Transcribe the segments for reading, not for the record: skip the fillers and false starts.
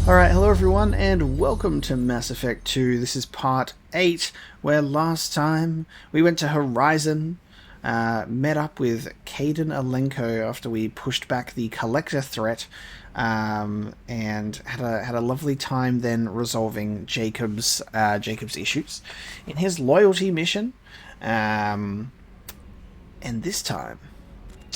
Alright, hello everyone, and welcome to Mass Effect 2. This is part 8, where last time we went to Horizon, met up with Kaidan Alenko after we pushed back the Collector threat, and had a lovely time then resolving Jacob's issues in his loyalty mission. And this time,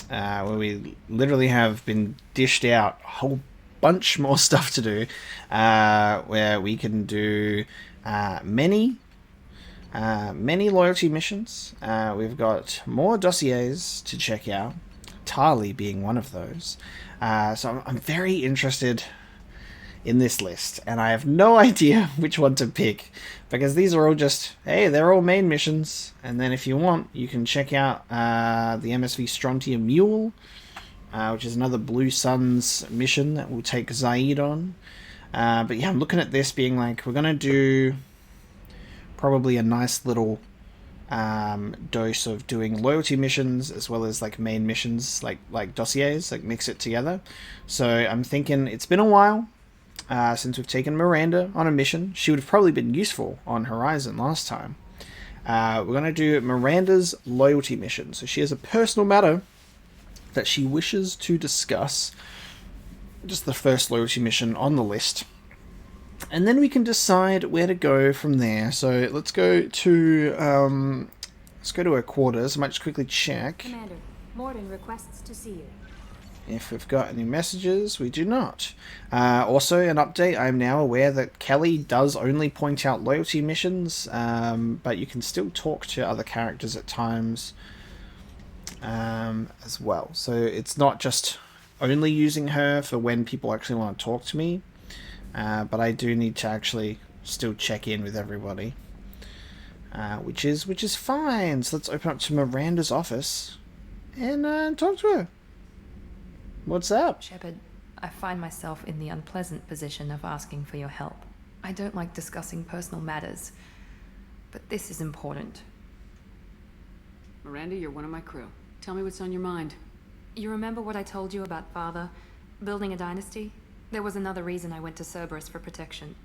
where we literally have been dished out a whole bunch more stuff to do, where we can do many loyalty missions. We've got more dossiers to check out, Tali being one of those. So I'm very interested in this list, and I have no idea which one to pick, because these are all just, hey, they're all main missions, and then if you want, you can check out the MSV Strontium Mule, which is another Blue Suns mission that will take Zaid on. But yeah, I'm looking at this being like, we're going to do probably a nice little dose of doing loyalty missions as well as like main missions, like dossiers, like mix it together. So I'm thinking it's been a while since we've taken Miranda on a mission. She would have probably been useful on Horizon last time. We're going to do Miranda's loyalty mission. So she has a personal matter that she wishes to discuss, just the first loyalty mission on the list, and then we can decide where to go from there. So let's go to her quarters. I might just quickly check. Commander, Morden requests to see you. If we've got any messages. We do not. Also, an update, I'm now aware that Kelly does only point out loyalty missions, but you can still talk to other characters at times as well. So it's not just only using her for when people actually want to talk to me, but I do need to actually still check in with everybody, which is fine. So let's open up to Miranda's office and talk to her. What's up? Shepard, I find myself in the unpleasant position of asking for your help. I don't like discussing personal matters, but this is important. Miranda, you're one of my crew. Tell me what's on your mind. You remember what I told you about Father? Building a dynasty? There was another reason I went to Cerberus for protection.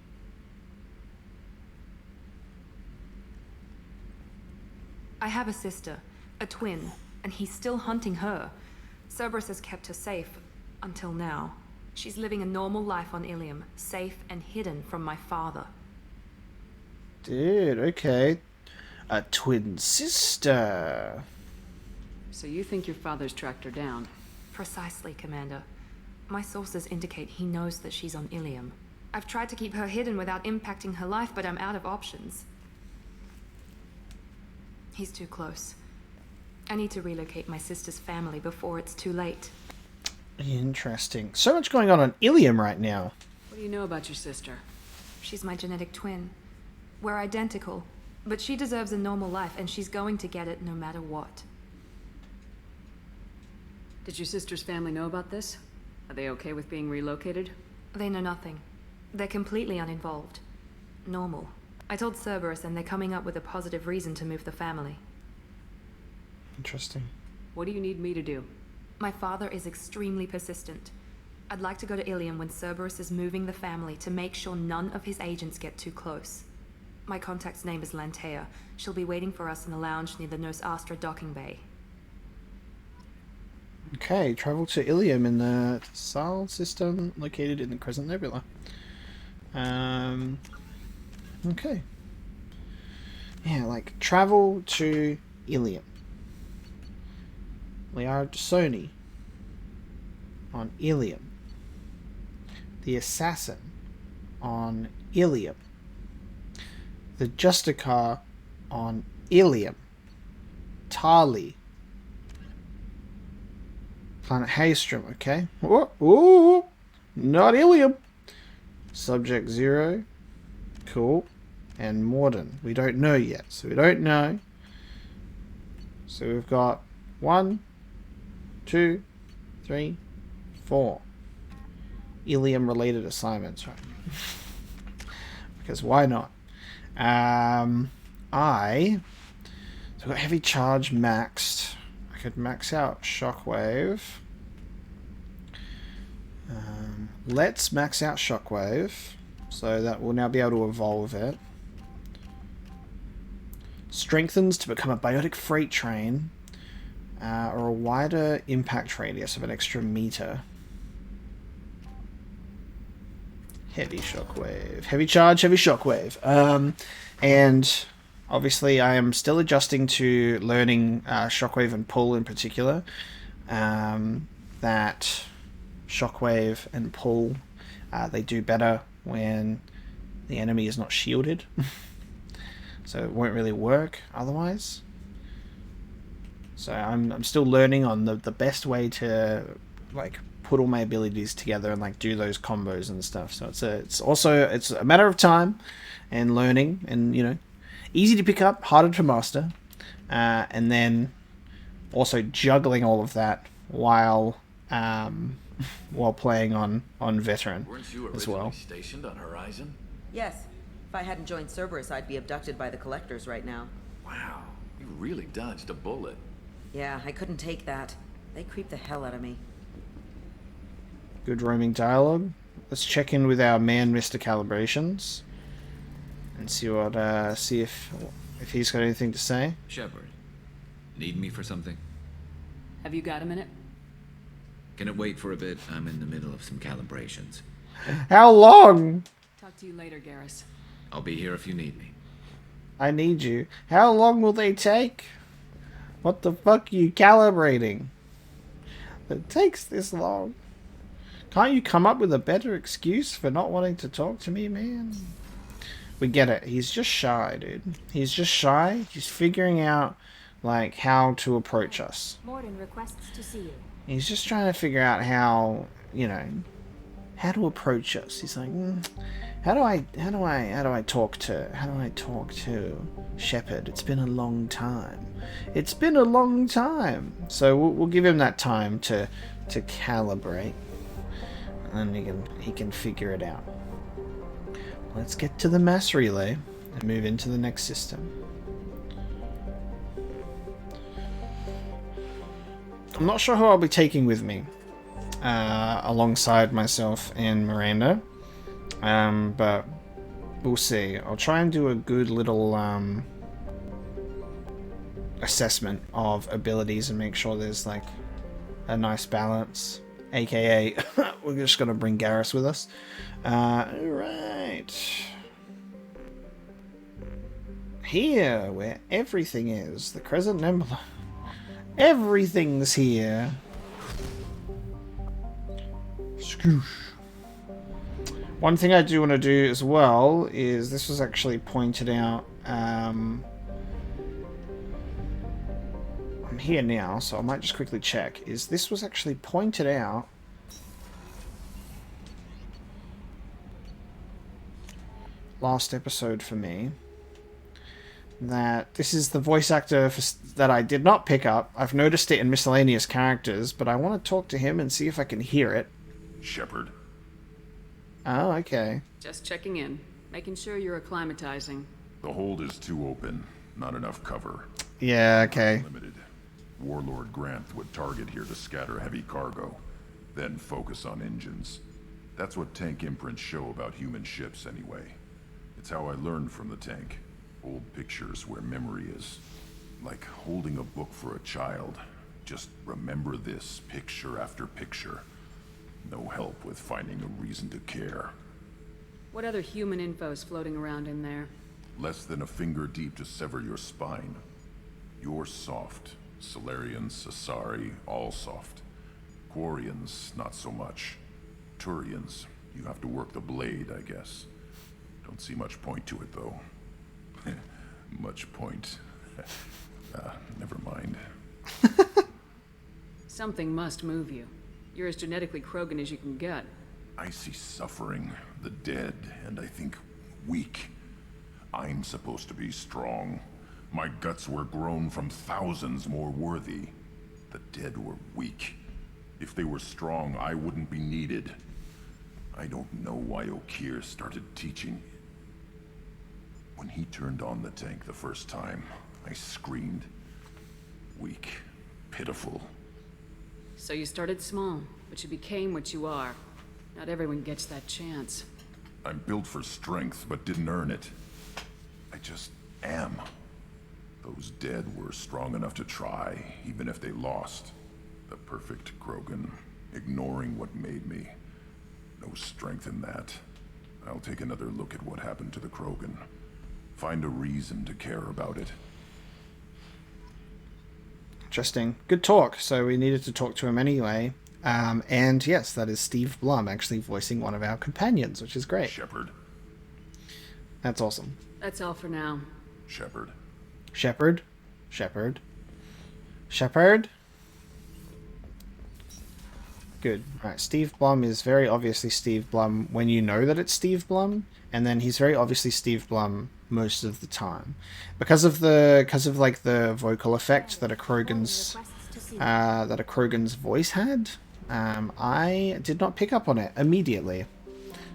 I have a sister, a twin, and he's still hunting her. Cerberus has kept her safe, until now. She's living a normal life on Illium, safe and hidden from my father. Dude, okay. A twin sister. So you think your father's tracked her down? Precisely, Commander. My sources indicate he knows that she's on Illium. I've tried to keep her hidden without impacting her life, but I'm out of options. He's too close. I need to relocate my sister's family before it's too late. Interesting. So much going on Illium right now. What do you know about your sister? She's my genetic twin. We're identical, but she deserves a normal life, and she's going to get it no matter what. Did your sister's family know about this? Are they okay with being relocated? They know nothing. They're completely uninvolved. Normal. I told Cerberus, and they're coming up with a positive reason to move the family. Interesting. What do you need me to do? My father is extremely persistent. I'd like to go to Illium when Cerberus is moving the family to make sure none of his agents get too close. My contact's name is Lantea. She'll be waiting for us in the lounge near the Nos Astra docking bay. Okay, travel to Illium in the Sol system located in the Crescent Nebula. Okay. Yeah, like travel to Illium. Liara Sony on Illium. The Assassin on Illium. The Justicar on Illium. Tali. Planet Haystrom, okay. Ooh, not Illium. Subject 0. Cool. And Morden. We don't know yet, so we don't know. So we've got 1, 2, 3, 4 Illium related assignments, right? Because why not? So I've got heavy charge maxed. I could max out shockwave. let's max out Shockwave, so that we'll now be able to evolve it. Strengthens to become a biotic freight train, or a wider impact radius of an extra meter. Heavy Shockwave. Heavy charge, heavy Shockwave. And obviously I am still adjusting to learning Shockwave and Pull in particular. That Shockwave and Pull, they do better when the enemy is not shielded. So it won't really work otherwise. So I'm still learning on the best way to like put all my abilities together and like do those combos and stuff. So it's a matter of time and learning, and you know, easy to pick up, harder to master, and then also juggling all of that while playing on veteran Weren't you as originally well. stationed on Horizon? Yes. If I hadn't joined Cerberus, I'd be abducted by the Collectors right now. Wow, you really dodged a bullet. Yeah, I couldn't take that. They creep the hell out of me. Good roaming dialogue. Let's check in with our man, Mr. Calibrations, and see if he's got anything to say. Shepard, need me for something? Have you got a minute? Can it wait for a bit? I'm in the middle of some calibrations. How long? Talk to you later, Garrus. I'll be here if you need me. I need you. How long will they take? What the fuck are you calibrating? It takes this long. Can't you come up with a better excuse for not wanting to talk to me, man? We get it. He's just shy, dude. He's just shy. He's figuring out, like, how to approach us. Morden requests to see you. He's just trying to figure out how, you know, how to approach us. He's like, how do I talk to Shepard? It's been a long time. It's been a long time. So we'll give him that time to calibrate, and then he can figure it out. Let's get to the mass relay and move into the next system. I'm not sure who I'll be taking with me alongside myself and Miranda, but we'll see. I'll try and do a good little assessment of abilities and make sure there's like a nice balance. AKA, we're just gonna bring Garrus with us. Alright. Here, where everything is, the Crescent Nebula. Everything's here. Scoosh. One thing I do want to do as well is, this was actually pointed out. I'm here now, so I might just quickly check. This was actually pointed out last episode for me, that this is the voice actor that I did not pick up. I've noticed it in miscellaneous characters, but I want to talk to him and see if I can hear it. Shepard. Oh, okay. Just checking in. Making sure you're acclimatizing. The hold is too open. Not enough cover. Yeah, okay. Limited. Warlord Granth would target here to scatter heavy cargo, then focus on engines. That's what tank imprints show about human ships anyway. It's how I learned from the tank. Old pictures where memory is. Like holding a book for a child. Just remember this, picture after picture. No help with finding a reason to care. What other human info's floating around in there? Less than a finger deep to sever your spine. You're soft. Solarians, Asari, all soft. Quarians, not so much. Turians, you have to work the blade, I guess. Don't see much point to it, though. Much point. Never mind. Something must move you. You're as genetically Krogan as you can get. I see suffering, the dead, and I think weak. I'm supposed to be strong. My guts were grown from thousands more worthy. The dead were weak. If they were strong, I wouldn't be needed. I don't know why Okeer started teaching. When he turned on the tank the first time, I screamed. Weak. Pitiful. So you started small, but you became what you are. Not everyone gets that chance. I'm built for strength, but didn't earn it. I just am. Those dead were strong enough to try, even if they lost. The perfect Krogan, ignoring what made me. No strength in that. I'll take another look at what happened to the Krogan. Find a reason to care about it. Interesting. Good talk. So we needed to talk to him anyway. And yes, that is Steve Blum actually voicing one of our companions, which is great. Shepard. That's awesome. That's all for now. Shepard. Shepard. Shepard. Shepard. Good. Alright, Steve Blum is very obviously Steve Blum when you know that it's Steve Blum, and then he's very obviously Steve Blum most of the time. Because of like the vocal effect that a Krogan's voice had, I did not pick up on it immediately.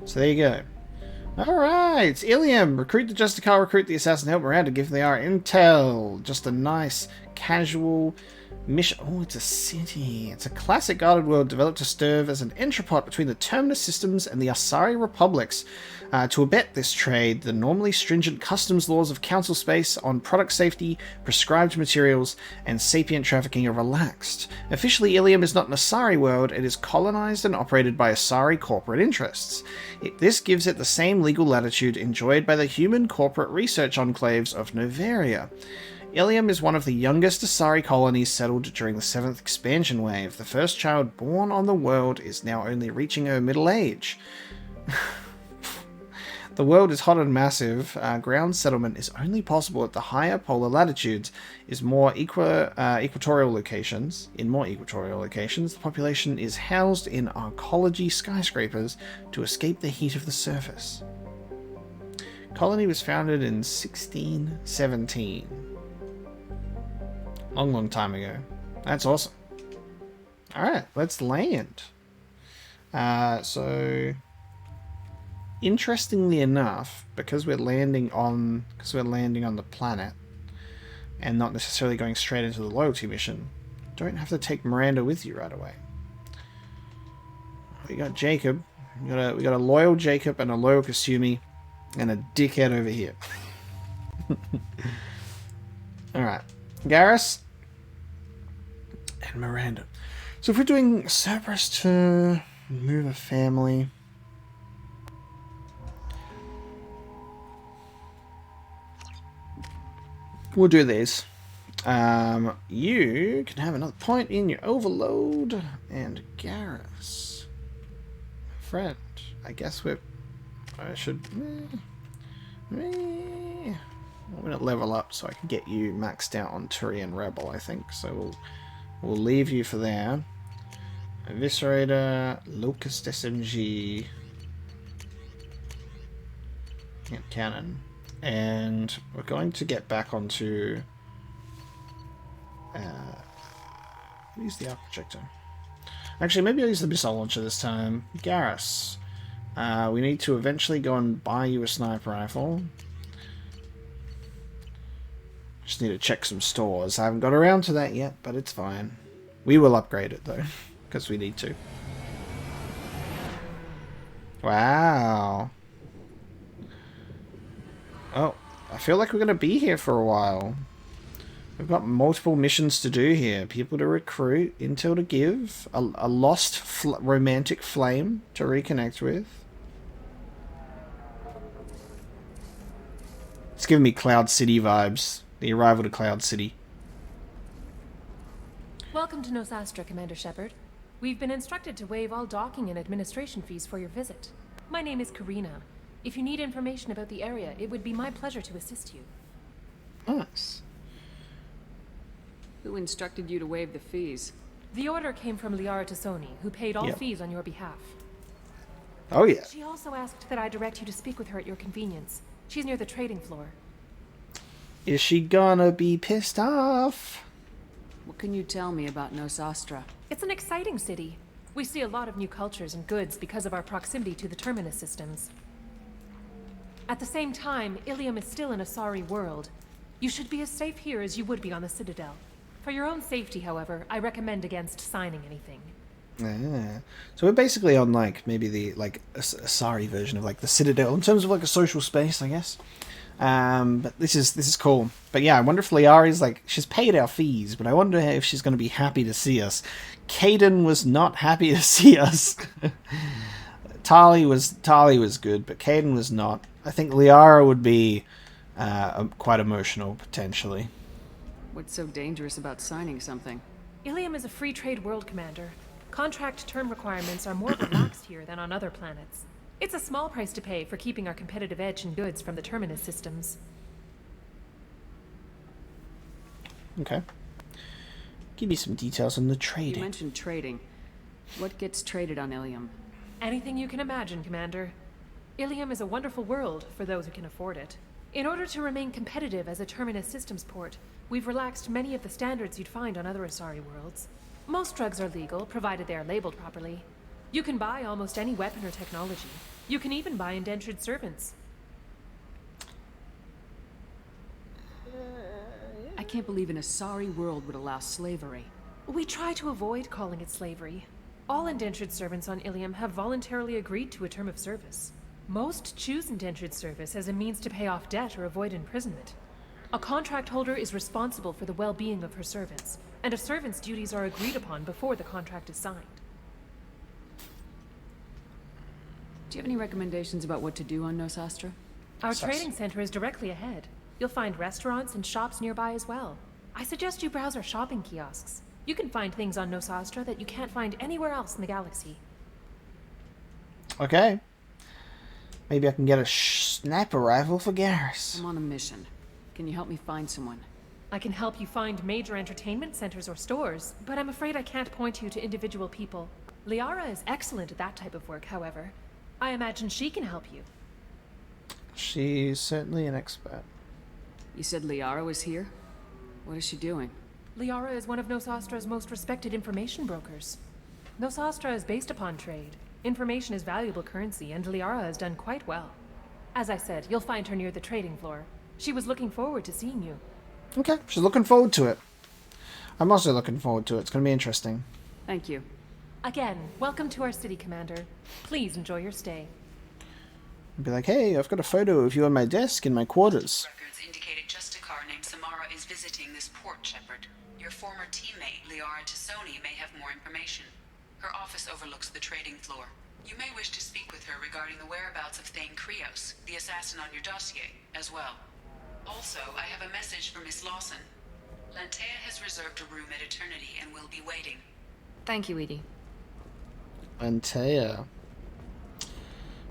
So there you go. Alright, Illium, recruit the Justicar, recruit the assassin, help Miranda, give Liara intel. Just a nice, casual mission. Oh, it's a city. It's a classic guarded world developed to serve as an entrepot between the Terminus systems and the Asari republics. To abet this trade, the normally stringent customs laws of council space on product safety, prescribed materials, and sapient trafficking are relaxed. Officially, Illium is not an Asari world. It is colonized and operated by Asari corporate interests. This gives it the same legal latitude enjoyed by the human corporate research enclaves of Novaria. Illium is one of the youngest Asari colonies settled during the 7th expansion wave. The first child born on the world is now only reaching her middle age. The world is hot and massive. Ground settlement is only possible at the higher polar latitudes. In more equatorial locations, the population is housed in arcology skyscrapers to escape the heat of the surface. Colony was founded in 1617. Long time ago. That's awesome. Alright, let's land. So interestingly enough, because we're landing on the planet and not necessarily going straight into the loyalty mission, don't have to take Miranda with you right away. We got Jacob. We got a loyal Jacob and a loyal Kasumi and a dickhead over here. Alright. Garrus and Miranda. So if we're doing Cerberus to move a family, we'll do these. You can have another point in your overload, and Garrus, friend, I guess I should. I'm gonna level up so I can get you maxed out on Turian Rebel, I think. So we'll leave you for there. Eviscerator, Locust SMG, and Cannon. And we're going to get back onto use the arc projector. Actually, maybe I'll use the missile launcher this time. Garrus, we need to eventually go and buy you a sniper rifle. Just need to check some stores. I haven't got around to that yet, but it's fine. We will upgrade it though, because we need to. Wow. Oh, I feel like we're going to be here for a while. We've got multiple missions to do here. People to recruit, intel to give, a lost romantic flame to reconnect with. It's giving me Cloud City vibes. The arrival to Cloud City. Welcome to Nosastra, Commander Shepard. We've been instructed to waive all docking and administration fees for your visit. My name is Karina. If you need information about the area, it would be my pleasure to assist you. Nice. Who instructed you to waive the fees? The order came from Liara Tassoni, who paid all fees on your behalf. Oh yeah. She also asked that I direct you to speak with her at your convenience. She's near the trading floor. Is she gonna be pissed off? What can you tell me about Nosastra? It's an exciting city. We see a lot of new cultures and goods because of our proximity to the Terminus systems. At the same time, Illium is still an Asari world. You should be as safe here as you would be on the Citadel. For your own safety, however, I recommend against signing anything. Yeah. So we're basically on like maybe the like Asari version of like the Citadel in terms of like a social space, I guess. But this is cool. But yeah, I wonder if Liara's like she's paid our fees, but I wonder if she's going to be happy to see us. Caden was not happy to see us. Tali was good, but Caden was not. I think Liara would be quite emotional potentially. What's so dangerous about signing something? Illium is a free trade world, Commander. Contract term requirements are more relaxed here than on other planets. It's a small price to pay for keeping our competitive edge in goods from the terminus systems. Okay. Give me some details on the You trading. mentioned trading. What gets traded on Illium? Anything you can imagine, Commander. Illium is a wonderful world for those who can afford it. In order to remain competitive as a terminus systems port, we've relaxed many of the standards you'd find on other Asari worlds. Most drugs are legal, provided they are labeled properly. You can buy almost any weapon or technology. You can even buy indentured servants. I can't believe an Asari world would allow slavery. We try to avoid calling it slavery. All indentured servants on Illium have voluntarily agreed to a term of service. Most choose indentured service as a means to pay off debt or avoid imprisonment. A contract holder is responsible for the well-being of her servants, and a servant's duties are agreed upon before the contract is signed. Do you have any recommendations about what to do on Nosastra? Our trading center is directly ahead. You'll find restaurants and shops nearby as well. I suggest you browse our shopping kiosks. You can find things on Nosastra that you can't find anywhere else in the galaxy. Okay. Maybe I can get a sniper rifle for Garrus. I'm on a mission. Can you help me find someone? I can help you find major entertainment centers or stores, but I'm afraid I can't point you to individual people. Liara is excellent at that type of work, however. I imagine she can help you. She's certainly an expert. You said Liara was here? What is she doing? Liara is one of Nosastra's most respected information brokers. Nosastra is based upon trade. Information is valuable currency, and Liara has done quite well. As I said, you'll find her near the trading floor. She was looking forward to seeing you. Okay, she's looking forward to it. I'm also looking forward to it. It's going to be interesting. Thank you. Again, welcome to our city, Commander. Please enjoy your stay. I'll be like, hey, I've got a photo of you on my desk in my quarters. Records indicated just a car named Samara is visiting this port, Shepard. Your former teammate, Liara Tassoni, may have more information. Her office overlooks the trading floor. You may wish to speak with her regarding the whereabouts of Thane Krios, the assassin on your dossier, as well. Also, I have a message for Miss Lawson. Lantea has reserved a room at Eternity and will be waiting. Thank you, Edie. Lantea.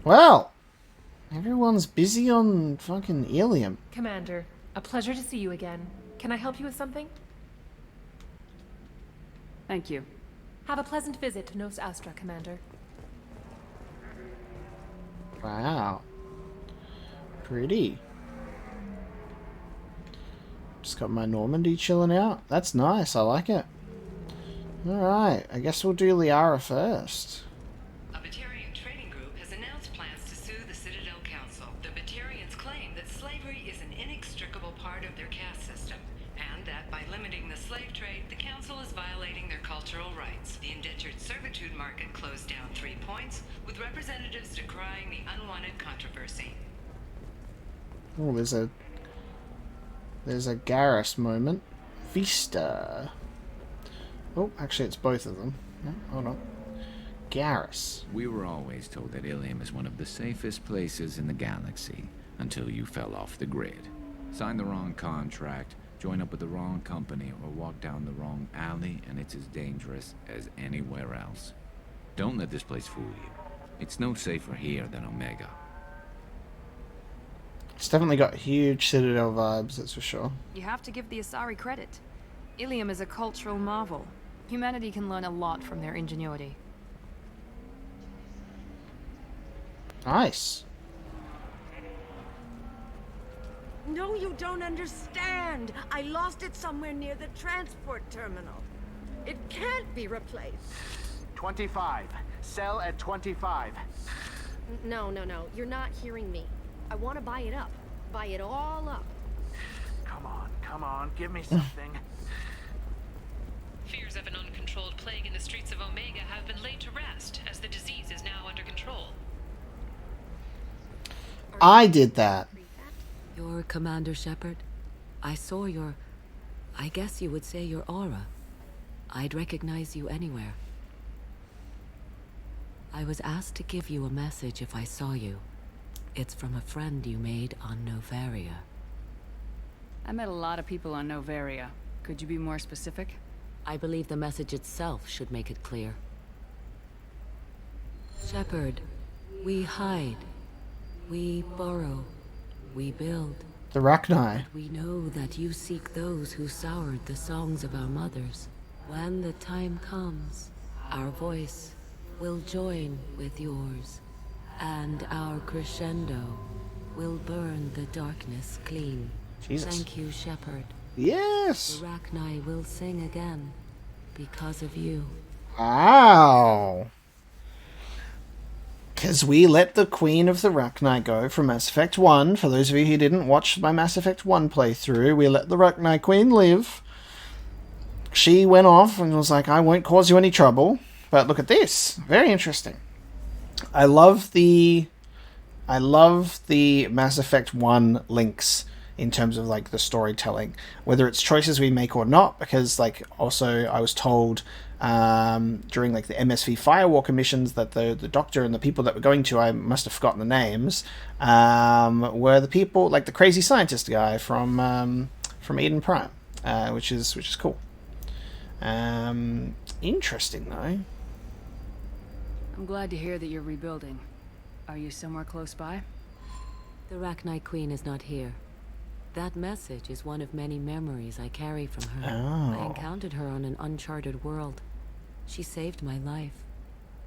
Well, everyone's busy on fucking Illium. Commander, a pleasure to see you again. Can I help you with something? Thank you. Have a pleasant visit to Nos Astra, Commander. Wow. Pretty. Just got my Normandy chilling out. That's nice. I like it. Alright. I guess we'll do Liara first. A Batarian trading group has announced plans to sue the Citadel Council. The Batarians claim that slavery is an inextricable part of their caste system, and that by limiting the slave trade, the Council is violating their cultural rights. The indentured servitude market closed down 3 points, with representatives decrying the unwanted controversy. Oh, there's a Garrus moment. Vista. Oh, actually, it's both of them. Yeah, hold on. Garrus. We were always told that Illium is one of the safest places in the galaxy, until you fell off the grid. Signed the wrong contract, join up with the wrong company, or walk down the wrong alley, and it's as dangerous as anywhere else. Don't let this place fool you. It's no safer here than Omega. It's definitely got huge Citadel vibes, that's for sure. You have to give the Asari credit. Illium is a cultural marvel. Humanity can learn a lot from their ingenuity. Nice. No, you don't understand. I lost it somewhere near the transport terminal. It can't be replaced. 25. Sell at 25. No. You're not hearing me. I want to buy it up. Buy it all up. Come on. Give me something. Fears of an uncontrolled plague in the streets of Omega have been laid to rest, as the disease is now under control. I did that. You're Commander Shepard. I saw your... I guess you would say your aura. I'd recognize you anywhere. I was asked to give you a message if I saw you. It's from a friend you made on Novaria. I met a lot of people on Novaria. Could you be more specific? I believe the message itself should make it clear. Shepard, we hide. We borrow. We build. The Rachni. We know that you seek those who soured the songs of our mothers. When the time comes, our voice will join with yours, and our crescendo will burn the darkness clean. Jesus. Thank you, Shepard. Yes! The Rachni will sing again because of you. Wow! Because we let the Queen of the Rachni go from Mass Effect 1. For those of you who didn't watch my Mass Effect 1 playthrough, we let the Rachni Queen live. She went off and was like, I won't cause you any trouble. But look at this. Very interesting. I love the Mass Effect 1 links in terms of like the storytelling, whether it's choices we make or not, because like also I was told during like the MSV Firewalker missions that the doctor and the people that were going to, I must have forgotten the names, were the people like the crazy scientist guy from Eden Prime, which is cool. Interesting though. I'm glad to hear that you're rebuilding. Are you somewhere close by? The Rachni Queen is not here. That message is one of many memories I carry from her. Oh. I encountered her on an uncharted world. She saved my life.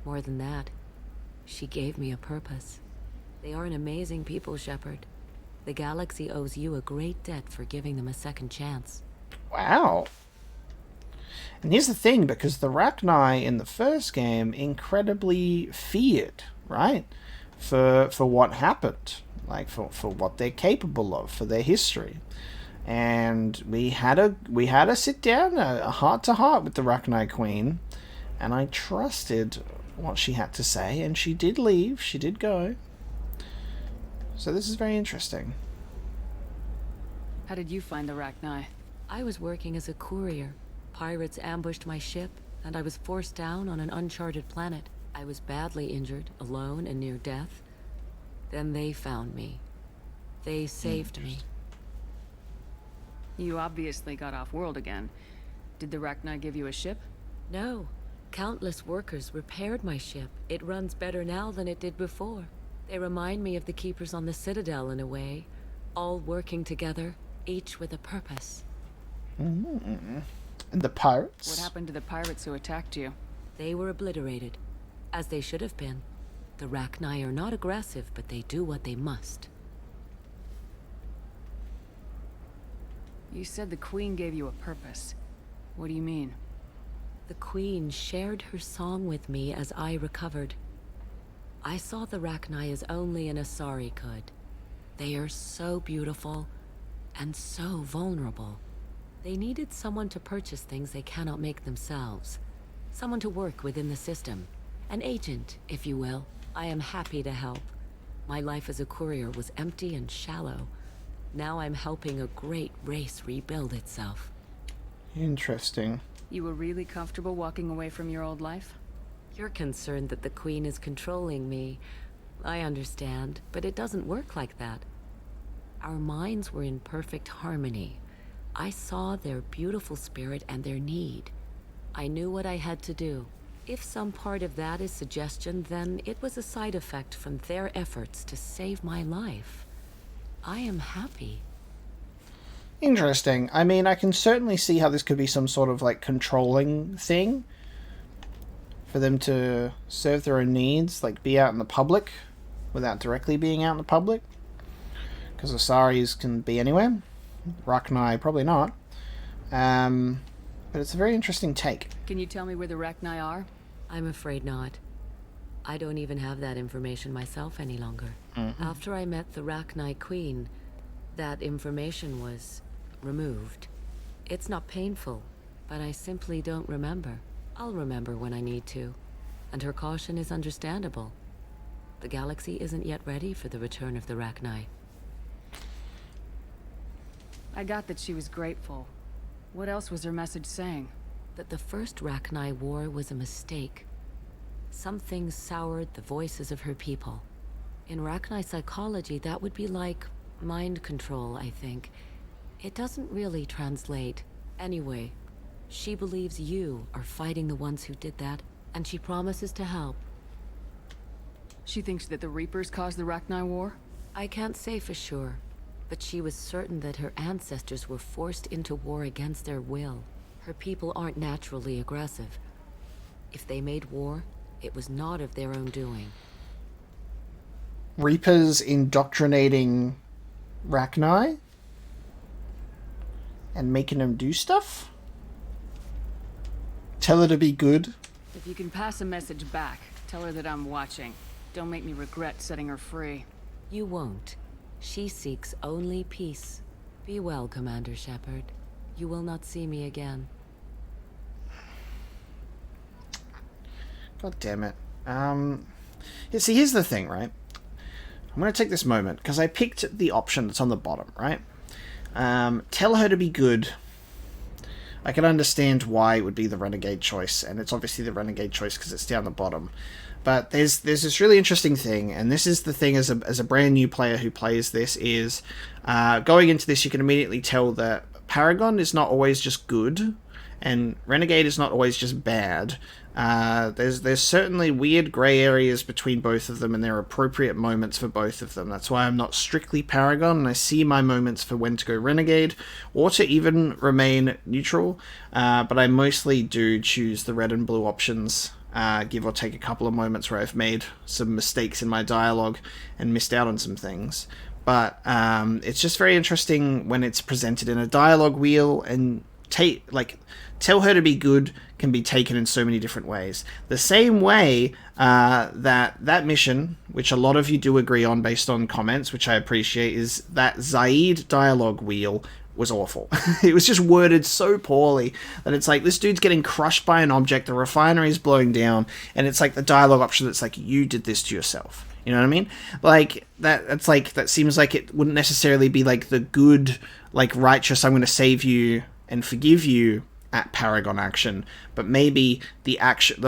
More than that, she gave me a purpose. They are an amazing people, Shepard. The galaxy owes you a great debt for giving them a second chance. Wow. And here's the thing, because the Rachni in the first game incredibly feared, right? For what happened. Like for what they're capable of, for their history. And we had a sit down, a heart to heart with the Rachni Queen, and I trusted what she had to say, and she did leave, she did go. So this is very interesting. How did you find the Rachni? I was working as a courier. Pirates ambushed my ship, and I was forced down on an uncharted planet. I was badly injured, alone and near death. Then they found me. They saved me. You obviously got off-world again. Did the Rachni give you a ship? No. Countless workers repaired my ship. It runs better now than it did before. They remind me of the Keepers on the Citadel in a way. All working together, each with a purpose. Mm-hmm. And the pirates? What happened to the pirates who attacked you? They were obliterated, as they should have been. The Rachni are not aggressive, but they do what they must. You said the Queen gave you a purpose. What do you mean? The Queen shared her song with me as I recovered. I saw the Rachni as only an Asari could. They are so beautiful and so vulnerable. They needed someone to purchase things they cannot make themselves. Someone to work within the system. An agent, if you will. I am happy to help. My life as a courier was empty and shallow. Now I'm helping a great race rebuild itself. Interesting. You were really comfortable walking away from your old life? You're concerned that the Queen is controlling me. I understand, but it doesn't work like that. Our minds were in perfect harmony. I saw their beautiful spirit and their need. I knew what I had to do. If some part of that is suggestion, then it was a side effect from their efforts to save my life. I am happy. Interesting. I mean, I can certainly see how this could be some sort of like controlling thing. For them to serve their own needs, like be out in the public without directly being out in the public. Because Asaris can be anywhere. Rachni probably not. But it's a very interesting take. Can you tell me where the Rachni are? I'm afraid not. I don't even have that information myself any longer. Mm-hmm. After I met the Rachni Queen, that information was removed. It's not painful, but I simply don't remember. I'll remember when I need to, and her caution is understandable. The galaxy isn't yet ready for the return of the Rachni. I got that she was grateful. What else was her message saying? That the first Rachni war was a mistake. Something soured the voices of her people. In Rachni psychology, that would be like mind control, I think. It doesn't really translate. Anyway, she believes you are fighting the ones who did that, and she promises to help. She thinks that the Reapers caused the Rachni War? I can't say for sure, but she was certain that her ancestors were forced into war against their will. Her people aren't naturally aggressive. If they made war, it was not of their own doing. Reapers indoctrinating Rachni? And making them do stuff? Tell her to be good. If you can pass a message back, tell her that I'm watching. Don't make me regret setting her free. You won't. She seeks only peace. Be well, Commander Shepard. You will not see me again. God damn it. Yeah, see, here's the thing, right? I'm going to take this moment, because I picked the option that's on the bottom, right? Tell her to be good. I can understand why it would be the Renegade choice, and it's obviously the Renegade choice because it's down the bottom. But there's this really interesting thing, and this is the thing as a brand new player who plays this, is going into this you can immediately tell that Paragon is not always just good, and Renegade is not always just bad. There's certainly weird grey areas between both of them, and there are appropriate moments for both of them. That's why I'm not strictly Paragon, and I see my moments for when to go Renegade, or to even remain neutral, but I mostly do choose the red and blue options, give or take a couple of moments where I've made some mistakes in my dialogue and missed out on some things. But it's just very interesting when it's presented in a dialogue wheel, and tell her to be good can be taken in so many different ways. The same way that mission, which a lot of you do agree on based on comments, which I appreciate, is that Zaid dialogue wheel was awful. It was just worded so poorly that it's like, this dude's getting crushed by an object, the refinery's blowing down, and it's like the dialogue option that's like, you did this to yourself. You know what I mean? Like, that's like, that seems like it wouldn't necessarily be like the good, like righteous, I'm going to save you and forgive you at Paragon action, but maybe the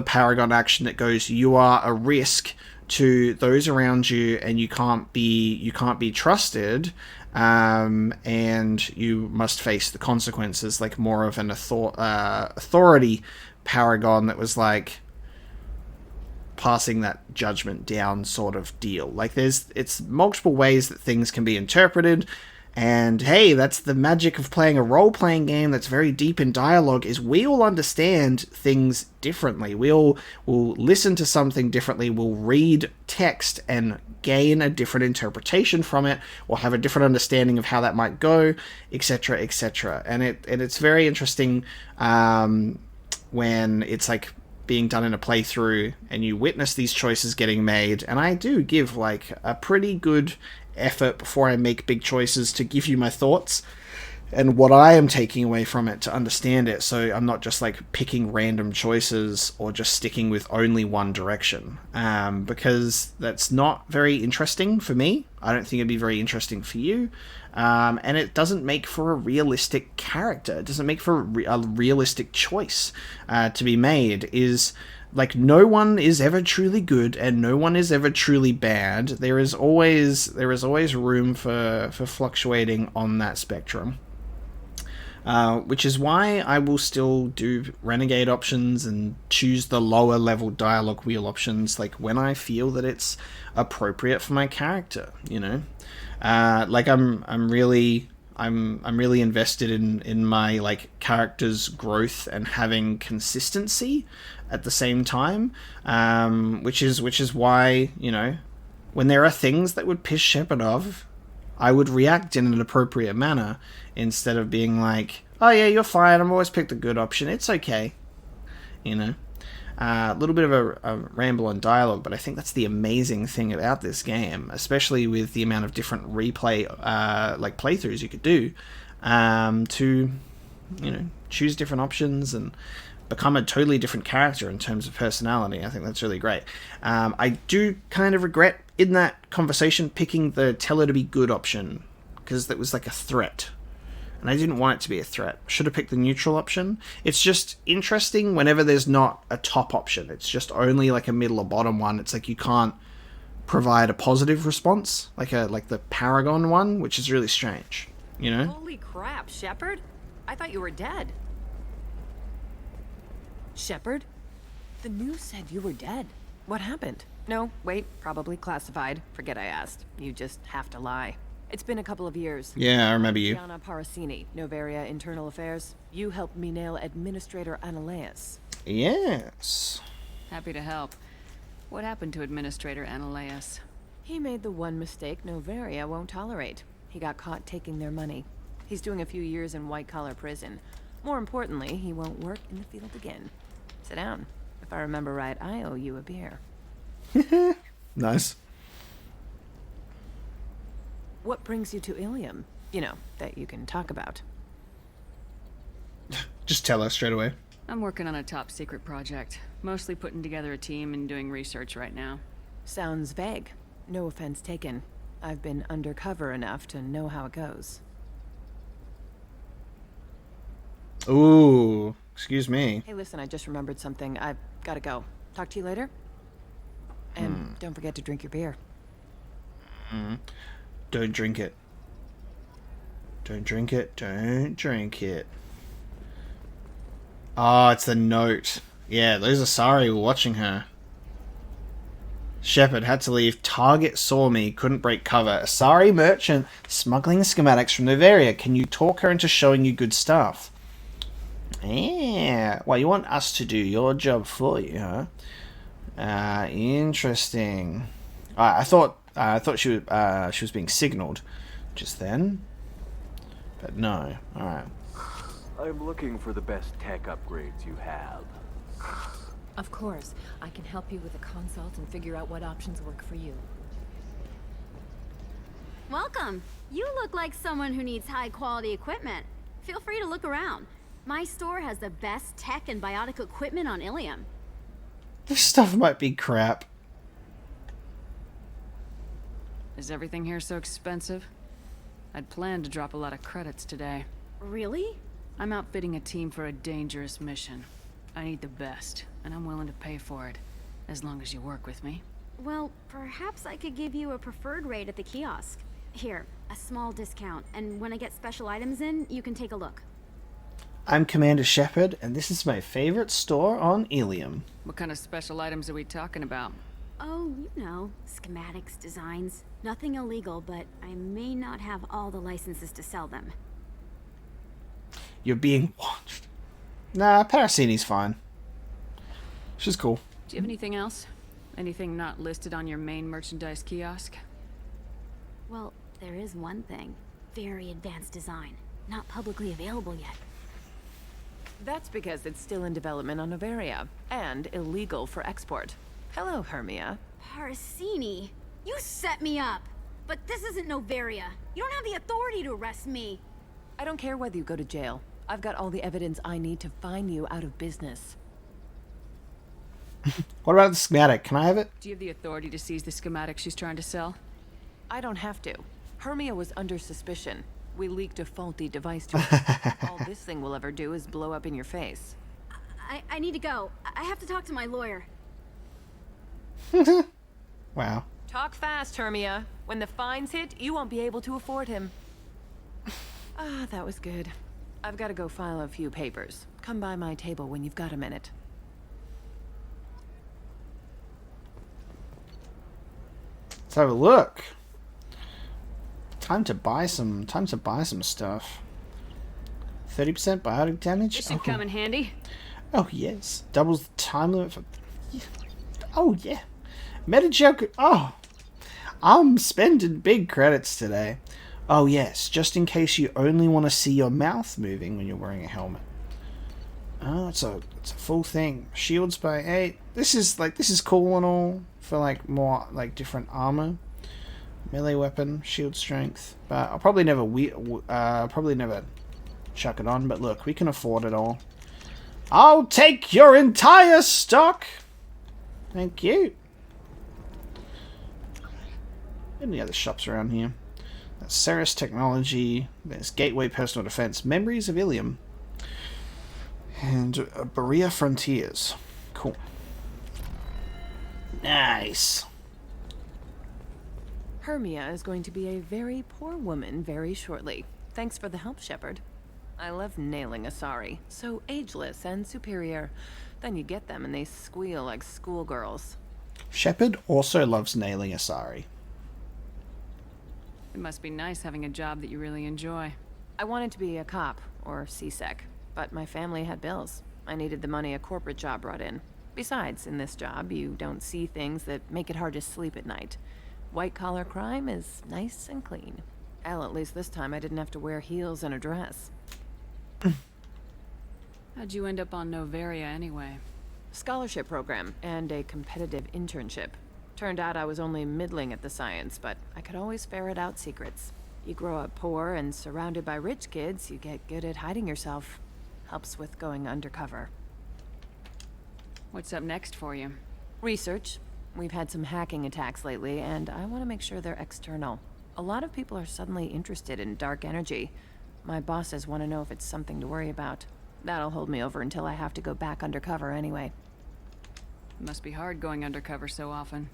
Paragon action that goes, you are a risk to those around you, and you can't be trusted, and you must face the consequences, like more of an authority Paragon that was like passing that judgment down sort of deal. Like, it's multiple ways that things can be interpreted. And hey, that's the magic of playing a role-playing game that's very deep in dialogue, is we all understand things differently. We all will listen to something differently, we'll read text and gain a different interpretation from it, or have a different understanding of how that might go, etc., etc. And it's very interesting when it's like being done in a playthrough and you witness these choices getting made. And I do give like a pretty good effort before I make big choices to give you my thoughts and what I am taking away from it to understand it, so I'm not just like picking random choices or just sticking with only one direction, because that's not very interesting for me. I don't think it'd be very interesting for you, and it doesn't make for a realistic character. It doesn't make for a realistic choice to be made. Is like, no one is ever truly good and no one is ever truly bad. There is always room for fluctuating on that spectrum. Which is why I will still do Renegade options and choose the lower level dialogue wheel options, like when I feel that it's appropriate for my character, you know? Like I'm really invested in my like character's growth and having consistency at the same time, which is why, you know, when there are things that would piss Shepard off, I would react in an appropriate manner instead of being like, oh yeah, you're fine, I've always picked the good option, it's okay, you know. A little bit of a ramble on dialogue, but I think that's the amazing thing about this game, especially with the amount of different replay like playthroughs you could do, to choose different options and become a totally different character in terms of personality. I think that's really great. I do kind of regret in that conversation picking the tell her to be good option, because that was like a threat. And I didn't want it to be a threat. Should have picked the neutral option. It's just interesting whenever there's not a top option. It's just only like a middle or bottom one. It's like you can't provide a positive response, like the Paragon one, which is really strange, Holy crap, Shepard! I thought you were dead. Shepard? The news said you were dead. What happened? No, wait, probably classified. Forget I asked. You just have to lie. It's been a couple of years. Yeah, I remember you. Shiala Parasini, Novaria Internal Affairs. You helped me nail Administrator Ananias. Yes. Happy to help. What happened to Administrator Ananias? He made the one mistake Novaria won't tolerate. He got caught taking their money. He's doing a few years in white-collar prison. More importantly, he won't work in the field again. Sit down. If I remember right, I owe you a beer. Nice. What brings you to Illium? That you can talk about. Just tell us straight away. I'm working on a top-secret project. Mostly putting together a team and doing research right now. Sounds vague. No offense taken. I've been undercover enough to know how it goes. Ooh, excuse me. Hey, listen, I just remembered something. I've gotta go. Talk to you later? And don't forget to drink your beer. Don't drink it. Don't drink it. Don't drink it. Oh, it's the note. Yeah, those Asari were watching her. Shepard had to leave. Target saw me. Couldn't break cover. Asari merchant smuggling schematics from Novaria. Can you talk her into showing you good stuff? Yeah. Well, you want us to do your job for you, huh? Interesting. I thought she was being signaled just then, but no. All right. I'm looking for the best tech upgrades you have. Of course. I can help you with a consult and figure out what options work for you. Welcome. You look like someone who needs high-quality equipment. Feel free to look around. My store has the best tech and biotic equipment on Illium. This stuff might be crap. Is everything here so expensive? I'd planned to drop a lot of credits today. Really? I'm outfitting a team for a dangerous mission. I need the best, and I'm willing to pay for it, as long as you work with me. Well, perhaps I could give you a preferred rate at the kiosk. Here, a small discount, and when I get special items in, you can take a look. I'm Commander Shepard, and this is my favorite store on Illium. What kind of special items are we talking about? Oh, schematics, designs. Nothing illegal, but I may not have all the licenses to sell them. You're being watched. Nah, Parasini's fine. She's cool. Do you have anything else? Anything not listed on your main merchandise kiosk? Well, there is one thing. Very advanced design. Not publicly available yet. That's because it's still in development on Novaria, and illegal for export. Hello, Hermia. Parasini, you set me up! But this isn't Novaria. You don't have the authority to arrest me. I don't care whether you go to jail. I've got all the evidence I need to find you out of business. What about the schematic? Can I have it? Do you have the authority to seize the schematic she's trying to sell? I don't have to. Hermia was under suspicion. We leaked a faulty device to her. All this thing will ever do is blow up in your face. I need to go. I have to talk to my lawyer. Wow. Talk fast, Hermia. When the fines hit, you won't be able to afford him. Ah, that was good. I've got to go file a few papers. Come by my table when you've got a minute. Let's have a look. Time to buy some stuff. 30% biotic damage. This should come in handy. Oh yes. Doubles the time limit for. Oh yeah. Metajoke. Oh. I'm spending big credits today. Oh yes, just in case you only want to see your mouth moving when you're wearing a helmet. Oh, it's a full thing. Shields by 8. This is cool and all for more different armor. Melee weapon, shield strength, but I'll probably never chuck it on, but look, we can afford it all. I'll take your entire stock! Thank you. Any other shops around here? That's Ceres Technology. There's Gateway Personal Defense. Memories of Illium. And Berea Frontiers. Cool. Nice. Hermia is going to be a very poor woman very shortly. Thanks for the help, Shepard. I love nailing Asari. So ageless and superior. Then you get them and they squeal like schoolgirls. Shepard also loves nailing Asari. It must be nice having a job that you really enjoy. I wanted to be a cop, or CSEC, but my family had bills. I needed the money a corporate job brought in. Besides, in this job, you don't see things that make it hard to sleep at night. White-collar crime is nice and clean. Hell, at least this time I didn't have to wear heels and a dress. How'd you end up on Noveria anyway? Scholarship program and a competitive internship. Turned out I was only middling at the science, but I could always ferret out secrets. You grow up poor and surrounded by rich kids, you get good at hiding yourself. Helps with going undercover. What's up next for you? Research. We've had some hacking attacks lately, and I want to make sure they're external. A lot of people are suddenly interested in dark energy. My bosses want to know if it's something to worry about. That'll hold me over until I have to go back undercover anyway. It must be hard going undercover so often.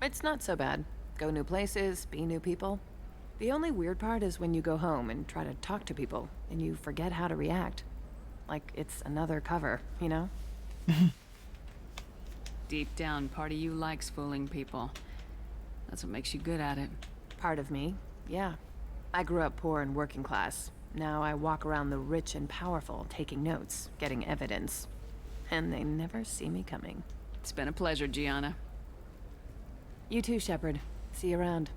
It's not so bad. Go new places, be new people. The only weird part is when you go home and try to talk to people, and you forget how to react. Like it's another cover, you know? Deep down, part of you likes fooling people. That's what makes you good at it. Part of me, yeah. I grew up poor and working class. Now I walk around the rich and powerful, taking notes, getting evidence. And they never see me coming. It's been a pleasure, Gianna. You too, Shepard. See you around.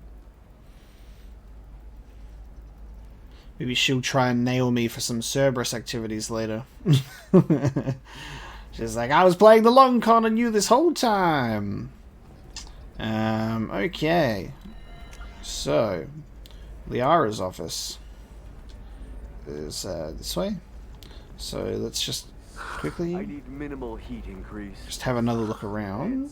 Maybe she'll try and nail me for some Cerberus activities later. She's like, I was playing the long con on you this whole time. Okay. So, Liara's office is this way. So let's just quickly I need minimal heat increase. just have another look around.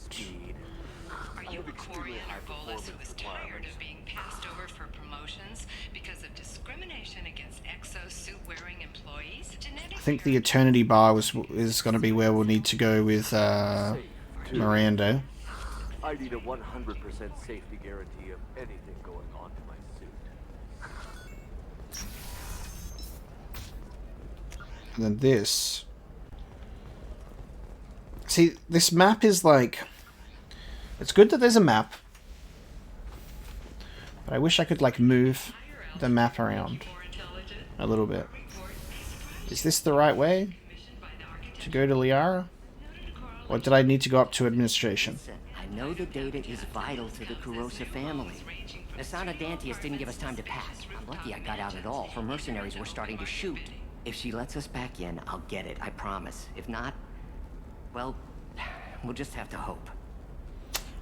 Are you a Quarian or Bolus who is tired of being passed over for promotions because of discrimination against exosuit-wearing employees? I think the Eternity Bar is going to be where we'll need to go with Miranda. I need a 100% safety guarantee of anything going on to my suit. And then this. See, this map is like... It's good that there's a map. But I wish I could, like, move the map around a little bit. Is this the right way to go to Liara? Or did I need to go up to administration? I know the data is vital to the Kurosa family. Asana Dantius didn't give us time to pack. I'm lucky I got out at all. Her mercenaries were starting to shoot. If she lets us back in, I'll get it, I promise. If not, well, we'll just have to hope.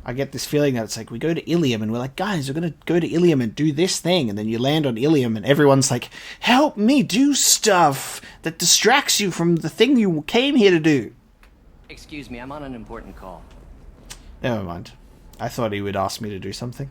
I get this feeling that it's like, we go to Illium and we're like, guys, we're going to go to Illium and do this thing. And then you land on Illium and everyone's like, help me do stuff that distracts you from the thing you came here to do. Excuse me, I'm on an important call. Never mind. I thought he would ask me to do something.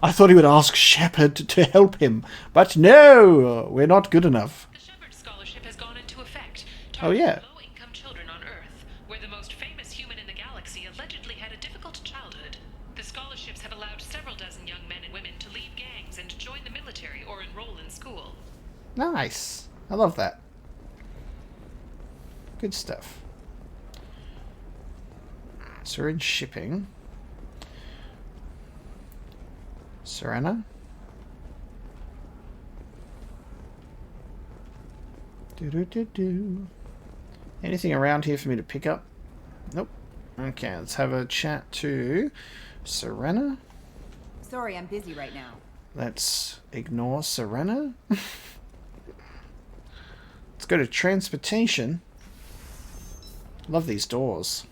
I thought he would ask Shepard to help him. But no, we're not good enough. The Shepard Scholarship has gone into effect. Oh yeah. Low-income children on Earth, where the most famous human in the galaxy allegedly had a difficult childhood. The scholarships have allowed several dozen young men and women to leave gangs and join the military or enroll in school. Nice. I love that. Good stuff. So we're in shipping. Serena? Do. Anything around here for me to pick up? Nope. Okay, let's have a chat to Serena. Sorry, I'm busy right now. Let's ignore Serena. Let's go to transportation. Love these doors.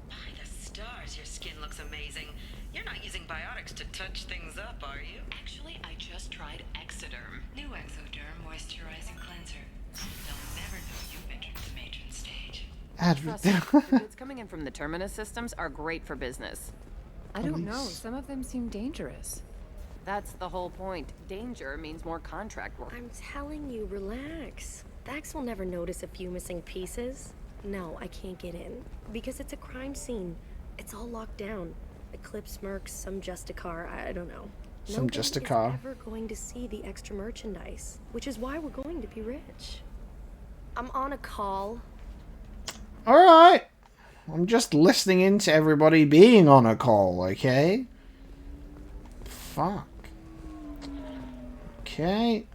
By the stars, your skin looks amazing. You're not using biotics to touch things up, are you? Actually, I just tried Exoderm. New Exoderm moisturizing cleanser. They'll never know you've entered the matron stage. Trust me, the goods coming in from the Terminus systems are great for business. I don't know. Some of them seem dangerous. That's the whole point. Danger means more contract work. I'm telling you, relax. Vax will never notice a few missing pieces. No, I can't get in. Because it's a crime scene. It's all locked down. Eclipse mercs, some Justicar, I don't know. Some Justicar. Nobody is ever going to see the extra merchandise, which is why we're going to be rich. I'm on a call. Alright. I'm just listening in to everybody being on a call, okay? Fuck. Okay.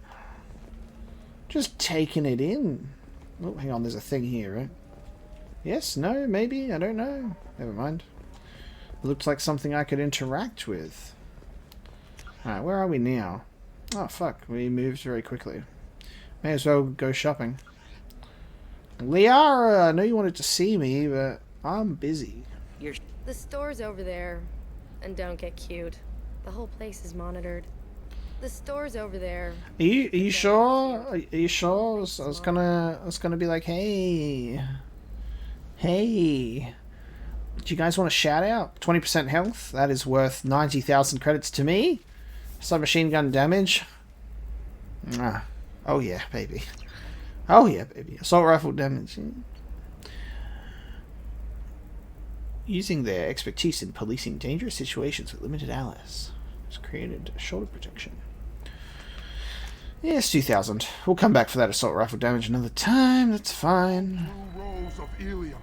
Just taking it in. Oh, hang on, there's a thing here, right? Yes, no, maybe, I don't know. Never mind. It looks like something I could interact with. Alright, where are we now? Oh, fuck, we moved very quickly. May as well go shopping. Liara, I know you wanted to see me, but I'm busy. The store's over there. And don't get cute. The whole place is monitored. The store's over there. Are you sure? Are you sure? I was gonna be like, hey, do you guys want a shout out? 20% health. That is worth 90,000 credits to me. Submachine gun damage. Oh yeah, baby. Oh yeah, baby. Assault rifle damage. Using their expertise in policing dangerous situations with limited allies has created shoulder protection. Yes, 2,000. We'll come back for that assault rifle damage another time. That's fine. Blue rose of Illium.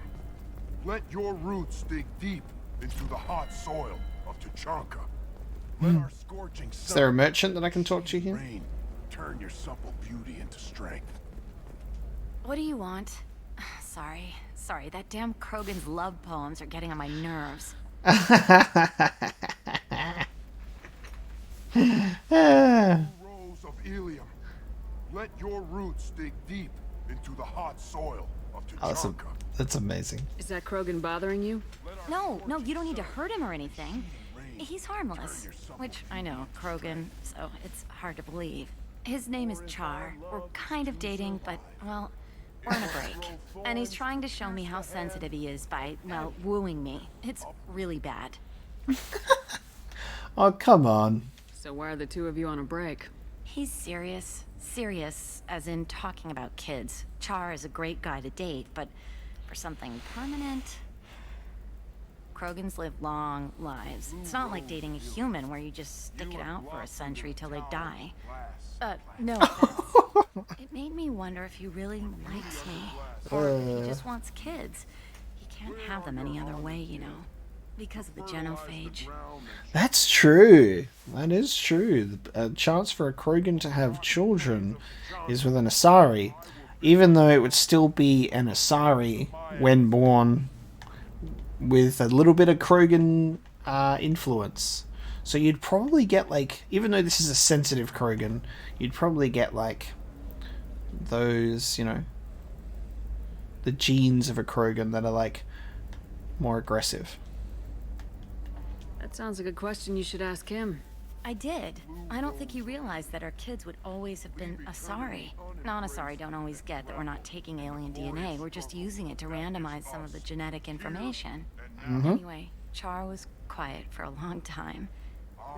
Let your roots dig deep into the hot soil of Tuchanka. Let our scorching sun. Is there a merchant that I can talk to here? Rain, turn your supple beauty into strength. What do you want? Sorry, that damn Krogan's love poems are getting on my nerves. Rose of Illium. Let your roots dig deep into the hot soil of Tuchanka. That's amazing. Is that Krogan bothering you? No, you don't need to hurt him or anything. He's harmless. Which, I know, Krogan, so it's hard to believe. His name is Char. We're kind of dating, but, well, we're on a break. And he's trying to show me how sensitive he is by, well, wooing me. It's really bad. Oh, come on. So why are the two of you on a break? He's serious. Serious, as in talking about kids. Char is a great guy to date, but for something permanent... Krogans live long lives. It's not like dating a human where you just stick it out for a century till they die. No offense. It made me wonder if he really likes me. Or if he just wants kids. He can't have them any other way, you know. Because of the genophage. That's true. That is true. A chance for a Krogan to have children is with an Asari. Even though it would still be an Asari when born with a little bit of Krogan influence. So you'd probably get, like, even though this is a sensitive Krogan, you'd probably get, like, those, you know, the genes of a Krogan that are, like, more aggressive. That sounds like a question you should ask him. I did. I don't think he realized that our kids would always have been Asari. Non-Asari don't always get that we're not taking alien DNA, we're just using it to randomize some of the genetic information. Anyway, Char was quiet for a long time.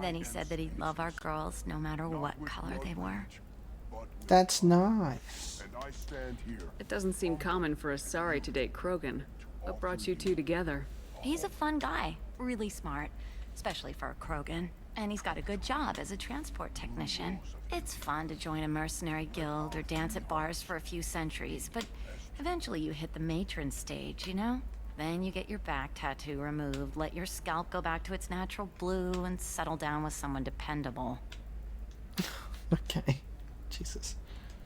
Then he said that he'd love our girls no matter what color they were. That's nice. It doesn't seem common for Asari to date Krogan. What brought you two together? He's a fun guy, really smart, especially for a Krogan. And he's got a good job as a transport technician. It's fun to join a mercenary guild or dance at bars for a few centuries, but eventually you hit the matron stage, you know? Then you get your back tattoo removed, let your scalp go back to its natural blue, and settle down with someone dependable. Okay. Jesus.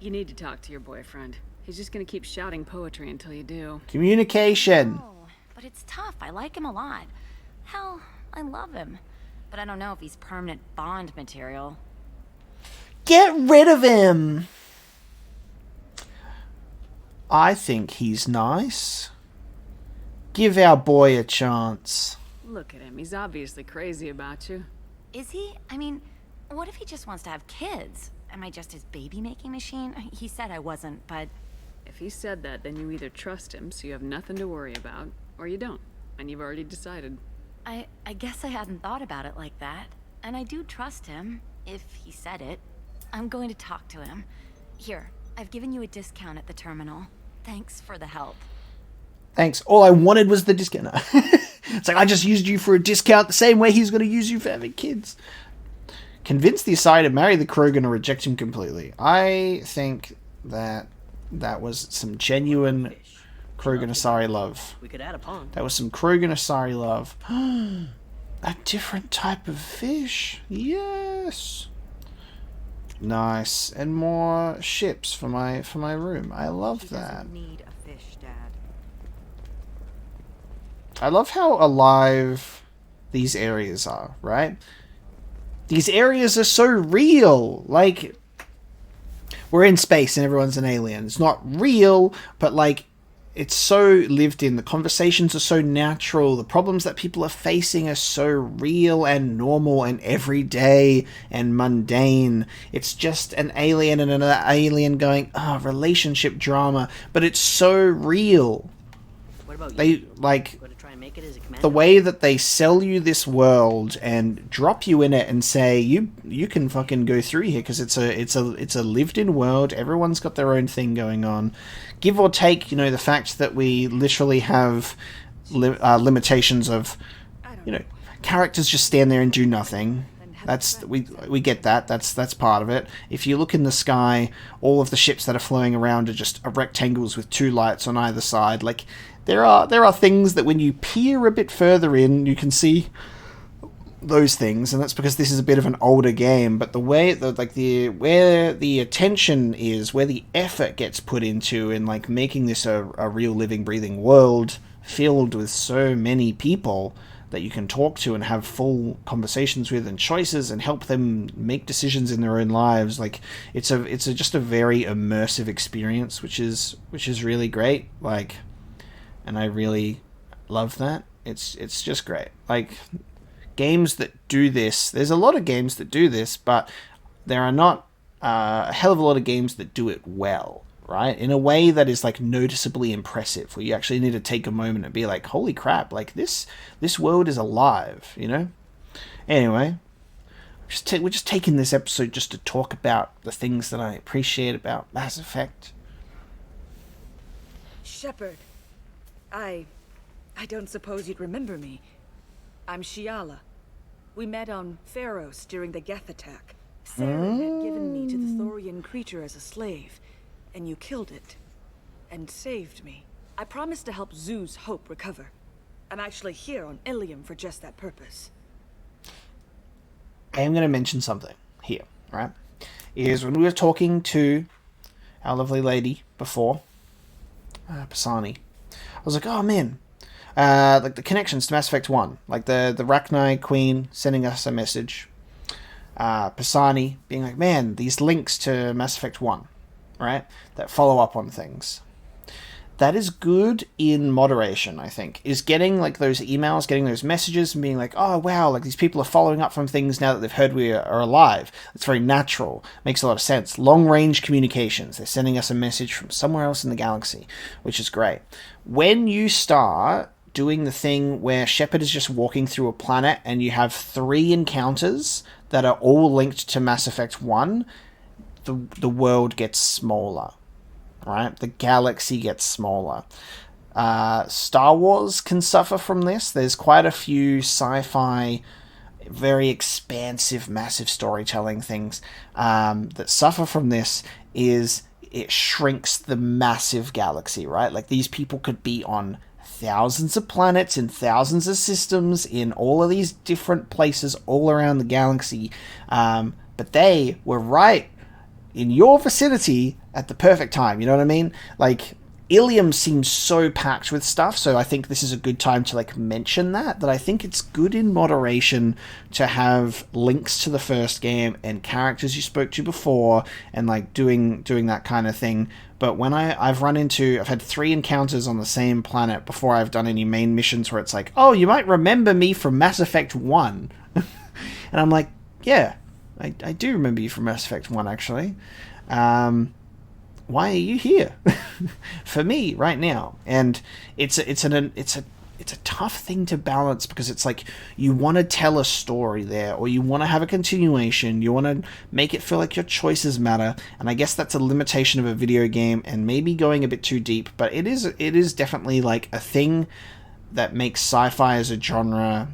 You need to talk to your boyfriend. He's just gonna keep shouting poetry until you do. Communication. Oh, but it's tough. I like him a lot. Hell, I love him. But I don't know if he's permanent Bond material. Get rid of him! I think he's nice. Give our boy a chance. Look at him. He's obviously crazy about you. Is he? I mean, what if he just wants to have kids? Am I just his baby-making machine? He said I wasn't, but... If he said that, then you either trust him, so you have nothing to worry about, or you don't, and you've already decided. I guess I hadn't thought about it like that. And I do trust him, if he said it. I'm going to talk to him. Here, I've given you a discount at the terminal. Thanks for the help. Thanks. All I wanted was the discount. It's like, I just used you for a discount the same way he's going to use you for having kids. Convince the Asari to marry the Krogan or reject him completely. I think that was some genuine Krogan Asari love. We could add a pond. That was some Krogan Asari love. A different type of fish. Yes. Nice. And more ships for my room. I love that. Need a fish, Dad. I love how alive these areas are, right? These areas are so real. Like, we're in space and everyone's an alien. It's not real, but like, it's so lived in. The conversations are so natural. The problems that people are facing are so real and normal and everyday and mundane. It's just an alien and another alien going, relationship drama. But it's so real. What about they you? like Going to try and make it as a commander? the way that they sell you this world and drop you in it and say you can fucking go through here because it's a lived in world. Everyone's got their own thing going on. Give or take, the fact that we literally have limitations of, characters just stand there and do nothing. We get that. That's part of it. If you look in the sky, all of the ships that are flying around are just rectangles with two lights on either side. Like, there are things that when you peer a bit further in, you can see those things, and that's because this is a bit of an older game. But the way where the attention is, where the effort gets put into in like making this a real living, breathing world filled with so many people that you can talk to and have full conversations with and choices and help them make decisions in their own lives. Like, it's just a very immersive experience, which is really great. Like, and I really love that. It's just great. Like, games that do this, there's a lot of games that do this, but there are not a hell of a lot of games that do it well, right? In a way that is like noticeably impressive, where you actually need to take a moment and be like, holy crap, like this world is alive, Anyway, we're just taking this episode just to talk about the things that I appreciate about Mass Effect. Shepard, I don't suppose you'd remember me. I'm Shiala. We met on Pharos during the Geth attack. Saren had given me to the Thorian creature as a slave, and you killed it. And saved me. I promised to help Zoo's Hope recover. I'm actually here on Illium for just that purpose. I am going to mention something here, right? Is when we were talking to our lovely lady before, Pisani, I was like, oh man, like the connections to Mass Effect 1, like the Rachni Queen sending us a message, Pisani being like, man, these links to Mass Effect 1, right, that follow up on things. That is good in moderation, I think, is getting like those emails, getting those messages and being like, oh wow, like these people are following up from things now that they've heard we are alive. It's very natural. Makes a lot of sense. Long range communications. They're sending us a message from somewhere else in the galaxy, which is great. When you start doing the thing where Shepard is just walking through a planet and you have 3 encounters that are all linked to Mass Effect 1, the world gets smaller. Right? The galaxy gets smaller. Star Wars can suffer from this. There's quite a few sci-fi, very expansive, massive storytelling things that suffer from this. Is it shrinks the massive galaxy, right? Like, these people could be on thousands of planets in thousands of systems in all of these different places all around the galaxy, but they were right in your vicinity at the perfect time. You know what I mean? Like, Illium seems so packed with stuff, so I think this is a good time to like mention that I think it's good in moderation to have links to the first game and characters you spoke to before and like doing that kind of thing. But when I've had 3 encounters on the same planet before I've done any main missions where it's like, oh, you might remember me from Mass Effect 1. And I'm like, yeah, I do remember you from Mass Effect 1 actually. Why are you here? For me right now. And it's a tough thing to balance because it's like you want to tell a story there, or you want to have a continuation, you want to make it feel like your choices matter, and I guess that's a limitation of a video game and maybe going a bit too deep, but it is definitely like a thing that makes sci-fi as a genre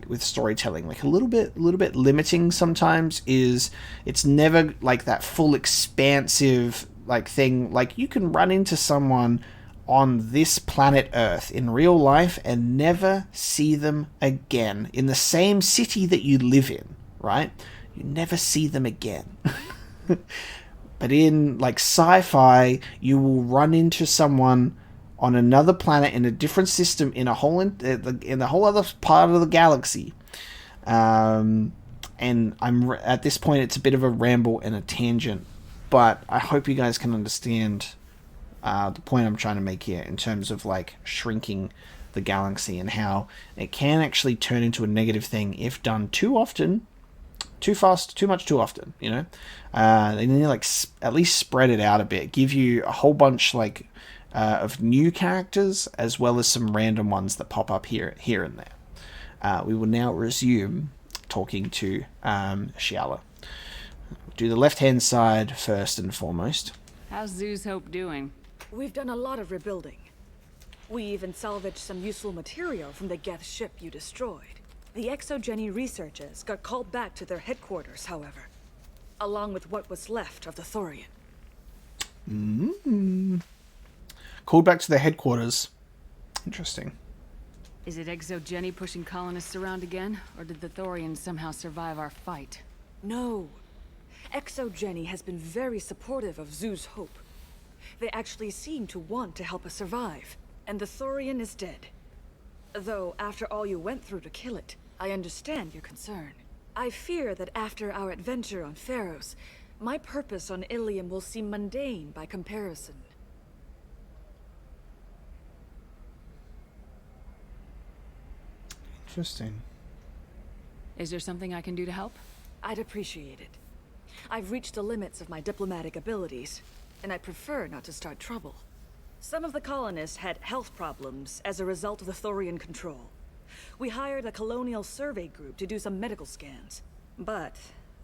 with storytelling like a little bit limiting sometimes. Is it's never like that full expansive like thing. Like you can run into someone on this planet Earth in real life and never see them again in the same city that you live in, right? You never see them again. But in like sci-fi, you will run into someone on another planet in a different system in a whole in the whole other part of the galaxy. And I'm at this point it's a bit of a ramble and a tangent, but I hope you guys can understand the point I'm trying to make here in terms of like shrinking the galaxy and how it can actually turn into a negative thing if done too often, too fast, too much, too often. You know, they need to like at least spread it out a bit, give you a whole bunch like of new characters as well as some random ones that pop up here and there. We will now resume talking to Shiala. Do the left-hand side first and foremost. How's Zoo's Hope doing? We've done a lot of rebuilding. We even salvaged some useful material from the Geth ship you destroyed. The Exogeny researchers got called back to their headquarters, however, along with what was left of the Thorian. Called back to their headquarters. Interesting. Is it Exogeny pushing colonists around again, or did the Thorians somehow survive our fight? No. Exogeny has been very supportive of Zoo's Hope. They actually seem to want to help us survive, and the Thorian is dead. Though, after all you went through to kill it, I understand your concern. I fear that after our adventure on Pharos, my purpose on Illium will seem mundane by comparison. Interesting. Is there something I can do to help? I'd appreciate it. I've reached the limits of my diplomatic abilities, and I prefer not to start trouble. Some of the colonists had health problems as a result of the Thorian control. We hired a colonial survey group to do some medical scans. But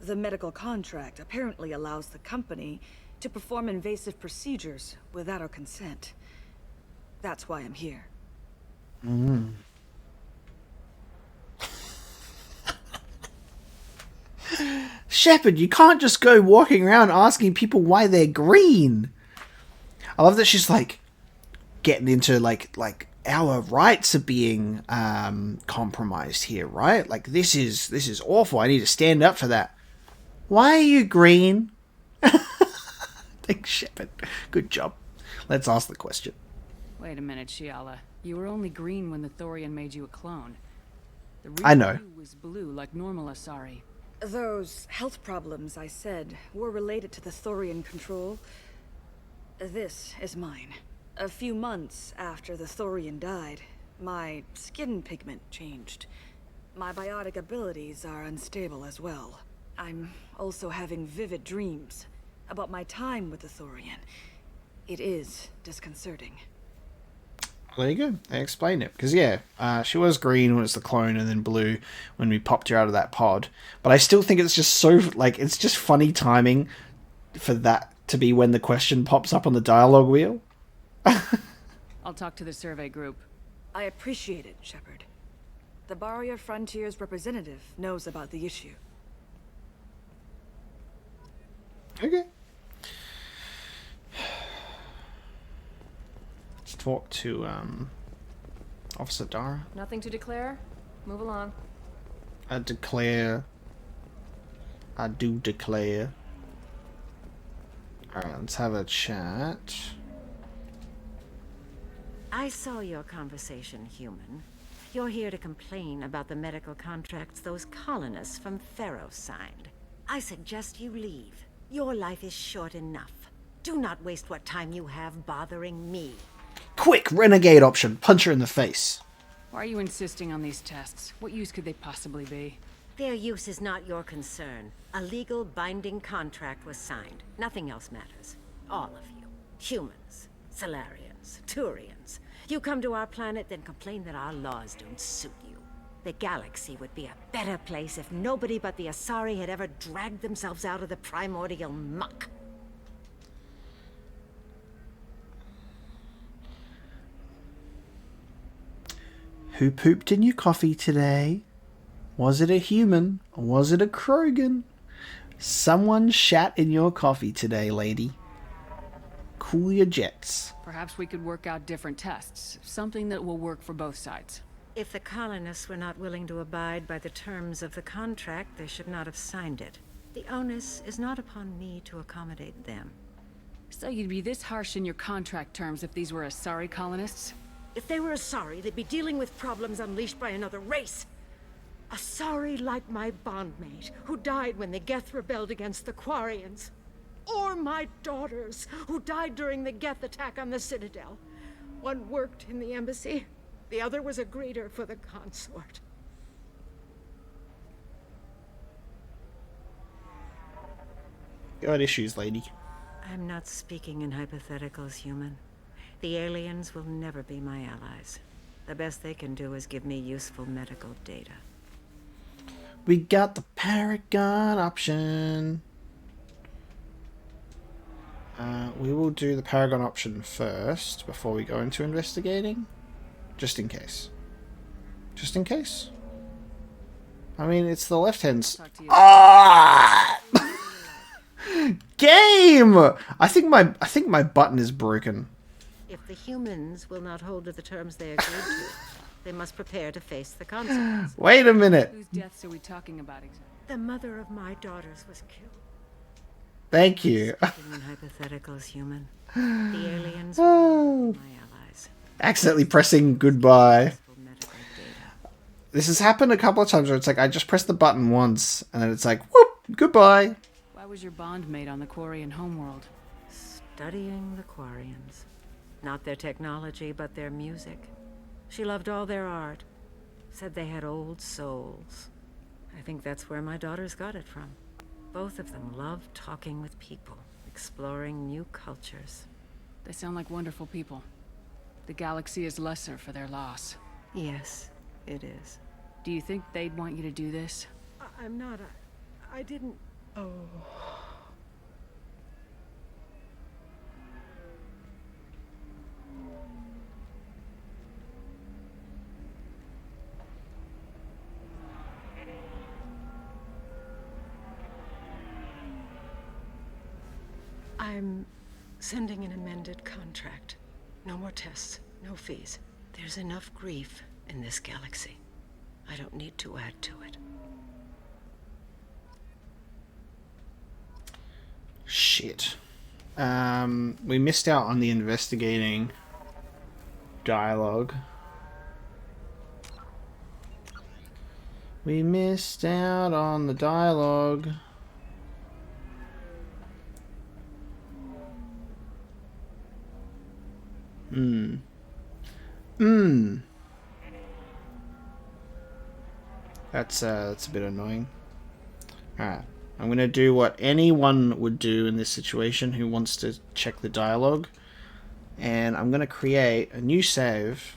the medical contract apparently allows the company to perform invasive procedures without our consent. That's why I'm here. Shepard, you can't just go walking around asking people why they're green. I love that she's like getting into like our rights are being compromised here, right? Like this is awful. I need to stand up for that. Why are you green? Thanks, Shepard. Good job. Let's ask the question. Wait a minute, Shiala. You were only green when the Thorian made you a clone. The real I know. you was blue like normal Asari. Those health problems I said were related to the Thorian control. This is mine. A few months after the Thorian died, my skin pigment changed. My biotic abilities are unstable as well. I'm also having vivid dreams about my time with the Thorian. It is disconcerting. There you go. They explained it. Because, yeah, she was green when it's the clone and then blue when we popped her out of that pod. But I still think it's just so, like, it's just funny timing for that to be when the question pops up on the dialogue wheel. I'll talk to the survey group. I appreciate it, Shepard. The Barrier Frontiers representative knows about the issue. Okay. Let's talk to Officer Dara. Nothing to declare? Move along. I do declare. Alright, let's have a chat. I saw your conversation, human. You're here to complain about the medical contracts those colonists from Pharos signed. I suggest you leave. Your life is short enough. Do not waste what time you have bothering me. Quick, renegade option. Punch her in the face. Why are you insisting on these tests? What use could they possibly be? Their use is not your concern. A legal binding contract was signed. Nothing else matters. All of you. Humans, Solarians, Turians. You come to our planet, then complain that our laws don't suit you. The galaxy would be a better place if nobody but the Asari had ever dragged themselves out of the primordial muck. Who pooped in your coffee today? Was it a human or was it a Krogan? Someone shat in your coffee today, lady. Cool your jets. Perhaps we could work out different tests. Something that will work for both sides. If the colonists were not willing to abide by the terms of the contract, they should not have signed it. The onus is not upon me to accommodate them. So you'd be this harsh in your contract terms if these were Asari colonists? If they were Asari, they'd be dealing with problems unleashed by another race. Asari like my bondmate, who died when the Geth rebelled against the Quarians. Or my daughters, who died during the Geth attack on the Citadel. One worked in the embassy, the other was a greeter for the consort. Got issues, lady. I'm not speaking in hypotheticals, human. The aliens will never be my allies. The best they can do is give me useful medical data. We got the Paragon option. We will do the Paragon option first before we go into investigating. Just in case. Just in case. I mean, it's the left-hand... Ah! Game! I think my button is broken. If the humans will not hold to the terms they agreed to, they must prepare to face the consequences. Wait a minute. Whose deaths are we talking about exactly? The mother of my daughters was killed. Thank you. Speaking in hypotheticals, human. The aliens will be my allies. Accidentally pressing goodbye. This has happened a couple of times where it's like I just press the button once and then it's like whoop, goodbye. Why was your bondmate on the Quarian homeworld? Studying the Quarians. Not their technology, but their music. She loved all their art. Said they had old souls. I think that's where my daughters got it from. Both of them loved talking with people, exploring new cultures. They sound like wonderful people. The galaxy is lesser for their loss. Yes, it is. Do you think they'd want you to do this? I'm not. I didn't... Oh... I'm sending an amended contract. No more tests, no fees. There's enough grief in this galaxy. I don't need to add to it. Shit. We missed out on the investigating dialogue. We missed out on the dialogue. That's a bit annoying. Alright. I'm going to do what anyone would do in this situation who wants to check the dialogue. And I'm going to create a new save.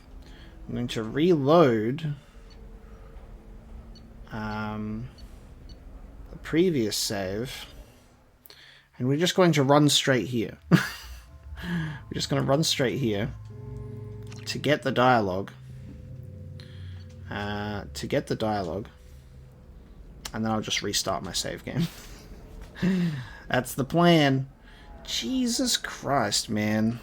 I'm going to reload the previous save. And we're just going to run straight here. We're just going to run straight here to get the dialogue. And then I'll just restart my save game. That's the plan. Jesus Christ, man.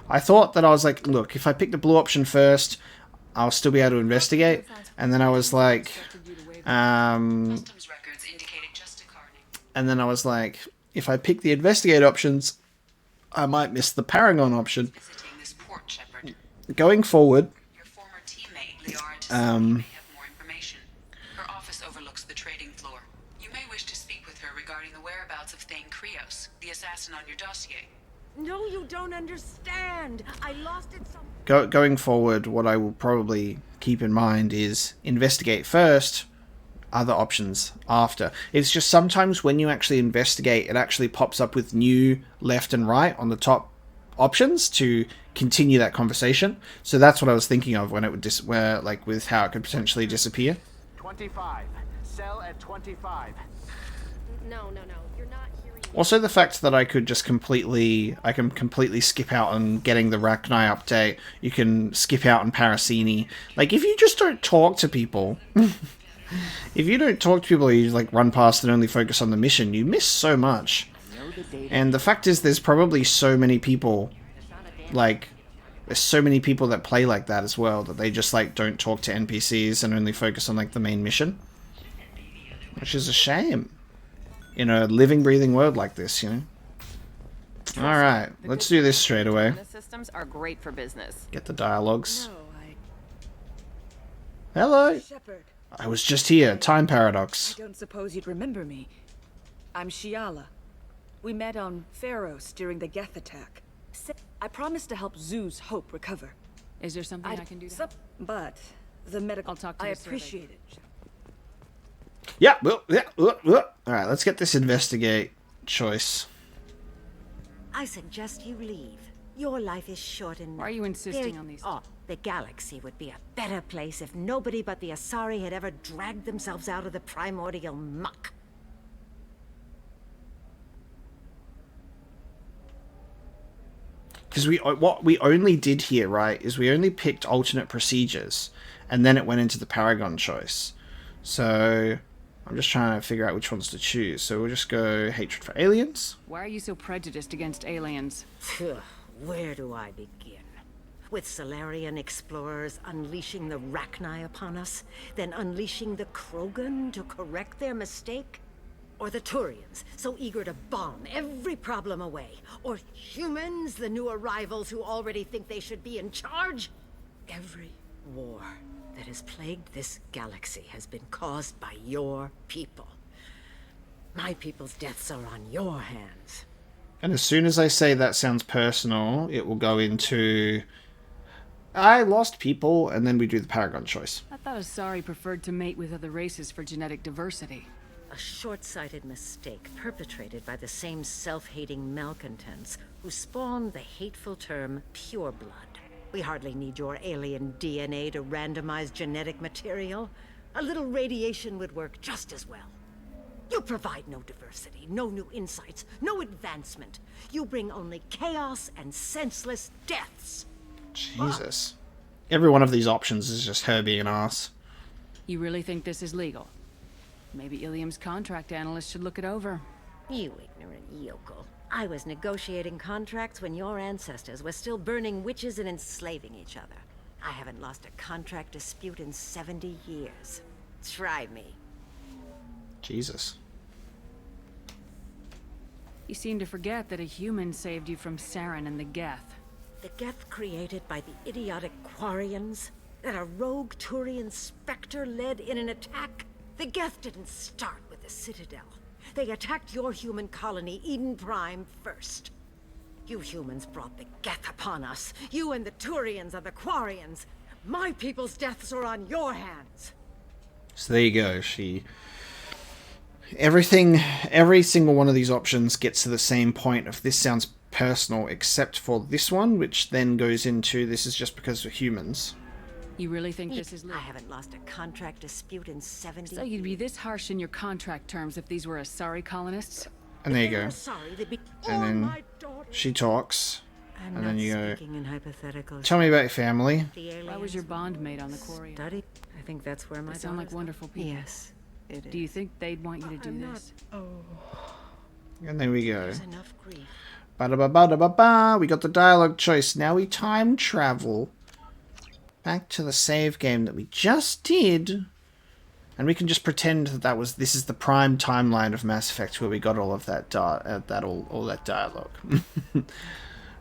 I thought that I was like, look, if I pick the blue option first, I'll still be able to investigate. And then I was like, and then I was like, if I pick the investigate options, I might miss the Paragon option. Going forward, Your former teammate, Liara Tassoni, may have more information. Her office overlooks the trading floor. You may wish to speak with her regarding the whereabouts of Thane Krios, the assassin on your dossier. No, you don't understand. I lost it going forward, what I will probably keep in mind is investigate first, other options after. It's just sometimes when you actually investigate, it actually pops up with new left and right on the top options to continue that conversation. So that's what I was thinking of when it would where like with how it could potentially disappear. 25. Sell at 25. No, you're not hearing me. Also the fact that I could just completely skip out on getting the Rachni update. You can skip out on Parasini. Like if you just don't talk to people, if you don't talk to people, you like run past and only focus on the mission, you miss so much. And the fact is there's probably so many people, like, there's so many people that play like that as well, that they just, like, don't talk to NPCs and only focus on, like, the main mission. Which is a shame. In a living, breathing world like this, you know? Alright, let's do this straight away. Systems are great for business. Get the dialogues. Hello! Shepard. I was just here. Time paradox. I don't suppose you'd remember me. I'm Shiala. We met on Pharos during the Geth attack. I promised to help Zeus Hope recover. Is there something I can do to help? But the medical... I'll talk to I the survey. appreciate it. Yeah, Alright, let's get this investigate choice. I suggest you leave. Your life is short and... Why are you insisting on these? Oh, the galaxy would be a better place if nobody but the Asari had ever dragged themselves out of the primordial muck. Because what we only did here, right, is we only picked alternate procedures, and then it went into the Paragon choice. So I'm just trying to figure out which ones to choose. So we'll just go hatred for aliens. Why are you so prejudiced against aliens? Where do I begin? With Solarian explorers unleashing the Rachni upon us, then unleashing the Krogan to correct their mistake? Or the Turians, so eager to bomb every problem away? Or humans, the new arrivals who already think they should be in charge? Every war that has plagued this galaxy has been caused by your people. My people's deaths are on your hands. And as soon as I say that sounds personal, it will go into... I lost people, and then we do the Paragon choice. I thought Asari preferred to mate with other races for genetic diversity. A short-sighted mistake perpetrated by the same self-hating malcontents who spawned the hateful term pureblood. We hardly need your alien DNA to randomize genetic material. A little radiation would work just as well. You provide no diversity, no new insights, no advancement. You bring only chaos and senseless deaths. Jesus. Every one of these options is just her being an ass. You really think this is legal? Maybe Illium's contract analyst should look it over. You ignorant yokel. I was negotiating contracts when your ancestors were still burning witches and enslaving each other. I haven't lost a contract dispute in 70 years. Try me. Jesus. You seem to forget that a human saved you from Saren and the Geth. The Geth created by the idiotic Quarians? That a rogue Turian specter led in an attack? The Geth didn't start with the Citadel. They attacked your human colony, Eden Prime, first. You humans brought the Geth upon us. You and the Turians are the Quarians. My people's deaths are on your hands. So there you go. Every single one of these options gets to the same point of this sounds personal, except for this one, which then goes into this is just because we're humans. You really think this is legal? I haven't lost a contract dispute in 70 So you'd be this harsh in your contract terms if these were Asari colonists? And there you go. And then she talks. And then you go, tell me about your family. Why was your bond made on the Quarian? I think that's where my They sound like wonderful people. Yes, it is. Do you think they'd want you to do this? And there we go. There's enough grief. Ba-da-ba-ba-da-ba-ba. We got the dialogue choice. Now we time travel back to the save game that we just did And we can just pretend that this is the prime timeline of Mass Effect where we got all of that all that dialogue.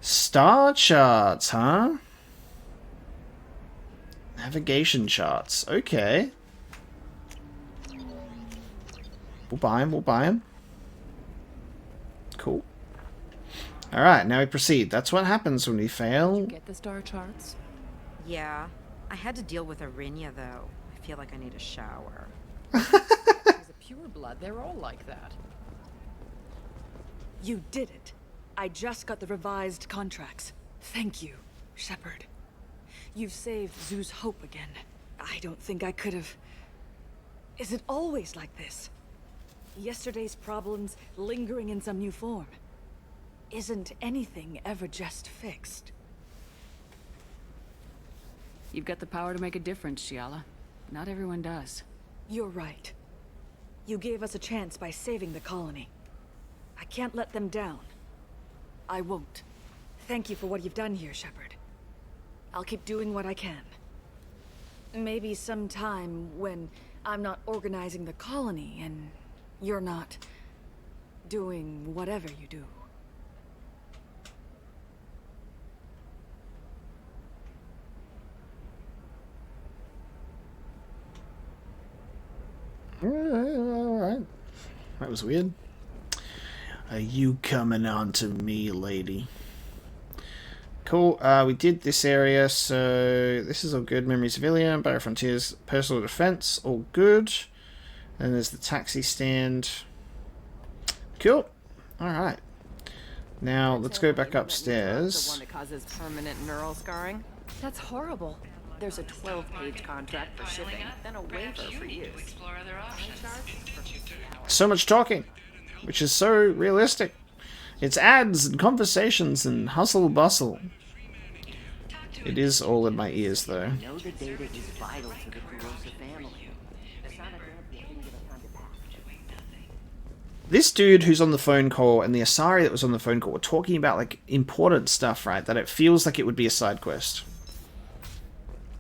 Star charts, huh? Navigation charts. Okay. We'll buy him. Cool. Alright, now we proceed. That's what happens when we fail. Did you get the star charts? Yeah. I had to deal with Arinya, though. I feel like I need a shower. She's a pureblood. They're all like that. You did it. I just got the revised contracts. Thank you, Shepard. You've saved Zoo's hope again. I don't think I could have... Is it always like this? Yesterday's problems lingering in some new form. Isn't anything ever just fixed? You've got the power to make a difference, Shiala. Not everyone does. You're right. You gave us a chance by saving the colony. I can't let them down. I won't. Thank you for what you've done here, Shepard. I'll keep doing what I can. Maybe sometime when I'm not organizing the colony and you're not doing whatever you do. Alright. That was weird. Are you coming on to me, lady? Cool. We did this area, so this is all good. Memories of Illium, Barrier Frontiers, Personal Defense, all good. And there's the taxi stand. Cool. Alright. Now, let's go back upstairs. The one that causes permanent neural scarring? That's horrible. There's a 12-page contract for shipping, then a waiver for use. So much talking, which is so realistic. It's ads and conversations and hustle bustle. It is all in my ears, though. Know the data is vital to the Kurosa family. Asana didn't give us time to pass. This dude who's on the phone call and the Asari that was on the phone call were talking about like important stuff, right? That it feels like it would be a side quest.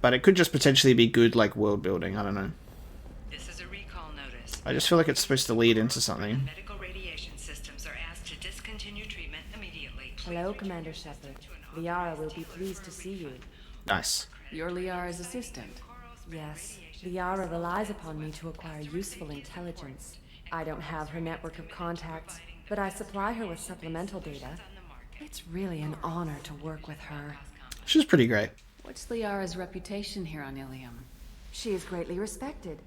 But it could just potentially be good, like, world building. I don't know. This is a recall notice. I just feel like it's supposed to lead into something. Medical radiation systems are asked to discontinue treatment immediately. Hello, Commander Shepard. Liara will be pleased to see you. Nice. You're Liara's assistant. Yes. Liara relies upon me to acquire useful intelligence. I don't have her network of contacts, but I supply her with supplemental data. It's really an honor to work with her. She's pretty great. What's Liara's reputation here on Illium? She is greatly respected.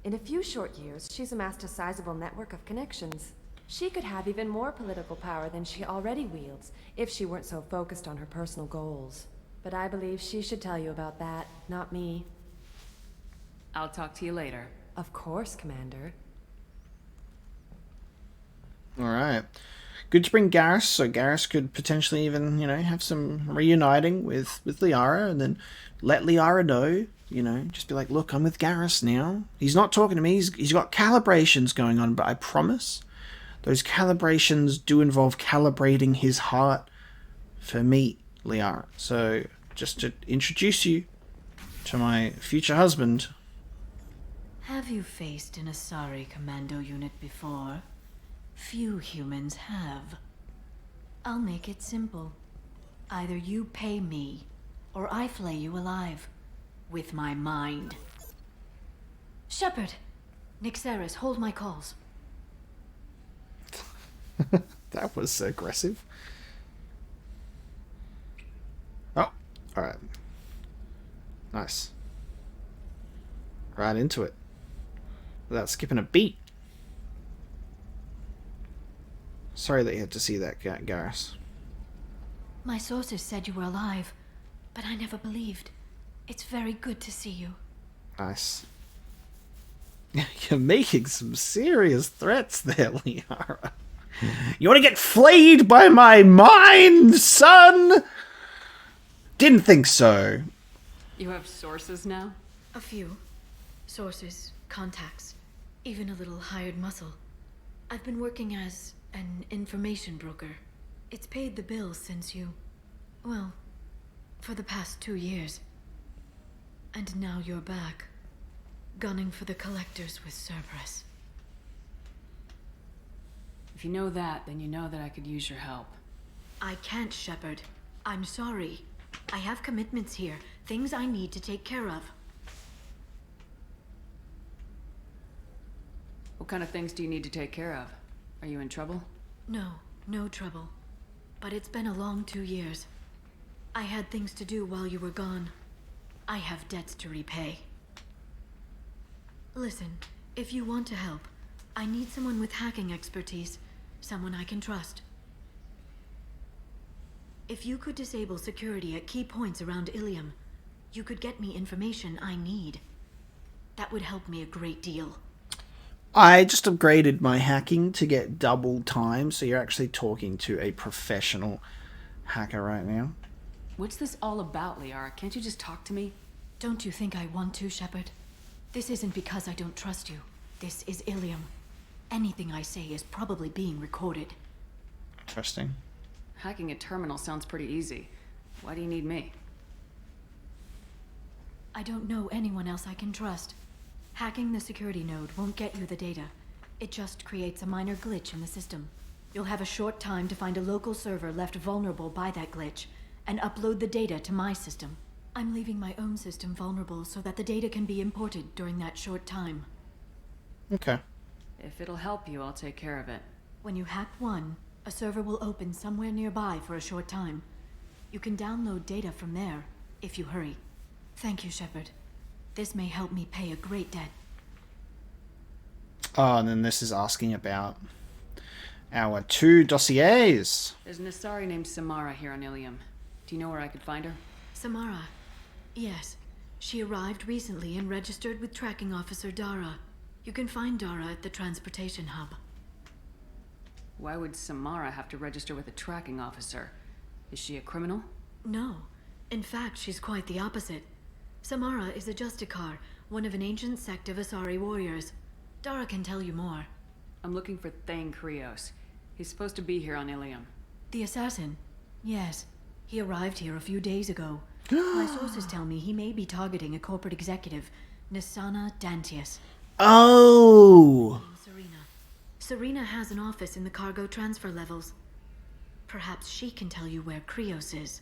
In a few short years, she's amassed a sizable network of connections. She could have even more political power than she already wields, if she weren't so focused on her personal goals. But I believe she should tell you about that, not me. I'll talk to you later. Of course, Commander. Alright. Good to bring Garrus, so Garrus could potentially even, you know, have some reuniting with Liara, and then let Liara know, you know, just be like, look, I'm with Garrus now. He's not talking to me, he's got calibrations going on, but I promise, those calibrations do involve calibrating his heart for me, Liara. So, just to introduce you to my future husband. Have you faced an Asari commando unit before? Few humans have. I'll make it simple. Either you pay me, or I flay you alive. With my mind. Shepard! Nixeris, hold my calls. That was aggressive. Oh, alright. Nice. Right into it. Without skipping a beat. Sorry that you had to see that, Garrus. My sources said you were alive, but I never believed. It's very good to see you. Nice. You're making some serious threats there, Liara. You want to get flayed by my mind, son? Didn't think so. You have sources now? A few. Sources, contacts, even a little hired muscle. I've been working as an information broker. It's paid the bills since you... well, for the past 2 years. And now you're back. gunning for the collectors with Cerberus. If you know that, then you know that I could use your help. I can't, Shepard. I'm sorry. I have commitments here, things I need to take care of. What kind of things do you need to take care of? Are you in trouble? No, no trouble. But it's been a long 2 years. I had things to do while you were gone. I have debts to repay. Listen, if you want to help, I need someone with hacking expertise. Someone I can trust. If you could disable security at key points around Illium, you could get me information I need. That would help me a great deal. I just upgraded my hacking to get double time, so you're actually talking to a professional hacker right now. What's this all about, Liara? Can't you just talk to me? Don't you think I want to, Shepard? This isn't because I don't trust you. This is Illium. Anything I say is probably being recorded. Interesting. Hacking a terminal sounds pretty easy. Why do you need me? I don't know anyone else I can trust. Hacking the security node won't get you the data. It just creates a minor glitch in the system. You'll have a short time to find a local server left vulnerable by that glitch, and upload the data to my system. I'm leaving my own system vulnerable so that the data can be imported during that short time. Okay. If it'll help you, I'll take care of it. When you hack one, a server will open somewhere nearby for a short time. You can download data from there, if you hurry. Thank you, Shepard. This may help me pay a great debt. Oh, and then this is asking about our 2 dossiers. There's an Asari named Samara here on Illium. Do you know where I could find her? Samara. Yes. She arrived recently and registered with Tracking Officer Dara. You can find Dara at the transportation hub. Why would Samara have to register with a tracking officer? Is she a criminal? No. In fact, she's quite the opposite. Samara is a Justicar, one of an ancient sect of Asari warriors. Dara can tell you more. I'm looking for Thane Krios. He's supposed to be here on Illium. The assassin? Yes. He arrived here a few days ago. My sources tell me he may be targeting a corporate executive, Nisana Dantius. Oh! Serena has an office in the cargo transfer levels. Perhaps she can tell you where Krios is.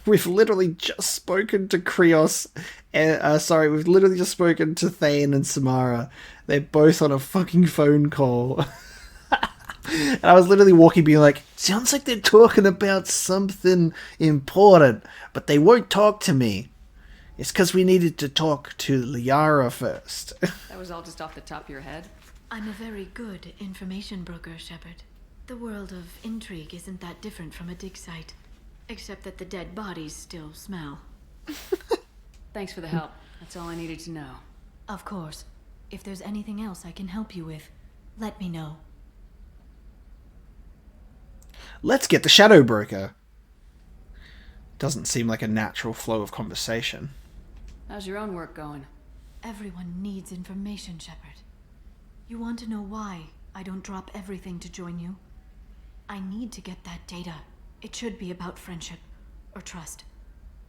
We've literally just spoken to Krios. We've literally just spoken to Thane and Samara. They're both on a fucking phone call. And I was literally walking being like, sounds like they're talking about something important, but they won't talk to me. It's because we needed to talk to Liara first. That was all just off the top of your head? I'm a very good information broker, Shepard. The world of intrigue isn't that different from a dig site. Except that the dead bodies still smell. Thanks for the help. That's all I needed to know. Of course. If there's anything else I can help you with, let me know. Let's get the Shadow Broker. Doesn't seem like a natural flow of conversation. How's your own work going? Everyone needs information, Shepard. You want to know why I don't drop everything to join you? I need to get that data. It should be about friendship or trust.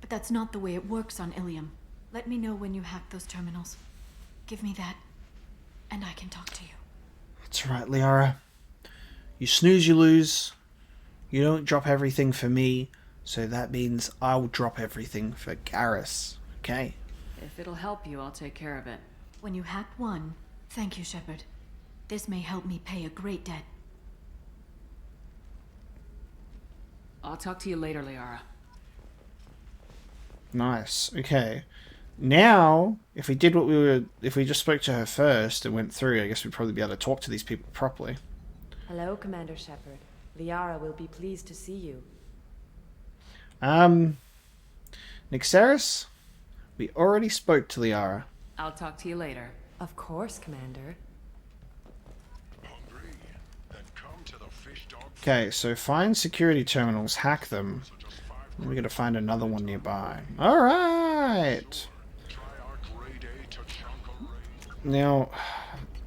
But that's not the way it works on Illium. Let me know when you hack those terminals. Give me that, and I can talk to you. That's right, Liara. You snooze, you lose. You don't drop everything for me, so that means I'll drop everything for Garrus. Okay? If it'll help you, I'll take care of it. When you hack one, thank you, Shepard. This may help me pay a great debt. I'll talk to you later, Liara. Nice. Okay. Now, if we just spoke to her first and went through, I guess we'd probably be able to talk to these people properly. Hello, Commander Shepard. Liara will be pleased to see you. Nixeris? We already spoke to Liara. I'll talk to you later. Of course, Commander. Okay, so find security terminals, hack them. We're gonna find another one nearby. Alright! Now,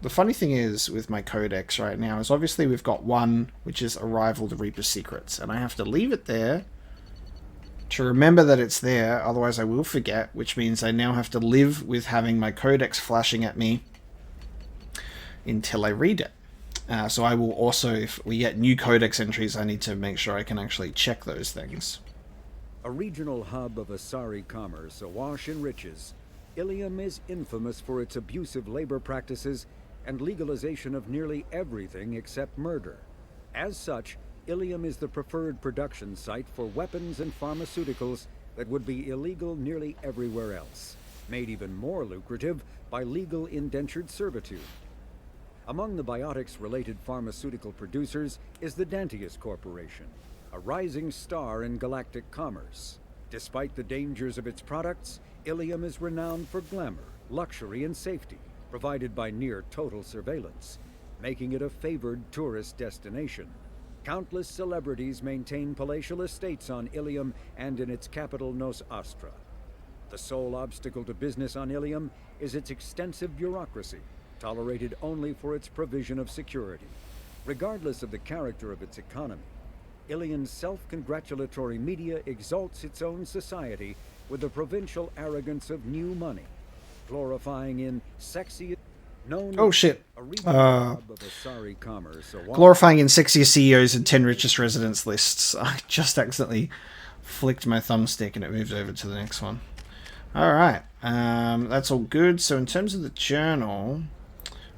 the funny thing is with my codex right now is obviously we've got one, which is Arrival to Reaper's Secrets, and I have to leave it there to remember that it's there, otherwise I will forget, which means I now have to live with having my codex flashing at me until I read it. So I will also, if we get new codex entries, I need to make sure I can actually check those things. A regional hub of Asari commerce awash in riches, Illium is infamous for its abusive labor practices and legalization of nearly everything except murder. As such, Illium is the preferred production site for weapons and pharmaceuticals that would be illegal nearly everywhere else, made even more lucrative by legal indentured servitude. Among the biotics-related pharmaceutical producers is the Dantius Corporation, a rising star in galactic commerce. Despite the dangers of its products, Illium is renowned for glamour, luxury, and safety, provided by near-total surveillance, making it a favored tourist destination. Countless celebrities maintain palatial estates on Illium and in its capital Nos Astra. The sole obstacle to business on Illium is its extensive bureaucracy, tolerated only for its provision of security. Regardless of the character of its economy, Illium's self-congratulatory media exalts its own society with the provincial arrogance of new money, glorifying in sexy... Oh shit. Glorifying in sexiest CEOs and 10 richest residents lists. I just accidentally flicked my thumbstick and it moved over to the next one. Alright, that's all good. So in terms of the journal,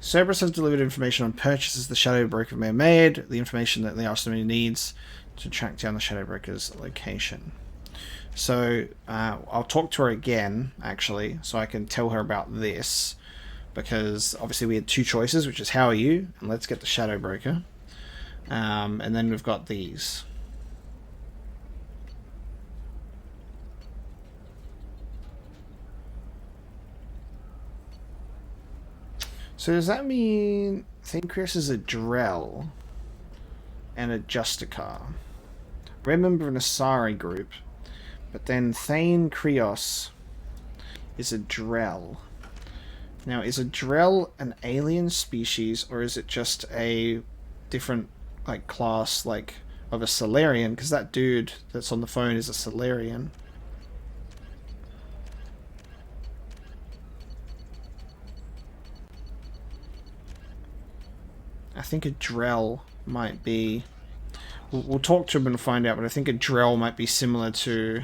Cerberus has delivered information on purchases the Shadow Broker may have made, the information that the Arsenal needs to track down the Shadow Broker's location. So I'll talk to her again, actually, so I can tell her about this. Because obviously we had two choices, which is how are you, and let's get the Shadow Broker. And then we've got these. So does that mean Thancreus is a Drell and a Justicar? Red member of an Asari group, but then Thane Krios is a Drell. Now, is a Drell an alien species, or is it just a different, like, class, like, of a Solarian? Because that dude that's on the phone is a Solarian. I think a Drell might be... We'll talk to him and find out, but I think a Drell might be similar to,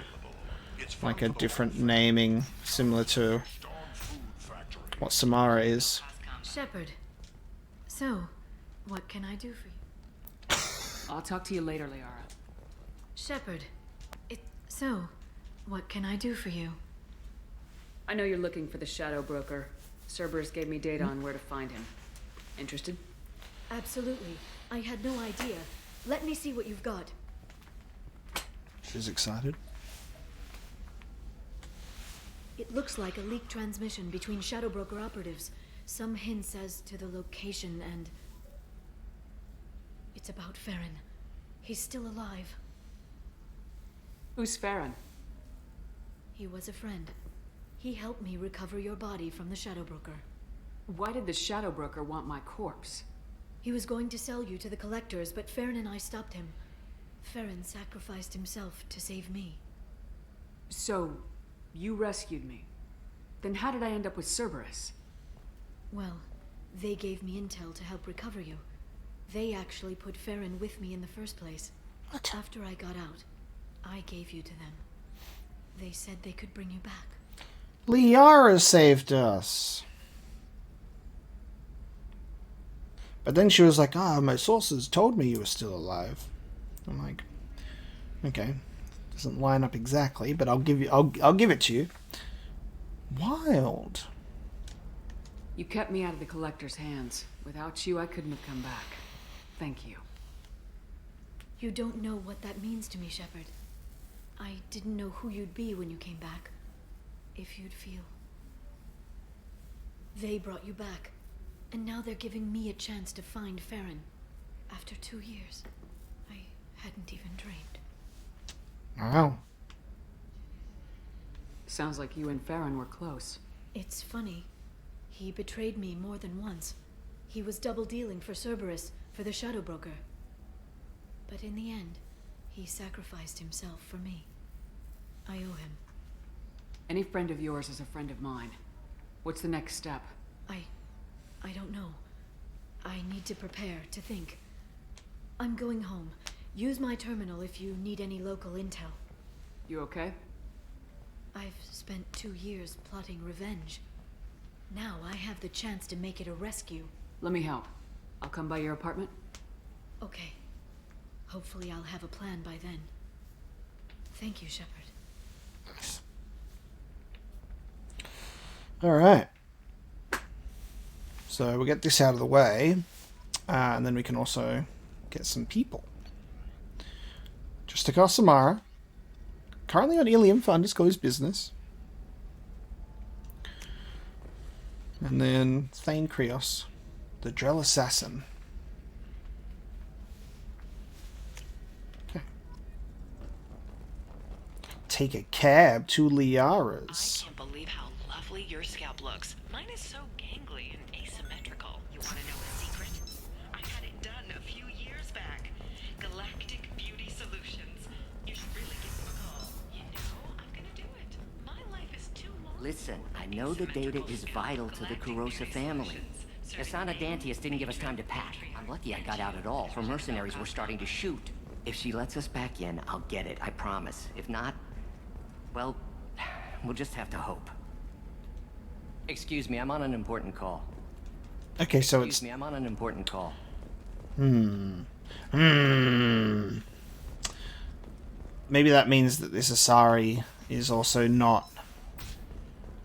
like, a different naming, similar to what Samara is. Shepard. So, what can I do for you? I'll talk to you later, Liara. Shepard. So, what can I do for you? I know you're looking for the Shadow Broker. Cerberus gave me data on where to find him. Interested? Absolutely. I had no idea. Let me see what you've got. She's excited. It looks like a leaked transmission between Shadow Broker operatives. Some hints as to the location and... It's about Farron. He's still alive. Who's Farron? He was a friend. He helped me recover your body from the Shadow Broker. Why did the Shadow Broker want my corpse? He was going to sell you to the collectors, but Farron and I stopped him. Farron sacrificed himself to save me. So, you rescued me. Then how did I end up with Cerberus? Well, they gave me intel to help recover you. They actually put Farron with me in the first place. What? After I got out, I gave you to them. They said they could bring you back. Liara saved us. But then she was like, my sources told me you were still alive. I'm like, okay. Doesn't line up exactly, but I'll give it to you. Wild. You kept me out of the Collector's hands. Without you, I couldn't have come back. Thank you. You don't know what that means to me, Shepard. I didn't know who you'd be when you came back. If you'd feel. They brought you back. And now they're giving me a chance to find Farron. After 2 years. I hadn't even dreamed. Wow. Sounds like you and Farron were close. It's funny. He betrayed me more than once. He was double dealing for Cerberus, for the Shadow Broker. But in the end, he sacrificed himself for me. I owe him. Any friend of yours is a friend of mine. What's the next step? I don't know. I need to prepare, to think. I'm going home. Use my terminal if you need any local intel. You okay? I've spent 2 years plotting revenge. Now I have the chance to make it a rescue. Let me help. I'll come by your apartment. Okay. Hopefully I'll have a plan by then. Thank you, Shepard. Alright. So we'll get this out of the way, and then we can also get some people. Justica Samara, currently on Illium for undisclosed business. And then Thane Krios, the Drell Assassin. Okay. Take a cab to Liara's. I can't believe how lovely your scalp looks. Mine is so gangly and asymmetrical. You want to know a secret? I had it done a few years back. Galactic Beauty Solutions. You should really give them a call. You know, I'm gonna do it. My life is too long. Listen, I know the data is vital to the Kurosa family. Asana Dantius didn't give us time to pack. I'm lucky I got out at all. Her mercenaries were starting to shoot. If she lets us back in, I'll get it, I promise. If not, well, we'll just have to hope. Excuse me, I'm on an important call. Okay, so Excuse me, I'm on an important call. Maybe that means that this Asari is also not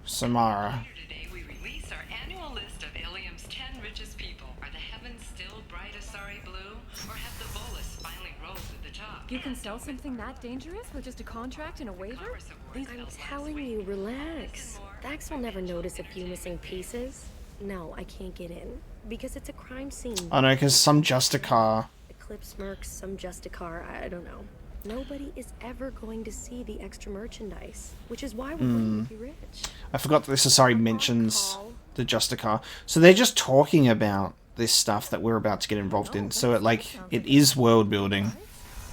Samara. Today we release our annual list of Illium's 10 richest people. Are the heavens still bright Asari blue, or have the bolus finally rolled at the top? You can sell something that dangerous with just a contract and a waiver? I'm telling you, relax. Dax will never notice a few missing pieces. No, I can't get in. Because it's a crime scene. Oh no, because some Justicar. Eclipse Mercs, some Justicar, I don't know. Nobody is ever going to see the extra merchandise, which is why we're going to be rich. I forgot that this Asari mentions the Justicar. So they're just talking about this stuff that we're about to get involved in. So it is world building.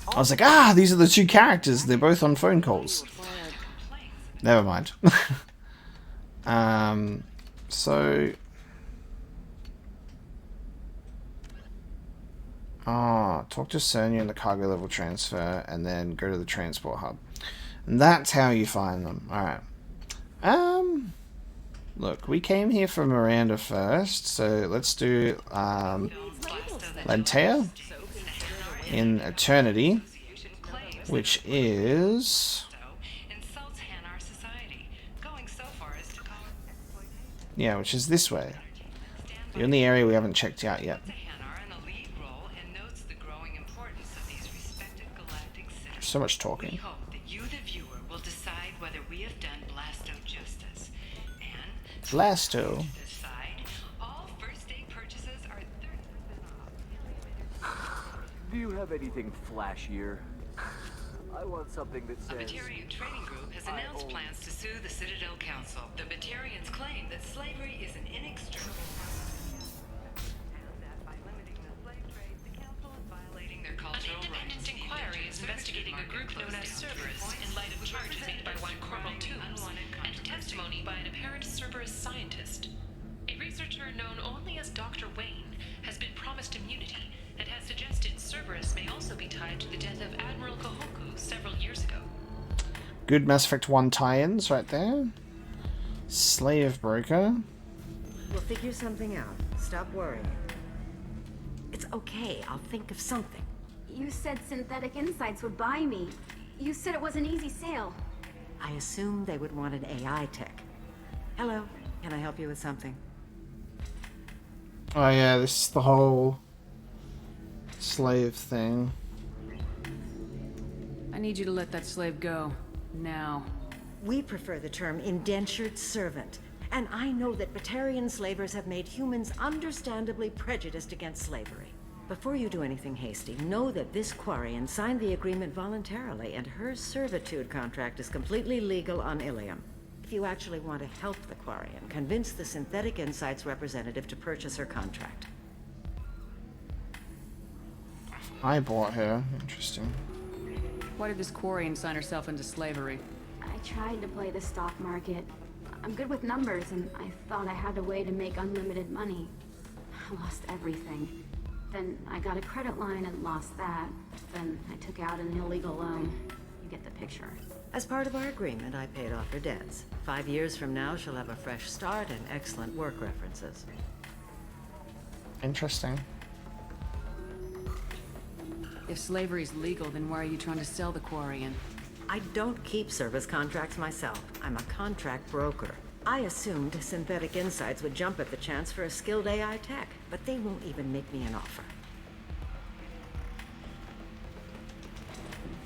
I was like, these are the two characters. They're both on phone calls. Never mind. So... talk to Sonia in the cargo level transfer, and then go to the transport hub. And that's how you find them. Alright. Look, we came here for Miranda first, so let's do, Lantea in Eternity, which is... yeah, which is this way. The only area we haven't checked out yet. So much talking. We hope that you, the viewer, will decide whether we have done Blasto justice. And Blasto. All first-day purchases are 30% off. Do you have anything flashier? I want something that says... A Batarian trading group has announced plans to sue the Citadel Council. The Batarians claim that slavery is an inextricable and that by limiting the slave trade, the council is violating their cultural rights. An independent inquiry is investigating a group known as Cerberus in light of charges made by one Corporal Toombs and testimony by an apparent Cerberus scientist. A researcher known only as Dr. Wayne has been promised immunity and has suggested Cerberus may also be tied to the death of Admiral Kohoku several years ago. Good Mass Effect 1 tie-ins right there. Slave Broker. We'll figure something out. Stop worrying. It's okay. I'll think of something. You said Synthetic Insights would buy me. You said it was an easy sale. I assumed they would want an AI tech. Hello. Can I help you with something? Oh yeah, this is the whole slave thing. I need you to let that slave go. Now. We prefer the term indentured servant. And I know that Batarian slavers have made humans understandably prejudiced against slavery. Before you do anything hasty, know that this Quarian signed the agreement voluntarily, and her servitude contract is completely legal on Illium. If you actually want to help the Quarian, convince the Synthetic Insights representative to purchase her contract. I bought her. Interesting. Why did this Quarian sign herself into slavery? I tried to play the stock market. I'm good with numbers, and I thought I had a way to make unlimited money. I lost everything. Then I got a credit line and lost that. Then I took out an illegal loan. You get the picture. As part of our agreement, I paid off her debts. 5 years from now, she'll have a fresh start and excellent work references. Interesting. If slavery's legal, then why are you trying to sell the Quarian? I don't keep service contracts myself. I'm a contract broker. I assumed Synthetic Insights would jump at the chance for a skilled AI tech, but they won't even make me an offer.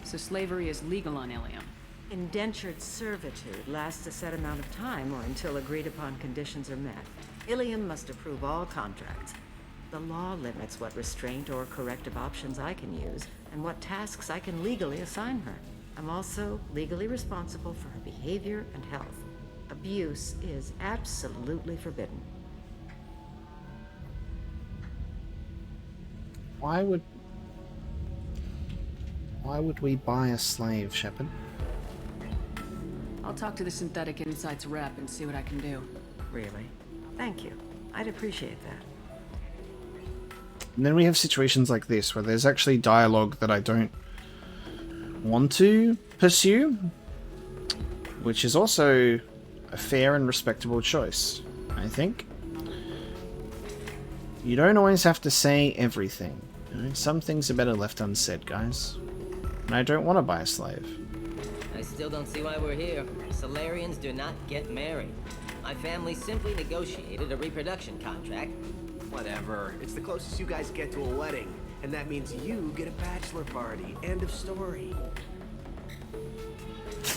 So slavery is legal on Illium? Indentured servitude lasts a set amount of time or until agreed-upon conditions are met. Illium must approve all contracts. The law limits what restraint or corrective options I can use, and what tasks I can legally assign her. I'm also legally responsible for her behavior and health. Abuse is absolutely forbidden. Why would we buy a slave, Shepard? I'll talk to the Synthetic Insights rep and see what I can do. Really? Thank you. I'd appreciate that. And then we have situations like this where there's actually dialogue that I don't want to pursue, which is also a fair and respectable choice, I think. You don't always have to say everything. You know, some things are better left unsaid, guys. And I don't want to buy a slave. I still don't see why we're here. Solarians do not get married. My family simply negotiated a reproduction contract. Whatever. It's the closest you guys get to a wedding. And that means you get a bachelor party. End of story.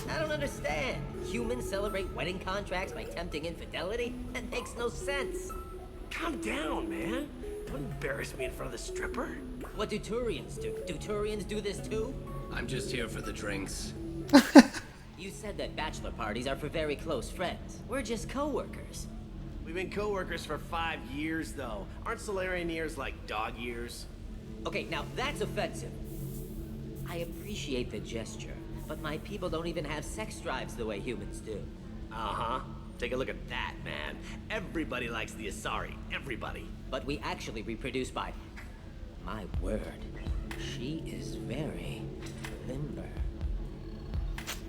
I don't understand. Humans celebrate wedding contracts by tempting infidelity? That makes no sense. Calm down, man. Don't embarrass me in front of the stripper. What do Turians do? Do Turians do this too? I'm just here for the drinks. You said that bachelor parties are for very close friends. We're just co-workers. We've been co-workers for 5 years, though. Aren't Solarian years like dog years? Okay, now that's offensive. I appreciate the gesture, but my people don't even have sex drives the way humans do. Uh-huh. Take a look at that, man. Everybody likes the Asari. Everybody. But we actually reproduce by... My word. She is very limber.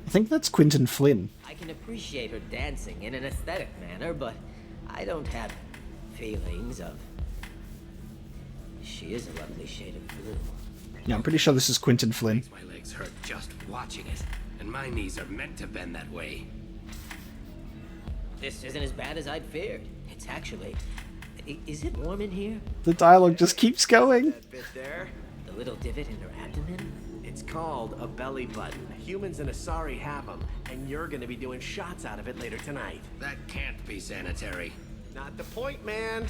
I think that's Quentin Flynn. I can appreciate her dancing in an aesthetic manner, but I don't have feelings of... She is a lovely shade of blue. Yeah, I'm pretty sure this is Quentin Flynn. My legs hurt just watching it, and my knees are meant to bend that way. This isn't as bad as I'd feared. It's actually... Is it warm in here? The dialogue just keeps going. That bit there. The little divot in her abdomen? It's called a belly button. Humans and Asari have them, and you're gonna be doing shots out of it later tonight. That can't be sanitary. Not the point, man.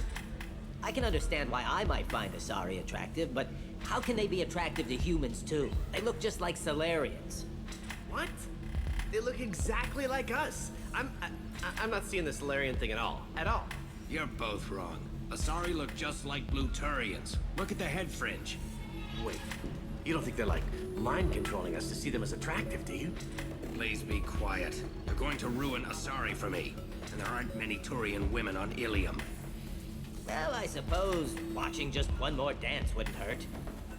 I can understand why I might find Asari attractive, but how can they be attractive to humans too? They look just like Solarians. What? They look exactly like us. I'm not seeing the Solarian thing at all. At all. You're both wrong. Asari look just like blue Turians. Look at the head fringe. Wait, you don't think they're like mind controlling us to see them as attractive, do you? Please be quiet. You're going to ruin Asari for me. And there aren't many Turian women on Illium. Well, I suppose watching just one more dance wouldn't hurt.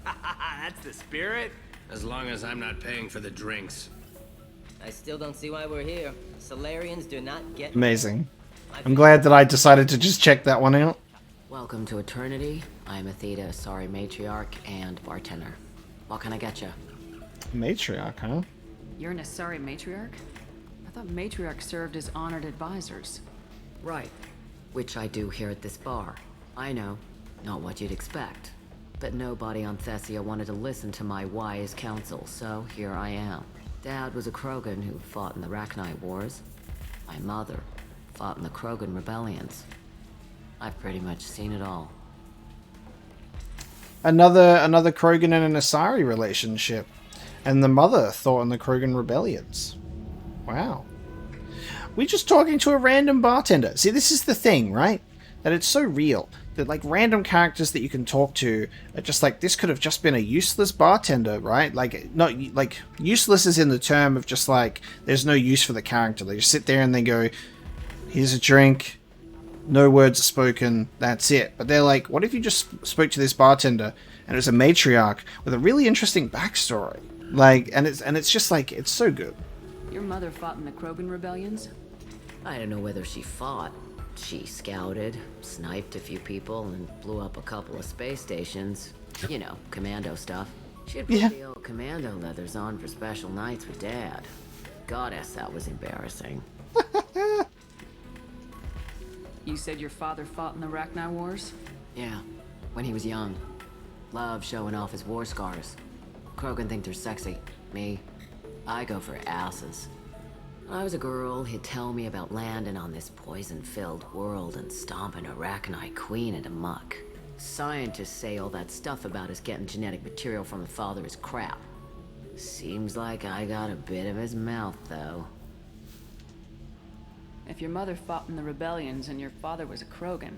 That's the spirit. As long as I'm not paying for the drinks. I still don't see why we're here. Solarians do not get... Amazing. I'm glad that I decided to just check that one out. Welcome to Eternity. I'm Athena, Asari matriarch and bartender. What can I get you? Matriarch, huh? You're an Asari matriarch? I thought matriarchs served as honored advisors. Right. Which I do here at this bar. I know, not what you'd expect. But nobody on Thessia wanted to listen to my wise counsel, so here I am. Dad was a Krogan who fought in the Rachni Wars. My mother fought in the Krogan rebellions. I've pretty much seen it all. Another Krogan and an Asari relationship. And the mother fought in the Krogan rebellions. Wow. We're just talking to a random bartender. See, this is the thing, right? That it's so real. the like random characters that you can talk to are just like, this could have just been a useless bartender, right? Like, not like useless is in the term of just like there's no use for the character. They just sit there and they go, here's a drink, no words are spoken, that's it. But they're like, what if you just spoke to this bartender and it was a matriarch with a really interesting backstory? Like, and it's just like, it's so good. Your mother fought in the Krogan rebellions? I don't know whether she fought. She scouted, sniped a few people, and blew up a couple of space stations. You know, commando stuff. She'd put the old commando leathers on for special nights with Dad. Goddess, that was embarrassing. You said your father fought in the Rachni Wars? Yeah, when he was young. Loved showing off his war scars. Krogan think they're sexy. Me, I go for asses. When I was a girl, he'd tell me about landing on this poison-filled world and stomping a Rachni queen into muck. Scientists say all that stuff about us getting genetic material from the father is crap. Seems like I got a bit of his mouth, though. If your mother fought in the rebellions and your father was a Krogan,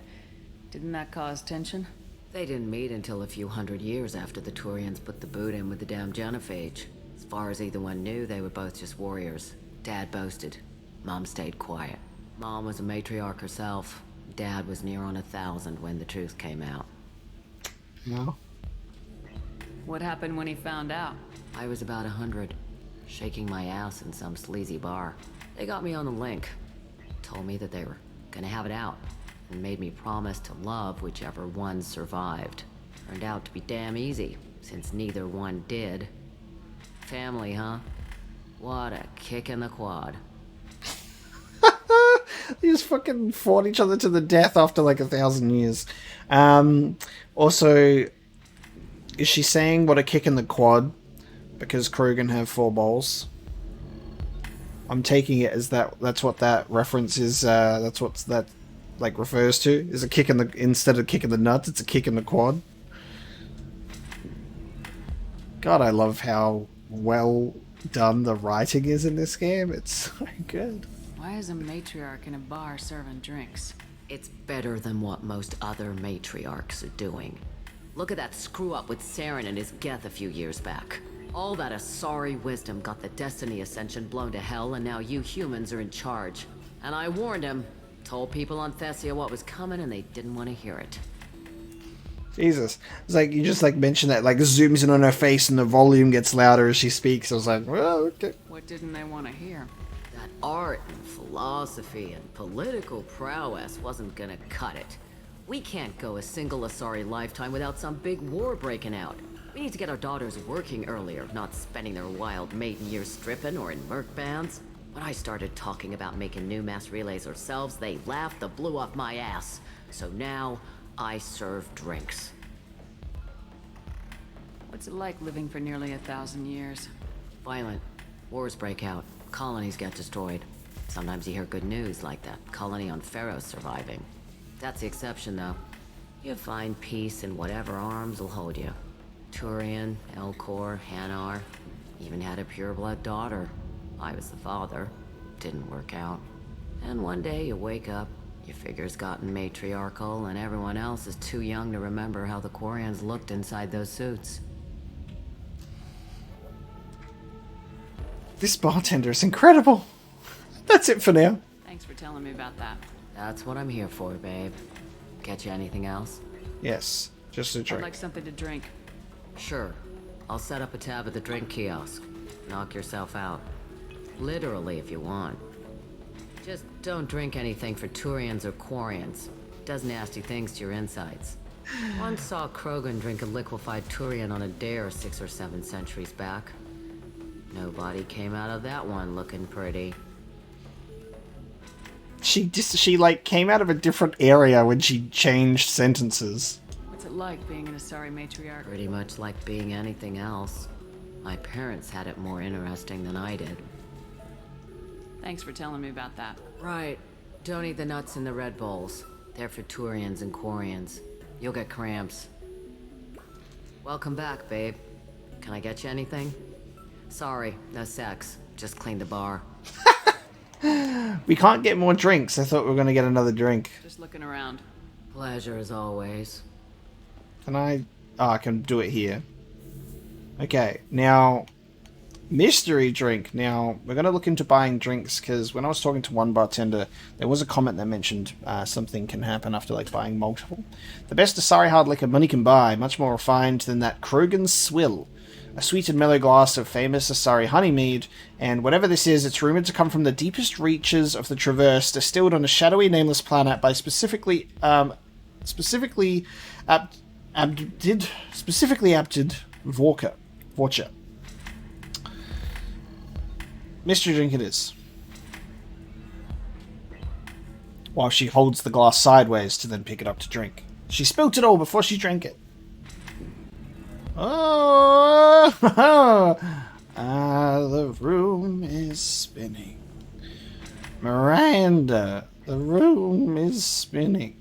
didn't that cause tension? They didn't meet until a few hundred years after the Turians put the boot in with the damn genophage. As far as either one knew, they were both just warriors. Dad boasted. Mom stayed quiet. Mom was a matriarch herself. Dad was near on 1,000 when the truth came out. No. What happened when he found out? I was about 100, shaking my ass in some sleazy bar. They got me on the link. Told me that they were gonna have it out, and made me promise to love whichever one survived. Turned out to be damn easy, since neither one did. Family, huh? What a kick in the quad. They just fucking fought each other to the death after like 1,000 years. Also, is she saying what a kick in the quad because Krogan have 4 balls? I'm taking it as that's what that reference is. That's what that like refers to. Is a kick in the, instead of kick in the nuts, it's a kick in the quad. God, I love how well done the writing is in this game. It's so good. Why is a matriarch in a bar serving drinks? It's better than what most other matriarchs are doing. Look at that screw up with Saren and his Geth a few years back. All that Asari wisdom got the Destiny Ascension blown to hell, and now you humans are in charge. And I warned him, told people on Thessia what was coming, and they didn't want to hear it. Jesus. It's like, you just like mentioned that, like zooms in on her face and the volume gets louder as she speaks. I was like, well, okay. What didn't they want to hear? That art and philosophy and political prowess wasn't gonna cut it. We can't go a single Asari lifetime without some big war breaking out. We need to get our daughters working earlier, not spending their wild maiden years stripping or in merc bands. When I started talking about making new mass relays ourselves, they laughed the blue off my ass. So now, I serve drinks. What's it like living for nearly 1,000 years? Violent. Wars break out. Colonies get destroyed. Sometimes you hear good news, like that colony on Pharos surviving. That's the exception, though. You find peace in whatever arms will hold you. Turian, Elcor, Hanar, even had a pureblood daughter. I was the father. Didn't work out. And one day you wake up, your figure's gotten matriarchal, and everyone else is too young to remember how the Quarians looked inside those suits. This bartender is incredible. That's it for now. Thanks for telling me about that. That's what I'm here for, babe. Get you anything else? Yes, just a drink. I'd like something to drink. Sure. I'll set up a tab at the drink kiosk. Knock yourself out. Literally, if you want. Just don't drink anything for Turians or Quarians. Does nasty things to your insides. Once saw Krogan drink a liquefied Turian on a dare 6 or 7 centuries back. Nobody came out of that one looking pretty. She like came out of a different area when she changed sentences. What's it like being an Asari matriarch? Pretty much like being anything else. My parents had it more interesting than I did. Thanks for telling me about that. Right. Don't eat the nuts in the Red Bowls. They're for Turians and Quarians. You'll get cramps. Welcome back, babe. Can I get you anything? Sorry, no sex. Just clean the bar. We can't get more drinks. I thought we were going to get another drink. Just looking around. Pleasure as always. Can I... Oh, I can do it here. Okay, now... Mystery drink. Now, we're going to look into buying drinks, because when I was talking to one bartender, there was a comment that mentioned something can happen after, like, buying multiple. The best Asari hard liquor money can buy, much more refined than that Krogan swill. A sweet and mellow glass of famous Asari honey mead, and whatever this is, it's rumored to come from the deepest reaches of the Traverse, distilled on a shadowy, nameless planet by specifically apted Vorcha. Mystery drink it is. While she holds the glass sideways to then pick it up to drink. She spilt it all before she drank it. Oh! The room is spinning. Miranda, the room is spinning.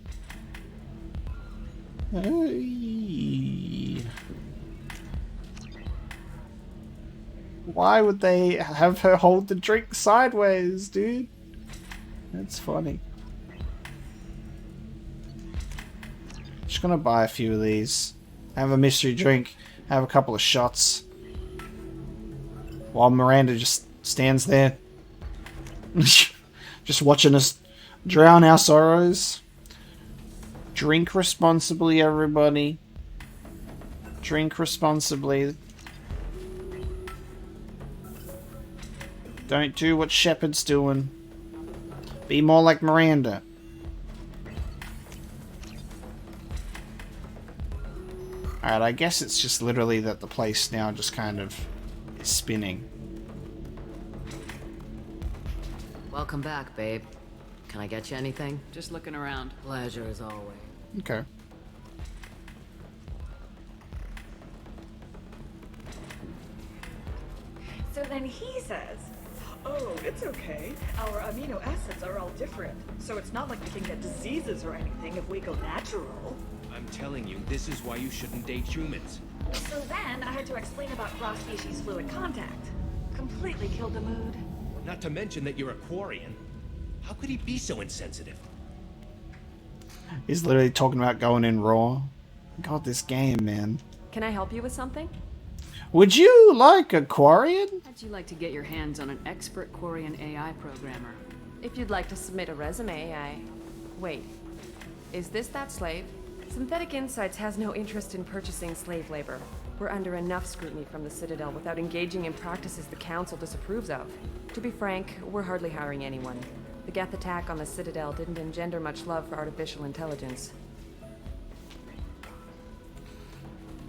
Hey. Why would they have her hold the drink sideways, dude? That's funny. Just gonna buy a few of these. Have a mystery drink. Have a couple of shots. While Miranda just stands there. Just watching us drown our sorrows. Drink responsibly, everybody. Drink responsibly. Don't do what Shepard's doing. Be more like Miranda. Alright, I guess it's just literally that the place now just kind of is spinning. Welcome back, babe. Can I get you anything? Just looking around. Pleasure as always. Okay. So then he says, oh, it's okay. Our amino acids are all different, so it's not like we can get diseases or anything if we go natural. I'm telling you, this is why you shouldn't date humans. So then I had to explain about cross-species fluid contact. Completely killed the mood. Not to mention that you're a Quarian. How could he be so insensitive? He's literally talking about going in raw. God, this game, man. Can I help you with something? Would you like a Quarian? How'd you like to get your hands on an expert Quarian AI programmer? If you'd like to submit a resume, Wait. Is this that slave? Synthetic Insights has no interest in purchasing slave labor. We're under enough scrutiny from the Citadel without engaging in practices the Council disapproves of. To be frank, we're hardly hiring anyone. The Geth attack on the Citadel didn't engender much love for artificial intelligence.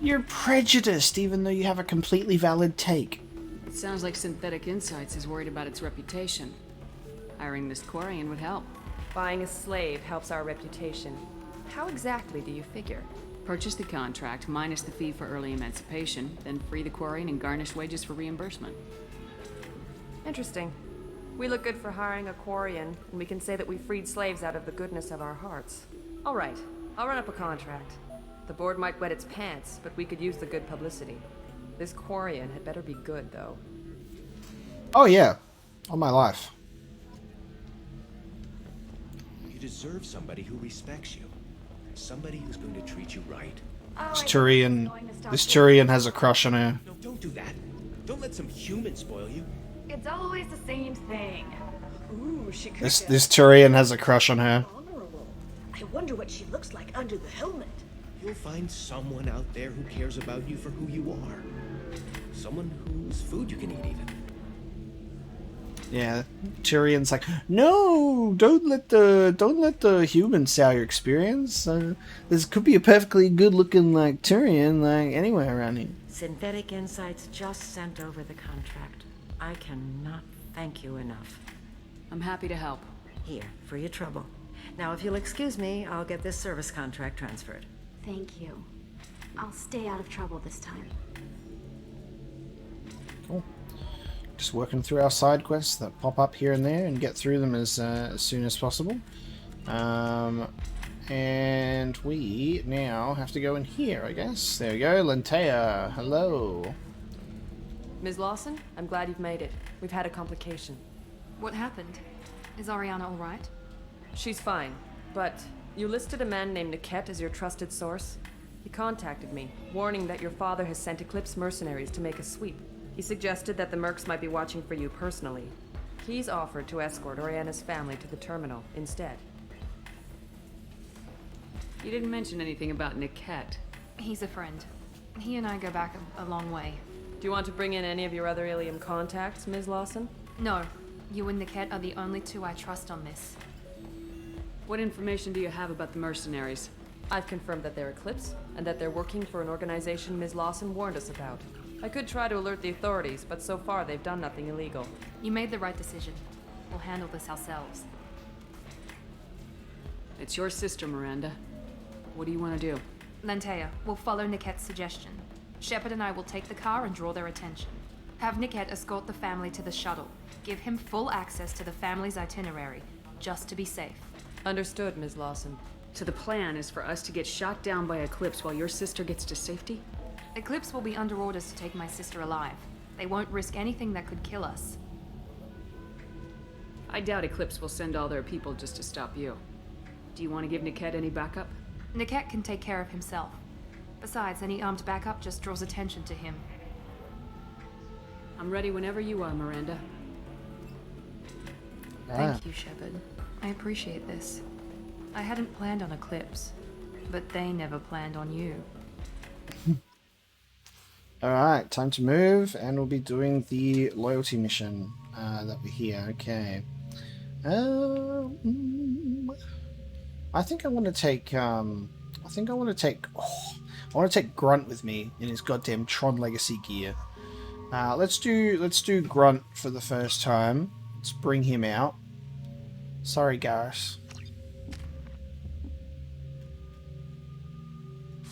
You're prejudiced, even though you have a completely valid take. It sounds like Synthetic Insights is worried about its reputation. Hiring this Quarian would help. Buying a slave helps our reputation. How exactly do you figure? Purchase the contract, minus the fee for early emancipation, then free the Quarian and garnish wages for reimbursement. Interesting. We look good for hiring a Quarian, and we can say that we freed slaves out of the goodness of our hearts. All right, I'll run up a contract. The board might wet its pants, but we could use the good publicity. This Quarian had better be good, though. Oh yeah, all my life. You deserve somebody who respects you. Somebody who's going to treat you right. This Turian has a crush on her. No, don't do that. Don't let some human spoil you. It's always the same thing. Ooh, she could This Turian has a crush on her. honorable. I wonder what she looks like under the helmet. You'll find someone out there who cares about you for who you are. Someone whose food you can eat, even. Yeah, Turian's like, no, don't let the humans sour your experience. This could be a perfectly good-looking like Turian like anywhere around here. Synthetic Insights just sent over the contract. I cannot thank you enough. I'm happy to help. Here, for your trouble. Now, if you'll excuse me, I'll get this service contract transferred. Thank you. I'll stay out of trouble this time. Cool. Just working through our side quests that pop up here and there and get through them as soon as possible. And we now have to go in here, I guess. There we go, Lentea. Hello. Ms. Lawson, I'm glad you've made it. We've had a complication. What happened? Is Ariana all right? She's fine, but You listed a man named Niket as your trusted source. He contacted me, warning that your father has sent Eclipse mercenaries to make a sweep. He suggested that the mercs might be watching for you personally. He's offered to escort Oriana's family to the terminal instead. You didn't mention anything about Niket. He's a friend. He and I go back a long way. Do you want to bring in any of your other Illium contacts, Ms. Lawson? No. You and Niket are the only two I trust on this. What information do you have about the mercenaries? I've confirmed that they're Eclipse, and that they're working for an organization Ms. Lawson warned us about. I could try to alert the authorities, but so far they've done nothing illegal. You made the right decision. We'll handle this ourselves. It's your sister, Miranda. What do you want to do? Lantea, we'll follow Niket's suggestion. Shepard and I will take the car and draw their attention. Have Niket escort the family to the shuttle. Give him full access to the family's itinerary, just to be safe. Understood, Ms. Lawson. So the plan is for us to get shot down by Eclipse while your sister gets to safety? Eclipse will be under orders to take my sister alive. They won't risk anything that could kill us. I doubt Eclipse will send all their people just to stop you. Do you want to give Niket any backup? Niket can take care of himself. Besides, any armed backup just draws attention to him. I'm ready whenever you are, Miranda. Thank you, Shepard. I appreciate this. I hadn't planned on Eclipse, but they never planned on you. Alright, time to move, and we'll be doing the loyalty mission that we're here. Okay. I think I want to take I want to take Grunt with me in his goddamn Tron Legacy gear. Let's do Grunt for the first time. Let's bring him out. Sorry, Garrus.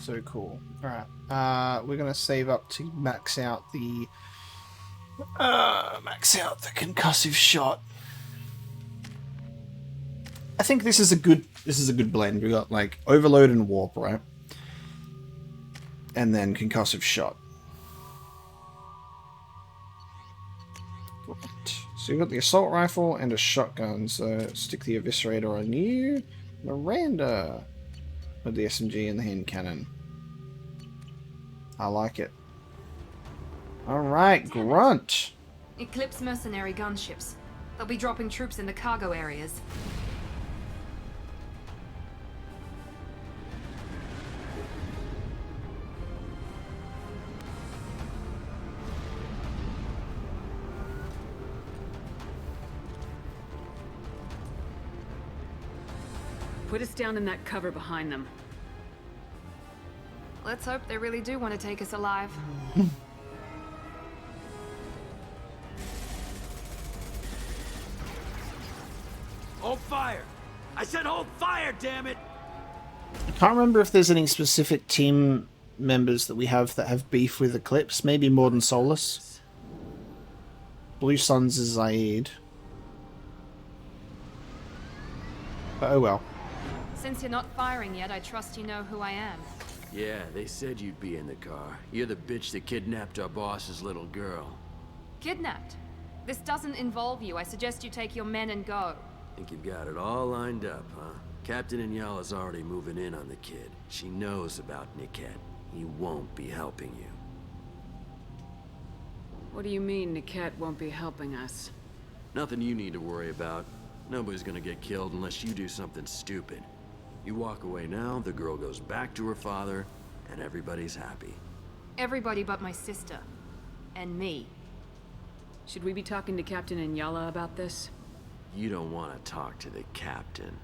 So cool. Alright. We're gonna save up to max out the concussive shot. I think this is a good blend. We got like overload and warp, right? And then concussive shot. Right. So you've got the assault rifle and a shotgun. So stick the eviscerator on you, Miranda, with the SMG and the hand cannon. I like it. Alright, Grunt. Eclipse mercenary gunships. They'll be dropping troops in the cargo areas. Put us down in that cover behind them. Let's hope they really do want to take us alive. Hold fire! I said hold fire, damn it! I can't remember if there's any specific team members that we have that have beef with Eclipse. Maybe more than Solus. Blue Suns is Zaid. But oh well. Since you're not firing yet, I trust you know who I am. Yeah, they said you'd be in the car. You're the bitch that kidnapped our boss's little girl. Kidnapped? This doesn't involve you. I suggest you take your men and go. Think you've got it all lined up, huh? Captain Inyala's already moving in on the kid. She knows about Niket. He won't be helping you. What do you mean Niket won't be helping us? Nothing you need to worry about. Nobody's gonna get killed unless you do something stupid. You walk away now, the girl goes back to her father, and everybody's happy. Everybody but my sister. And me. Should we be talking to Captain Inyala about this? You don't want to talk to the captain.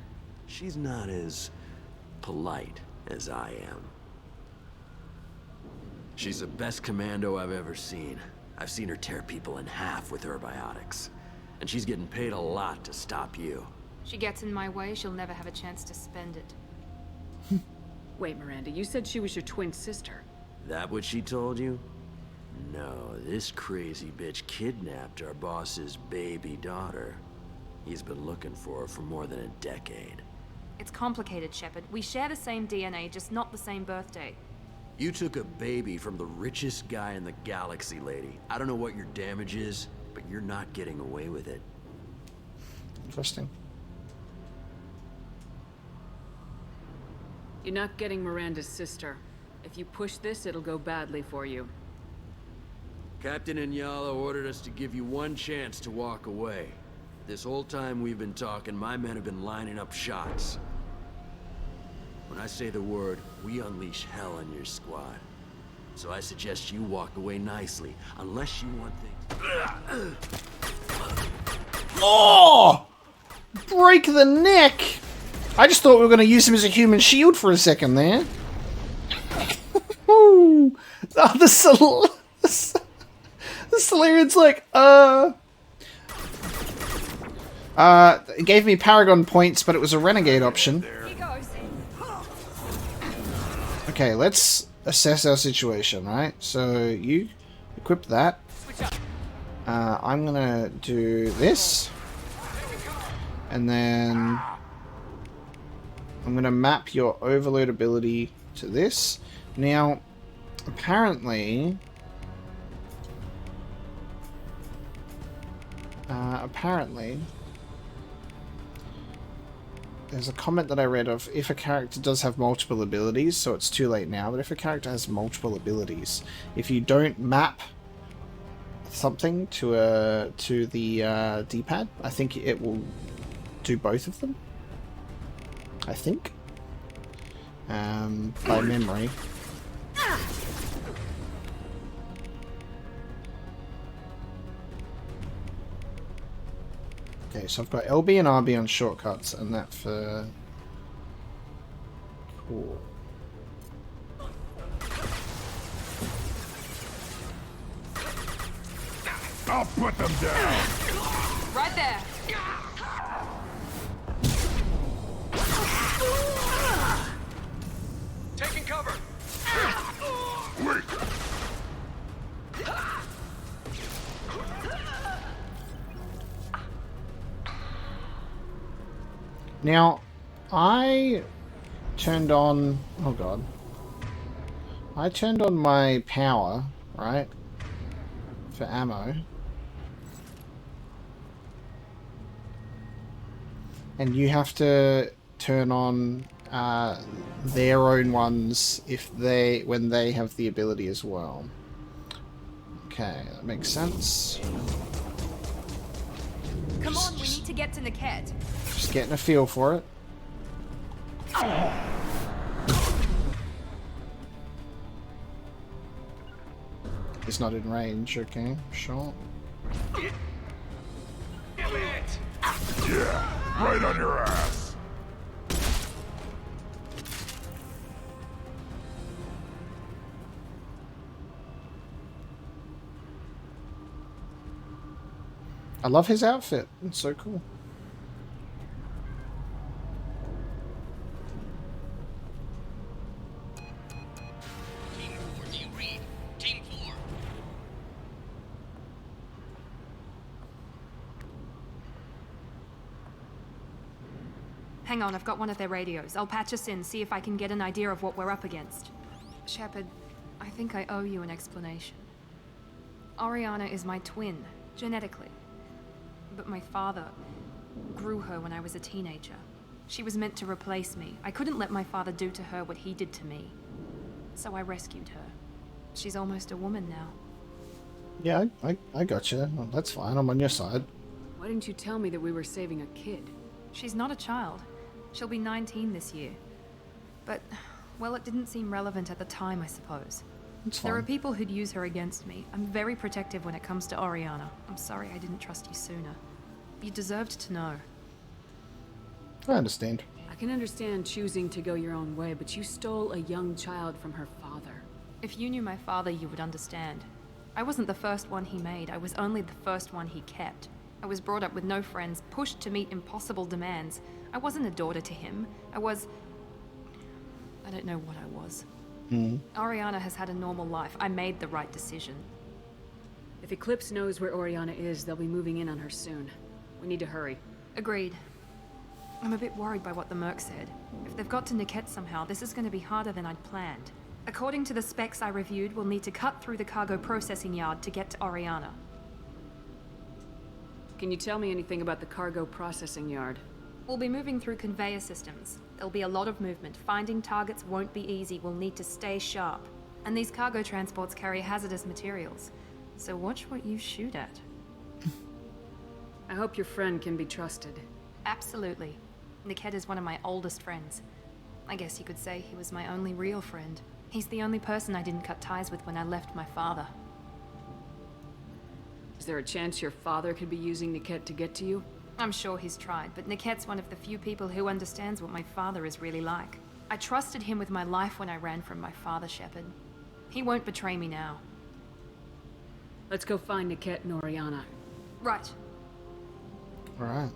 She's not as polite as I am. She's the best commando I've ever seen. I've seen her tear people in half with her biotics. And she's getting paid a lot to stop you. She gets in my way, she'll never have a chance to spend it. Wait, Miranda, you said she was your twin sister. That what she told you? No, this crazy bitch kidnapped our boss's baby daughter. He's been looking for her for more than a decade. It's complicated, Shepard. We share the same DNA, just not the same birthday. You took a baby from the richest guy in the galaxy, lady. I don't know what your damage is, but you're not getting away with it. Interesting. You're not getting Miranda's sister. If you push this, it'll go badly for you. Captain Shiala ordered us to give you one chance to walk away. This whole time we've been talking, my men have been lining up shots. When I say the word, we unleash hell on your squad. So I suggest you walk away nicely, unless you want things... Oh! Break the neck! I just thought we were going to use him as a human shield for a second there. Oh, the Solarian's like, it gave me Paragon points, but it was a Renegade option. Okay, let's assess our situation, right? So, you equip that. I'm gonna do this. And then I'm gonna map your overload ability to this. Now, apparently... there's a comment that I read of if a character does have multiple abilities, so it's too late now, but if a character has multiple abilities, if you don't map something to the D-pad, I think it will do both of them. I think. By memory. Okay, so I've got LB and RB on shortcuts, and that for... Cool. I'll put them down! Right there! Taking cover! Wait! Now, I turned on... Oh god. I turned on my power, right? For ammo. And you have to turn on their own ones when they have the ability as well. Okay, that makes sense. Come on, we need to get to Niket. Just getting a feel for it. It's not in range, okay, sure. Yeah, right on your ass. I love his outfit. It's so cool. Team 4, do you read? Team 4. Hang on, I've got one of their radios. I'll patch us in, see if I can get an idea of what we're up against. Shepard, I think I owe you an explanation. Oriana is my twin, genetically. But my father grew her when I was a teenager. She was meant to replace me. I couldn't let my father do to her what he did to me. So I rescued her. She's almost a woman now. Yeah, I got you. Well, that's fine. I'm on your side. Why didn't you tell me that we were saving a kid? She's not a child. She'll be 19 this year. But, well, it didn't seem relevant at the time, I suppose. It's There are fine. people who'd use her against me. I'm very protective when it comes to Oriana. I'm sorry I didn't trust you sooner. You deserved to know. I understand. I can understand choosing to go your own way, but you stole a young child from her father. If you knew my father, you would understand. I wasn't the first one he made. I was only the first one he kept. I was brought up with no friends, pushed to meet impossible demands. I wasn't a daughter to him. I don't know what I was. Oriana has had a normal life. I made the right decision. If Eclipse knows where Oriana is, they'll be moving in on her soon. We need to hurry. Agreed. I'm a bit worried by what the Merc said. If they've got to Niket somehow, this is going to be harder than I'd planned. According to the specs I reviewed, we'll need to cut through the cargo processing yard to get to Oriana. Can you tell me anything about the cargo processing yard? We'll be moving through conveyor systems. There'll be a lot of movement. Finding targets won't be easy. We'll need to stay sharp. And these cargo transports carry hazardous materials. So watch what you shoot at. I hope your friend can be trusted. Absolutely. Niket is one of my oldest friends. I guess you could say he was my only real friend. He's the only person I didn't cut ties with when I left my father. Is there a chance your father could be using Niket to get to you? I'm sure he's tried, but Niket's one of the few people who understands what my father is really like. I trusted him with my life when I ran from my father, Shepard. He won't betray me now. Let's go find Niket and Oriana. Right. Alright.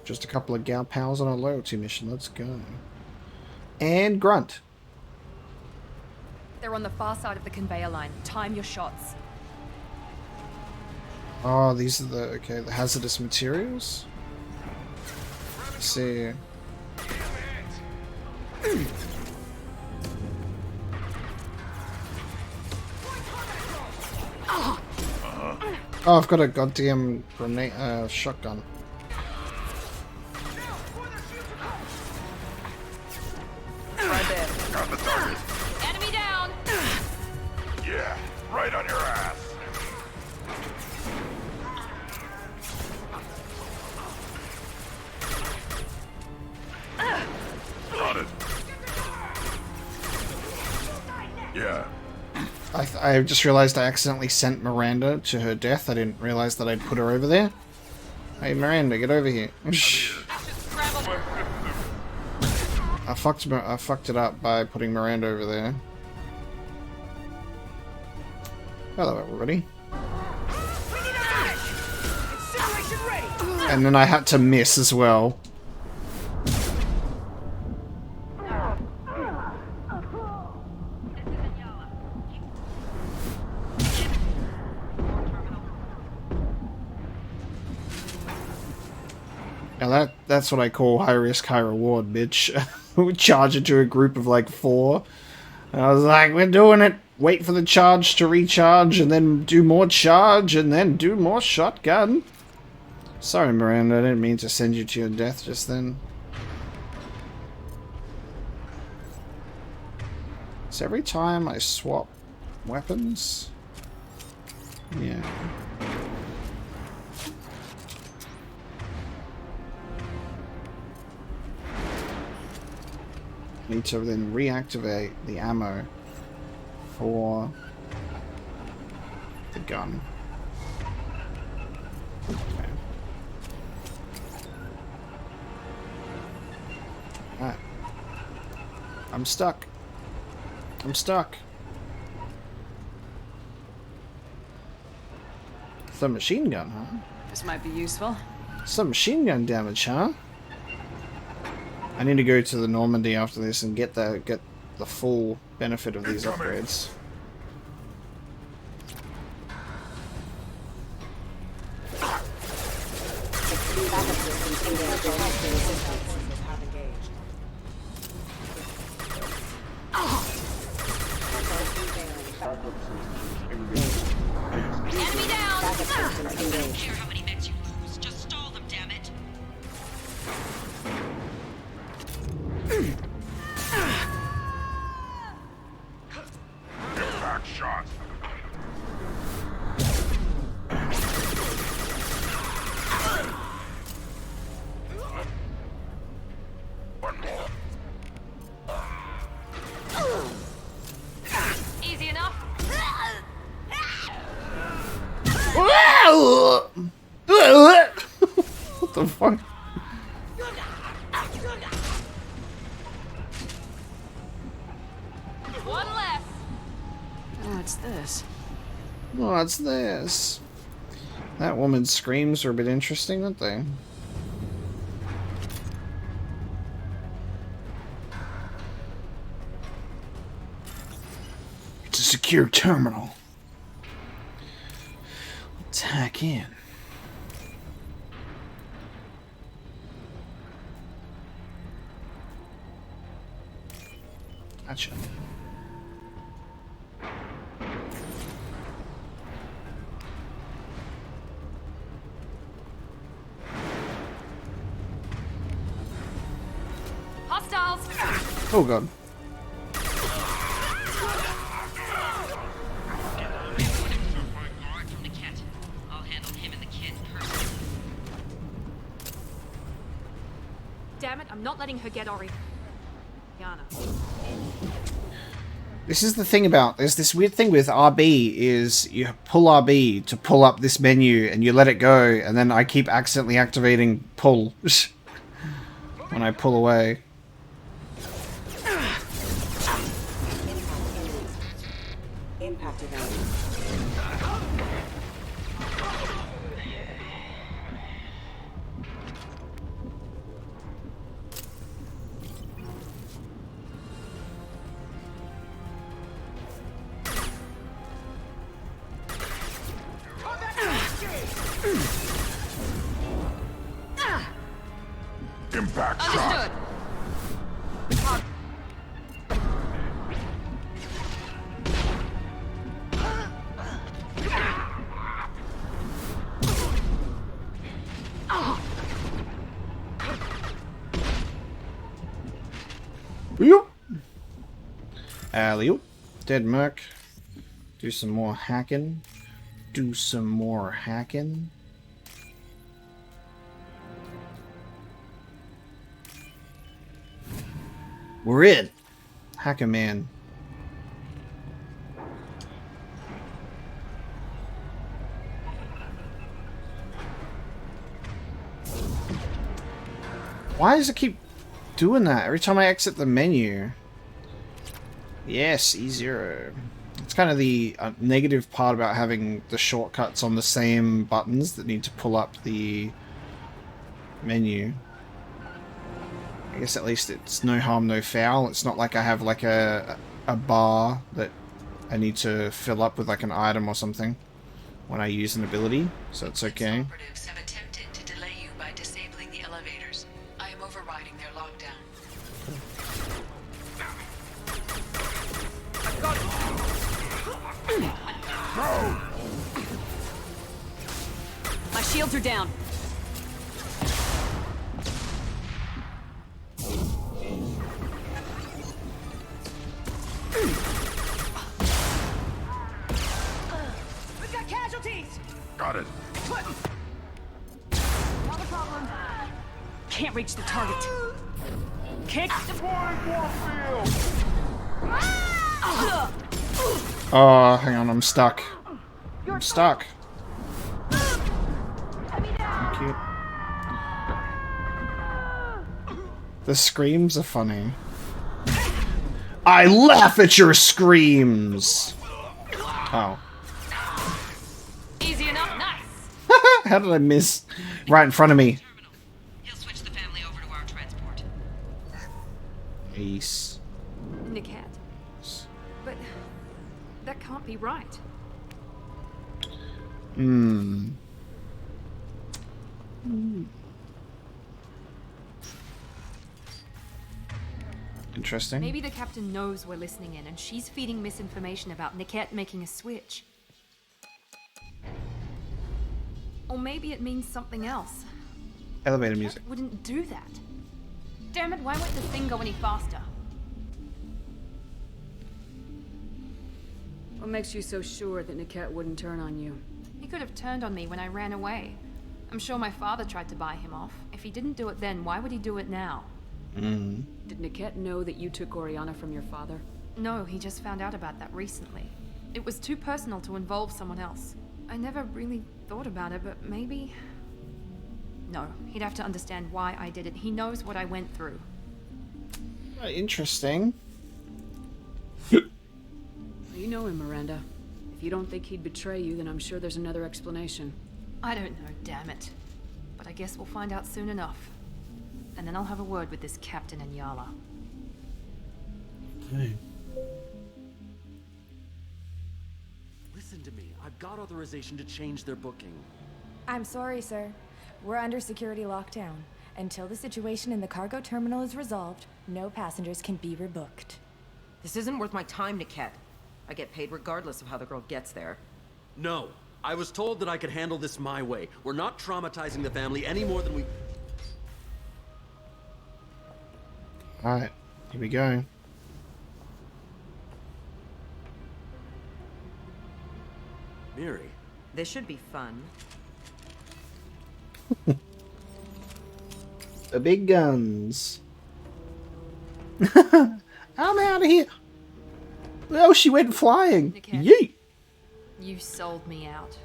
Just a couple of gal pals on a loyalty mission. Let's go. And Grunt. They're on the far side of the conveyor line. Time your shots. Oh, these are the hazardous materials. Let's see. Oh, I've got a goddamn grenade, shotgun. Right there. Got the target. Enemy down! Yeah, right on your ass. Got it. Yeah. I just realized I accidentally sent Miranda to her death. I didn't realize that I'd put her over there. Hey Miranda, get over here. I fucked it up by putting Miranda over there. Hello everybody. And then I had to miss as well. Now that's what I call high risk, high reward, bitch. We charge into a group of like 4. And I was like, we're doing it. Wait for the charge to recharge and then do more charge and then do more shotgun. Sorry, Miranda, I didn't mean to send you to your death just then. So every time I swap weapons... Yeah. Need to then reactivate the ammo for the gun. Okay. Alright. I'm stuck. I'm stuck. Some machine gun, huh? This might be useful. Some machine gun damage, huh? I need to go to the Normandy after this and get the full benefit of these upgrades. Enemy down! I don't care how many mechs you lose, just stall them, damn it. Impact shot. One more. Easy enough. What the fuck? One left. What's this? What's this? That woman's screams are a bit interesting, aren't they? It's a secure terminal. Let's hack in. Gotcha. Oh god. Damn it, I'm not letting her get Oriana. This is the thing about, there's this weird thing with RB, is you pull RB to pull up this menu and you let it go, and then I keep accidentally activating pull when I pull away. Impact event. Impact shot. Alley-oop. Dead Merc. Do some more hacking. Do some more hacking. We're in. Hacker Man. Why does it keep doing that every time I exit the menu? Yes, E0. It's kind of the negative part about having the shortcuts on the same buttons that need to pull up the menu. I guess at least it's no harm, no foul. It's not like I have like a bar that I need to fill up with like an item or something when I use an ability, so it's okay. Operatives have attempted to delay you by disabling the elevators. I am overriding their lockdown. My shields are down. We've got casualties! Got it. Not a problem. Can't reach the target. Kick. Oh, hang on, I'm stuck. I'm stuck. Thank you. The screams are funny. I laugh at your screams! Oh. Easy enough, nice. How did I miss? Right in front of me. He'll switch the family over to our transport. Ace. Niket. But that can't be right. Hmm. Interesting. Maybe the captain knows we're listening in and she's feeding misinformation about Niket making a switch. Or maybe it means something else. Elevator music. Wouldn't do that. Damn it, why won't the thing go any faster? What makes you so sure that Niket wouldn't turn on you? He could have turned on me when I ran away. I'm sure my father tried to buy him off. If he didn't do it then, why would he do it now? Did Niket know that you took Oriana from your father? No, he just found out about that recently. It was too personal to involve someone else. I never really thought about it, but maybe... No, he'd have to understand why I did it. He knows what I went through. Interesting. You know him, Miranda. If you don't think he'd betray you, then I'm sure there's another explanation. I don't know, damn it. But I guess we'll find out soon enough. And then I'll have a word with this captain in Shiala. Okay. Listen to me. I've got authorization to change their booking. I'm sorry, sir. We're under security lockdown. Until the situation in the cargo terminal is resolved, no passengers can be rebooked. This isn't worth my time, Niket. I get paid regardless of how the girl gets there. No. I was told that I could handle this my way. We're not traumatizing the family any more than we... Alright. Here we go. Miri. This should be fun. The big guns. I'm out of here. Oh, she went flying. Niket, Yeet. you sold me out.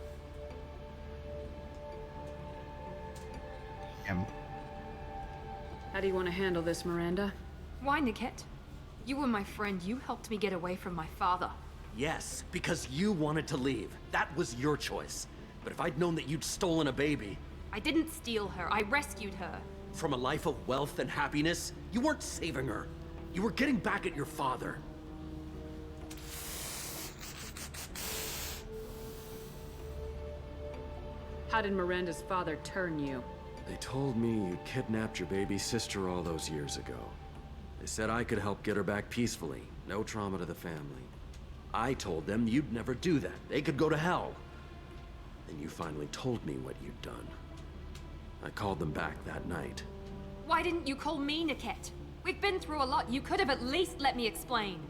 How do you want to handle this, Miranda? Why, Niket? You were my friend. You helped me get away from my father. Yes, because you wanted to leave. That was your choice. But if I'd known that you'd stolen a baby... I didn't steal her. I rescued her. From a life of wealth and happiness, you weren't saving her. You were getting back at your father. How did Miranda's father turn you? They told me you kidnapped your baby sister all those years ago. They said I could help get her back peacefully. No trauma to the family. I told them you'd never do that. They could go to hell. Then you finally told me what you'd done. I called them back that night. Why didn't you call me, Niket? We've been through a lot. You could have at least let me explain.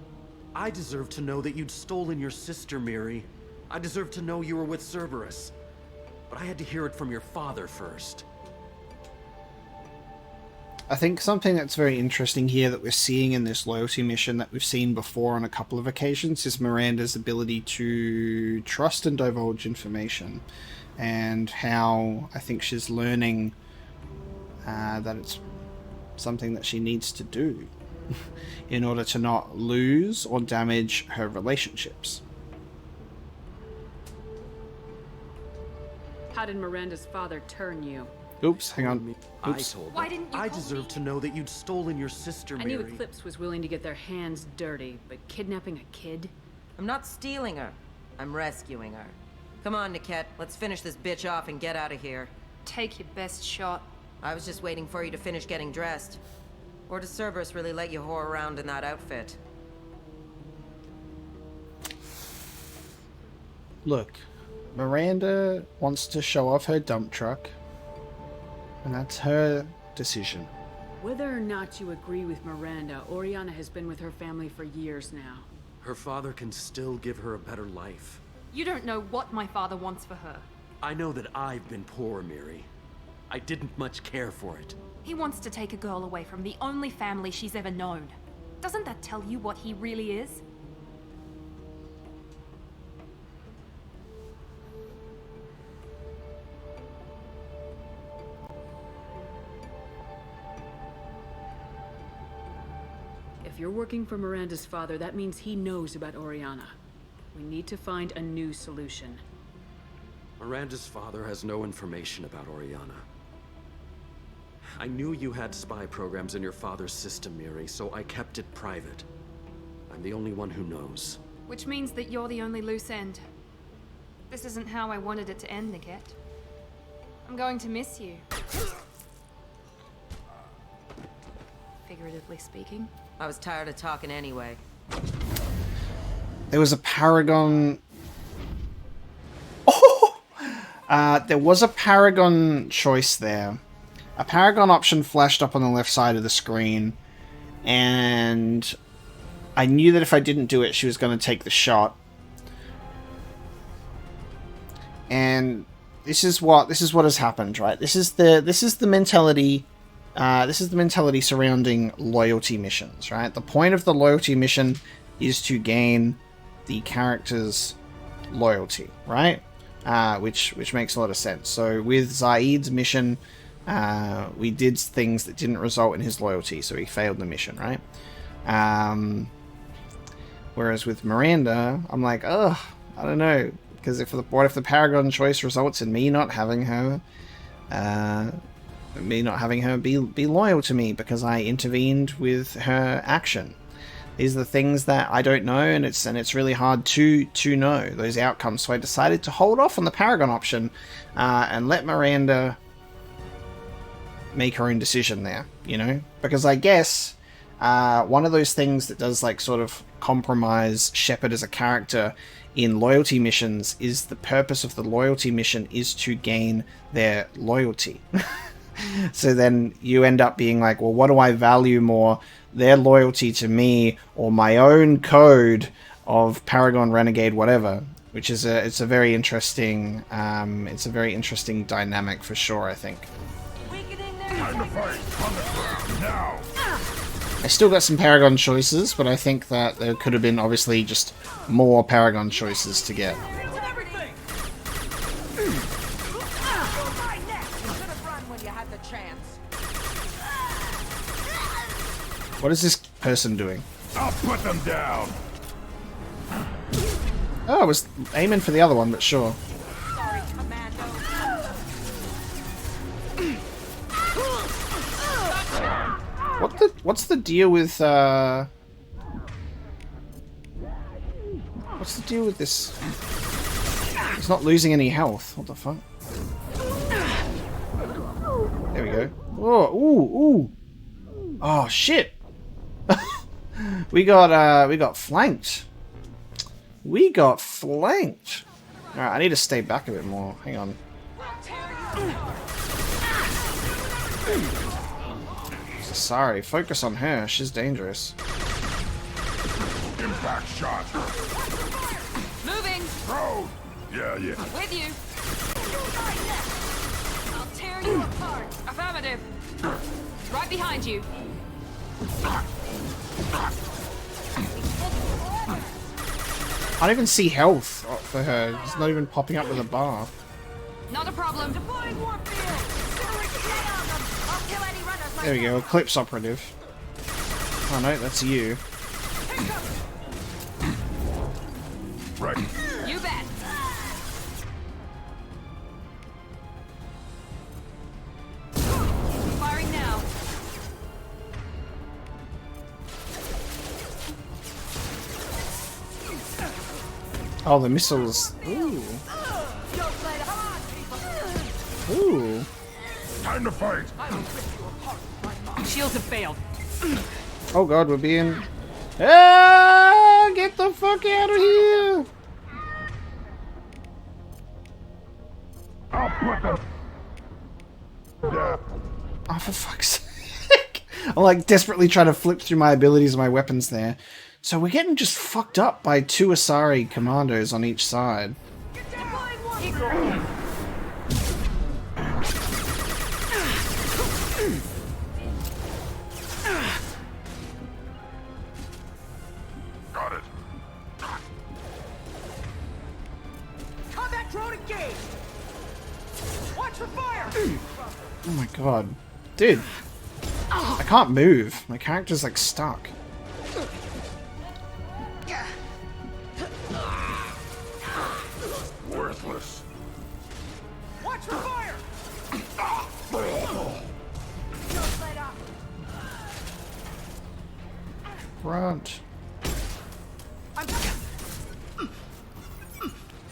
I deserve to know that you'd stolen your sister, Miri. I deserve to know you were with Cerberus. But I had to hear it from your father first. I think something that's very interesting here that we're seeing in this loyalty mission that we've seen before on a couple of occasions is Miranda's ability to trust and divulge information, and how I think she's learning that it's something that she needs to do in order to not lose or damage her relationships. How did Miranda's father turn you? Oops, hang on. Oops. Why didn't you I call deserve me? to know that you'd stolen your sister, I Miri. knew Eclipse was willing to get their hands dirty, but kidnapping a kid? I'm not stealing her. I'm rescuing her. Come on, Niket. Let's finish this bitch off and get out of here. Take your best shot. I was just waiting for you to finish getting dressed. Or does Cerberus really let you whore around in that outfit? Look, Miranda wants to show off her dump truck, and that's her decision. Whether or not you agree with Miranda, Oriana has been with her family for years now. Her father can still give her a better life. You don't know what my father wants for her. I know that I've been poor, Miri. I didn't much care for it. He wants to take a girl away from the only family she's ever known. Doesn't that tell you what he really is? If you're working for Miranda's father, that means he knows about Oriana. We need to find a new solution. Miranda's father has no information about Oriana. I knew you had spy programs in your father's system, Miri, so I kept it private. I'm the only one who knows. Which means that you're the only loose end. This isn't how I wanted it to end, Niket. I'm going to miss you. Figuratively speaking. I was tired of talking anyway. There was a Paragon... Oh! There was a Paragon choice there. A Paragon option flashed up on the left side of the screen, and I knew that if I didn't do it, she was going to take the shot. And this is what has happened, right? This is the mentality. This is the mentality surrounding loyalty missions, right? The point of the loyalty mission is to gain the character's loyalty, right? Which makes a lot of sense. So with Zaid's mission, we did things that didn't result in his loyalty, so he failed the mission, right? Whereas with Miranda, I'm like, ugh, I don't know, because what if the Paragon choice results in me not having her, be loyal to me because I intervened with her action? These are the things that I don't know, and it's really hard to know those outcomes. So I decided to hold off on the Paragon option and let Miranda make her own decision there, you know? Because I guess one of those things that does like sort of compromise Shepard as a character in loyalty missions is the purpose of the loyalty mission is to gain their loyalty. So then you end up being like, well, what do I value more? Their loyalty to me or my own code of Paragon, Renegade, whatever? Which is it's a very interesting dynamic for sure, I think. Time to fight on the ground now. I still got some Paragon choices, but I think that there could have been obviously just more Paragon choices to get. What is this person doing? I'll put them down. Oh, I was aiming for the other one, but sure. What's the deal with what's the deal with this? He's not losing any health. What the fuck? There we go. Oh, ooh. Oh shit. We got flanked. We got flanked. Alright, I need to stay back a bit more. Hang on. Sorry, focus on her. She's dangerous. Impact shot. Moving. Throw. Yeah. With you. I'll tear you apart. Affirmative. Right behind you. I don't even see health for her. It's not even popping up with a bar. Not a problem. There we go, Eclipse Operative. Oh no, that's you. Right. You bet. Firing now. Oh, the missiles. Ooh. Ooh. Time to fight. Shields have failed. Oh god, we're being... Ah, get the fuck out of here! I'll put them. Yeah. Oh, for fuck's sake. I'm like desperately trying to flip through my abilities and my weapons there. So we're getting just fucked up by 2 Asari commandos on each side. Got it. Combat drone engaged. Watch for fire. Oh my god. Dude. I can't move. My character's like stuck. Worthless. Watch for fire. Front.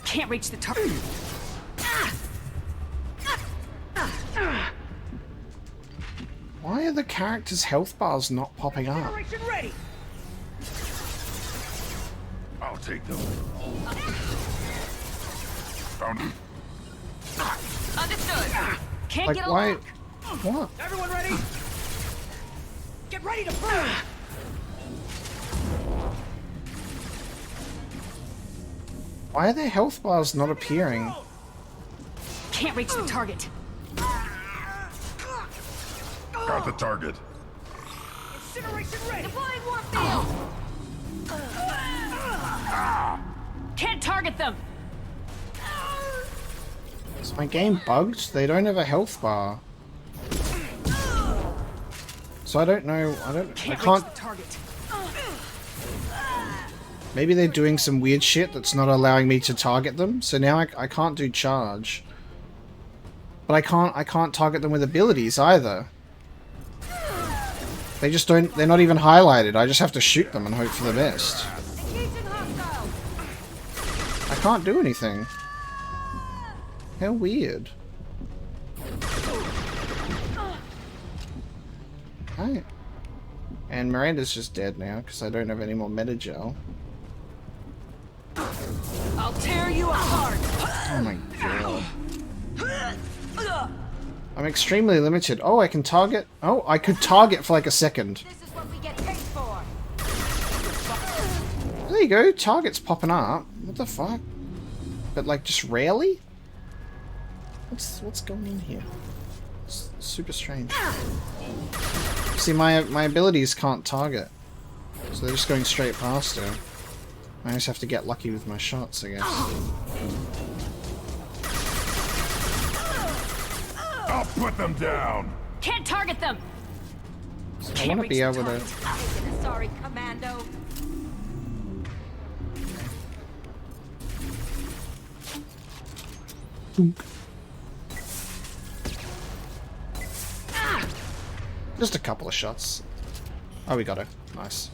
Can't reach the target. Why are the characters' health bars not popping up? Generation ready. I'll take them. Found it. Understood. Can't Like, get a why? lock. What? Everyone ready? Get ready to burn. Why are their health bars not appearing? Can't reach the target. Got the target. Incineration ready. Deploying warfield. Can't target them. Is my game bugged? They don't have a health bar. So I don't know. I can't. Maybe they're doing some weird shit that's not allowing me to target them. So now I can't do charge. But I can't target them with abilities either. They just don't. They're not even highlighted. I just have to shoot them and hope for the best. I can't do anything. How weird. Right. And Miranda's just dead now because I don't have any more metagel. I'll tear you apart. Oh my god. I'm extremely limited. Oh, I can target. Oh, I could target for like a second. This is what we get paid for. There you go. Target's popping up. What the fuck? But like just rarely? What's going on here? It's super strange. See, my abilities can't target, so they're just going straight past her. I just have to get lucky with my shots, I guess. I'll put them down. Can't target them. So I want to be able to. Sorry, Commando. Just a couple of shots. Oh, we got her. Nice.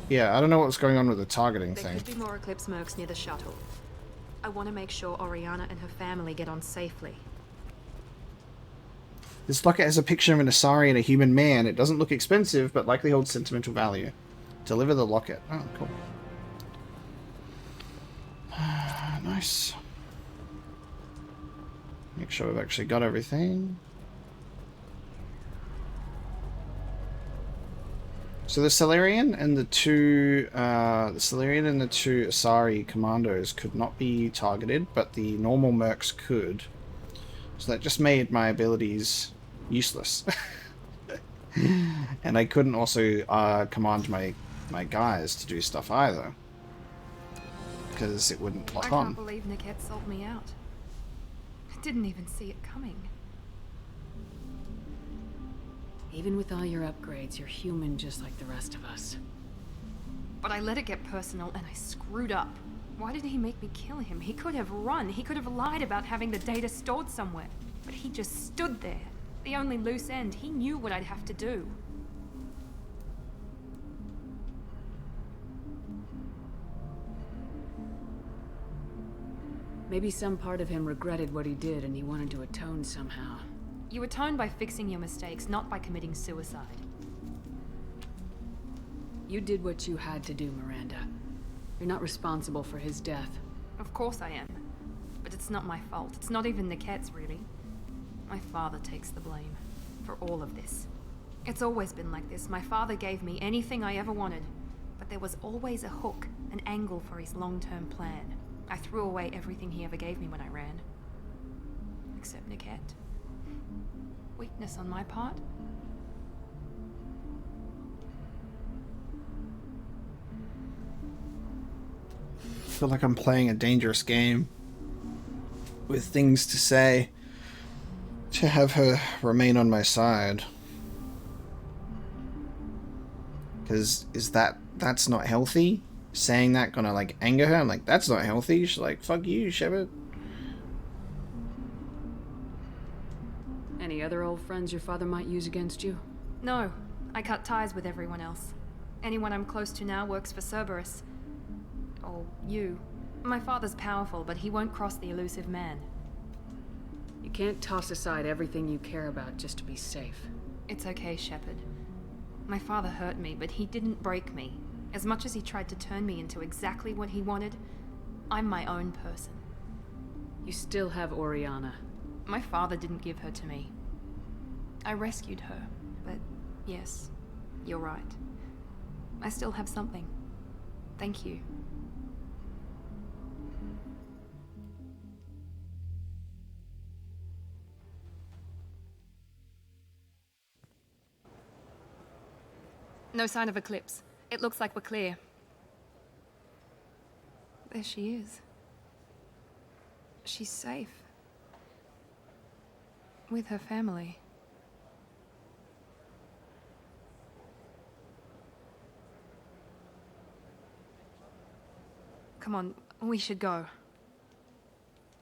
Yeah, I don't know what's going on with the targeting There thing. could be more Eclipse mercs near the shuttle. I want to make sure Oriana and her family get on safely. This locket has a picture of an Asari and a human man. It doesn't look expensive, but likely holds sentimental value. Deliver the locket. Oh, cool. Nice. Make sure we've actually got everything. So the Salarian and the two Asari commandos could not be targeted, but the normal mercs could. So that just made my abilities useless. And I couldn't also command my guys to do stuff either, because it wouldn't lock I on. can't believe Niket sold me out. I didn't even see it coming. Even with all your upgrades, you're human just like the rest of us. But I let it get personal and I screwed up. Why did he make me kill him? He could have run. He could have lied about having the data stored somewhere. But he just stood there. The only loose end. He knew what I'd have to do. Maybe some part of him regretted what he did and he wanted to atone somehow. You atone by fixing your mistakes, not by committing suicide. You did what you had to do, Miranda. You're not responsible for his death. Of course I am. But it's not my fault. It's not even Niket's, really. My father takes the blame for all of this. It's always been like this. My father gave me anything I ever wanted, but there was always a hook, an angle for his long-term plan. I threw away everything he ever gave me when I ran. Except Niket. Weakness on my part? I feel like I'm playing a dangerous game with things to say to have her remain on my side. Because that's not healthy? Saying that gonna like anger her? I'm like, that's not healthy. She's like, fuck you, Shepard. Any other old friends your father might use against you? No. I cut ties with everyone else. Anyone I'm close to now works for Cerberus. Or you. My father's powerful, but he won't cross the elusive man. You can't toss aside everything you care about just to be safe. It's okay, Shepard. My father hurt me, but he didn't break me. As much as he tried to turn me into exactly what he wanted, I'm my own person. You still have Oriana. My father didn't give her to me. I rescued her, but yes, you're right. I still have something. Thank you. No sign of Eclipse. It looks like we're clear. There she is. She's safe. With her family. Come on, we should go.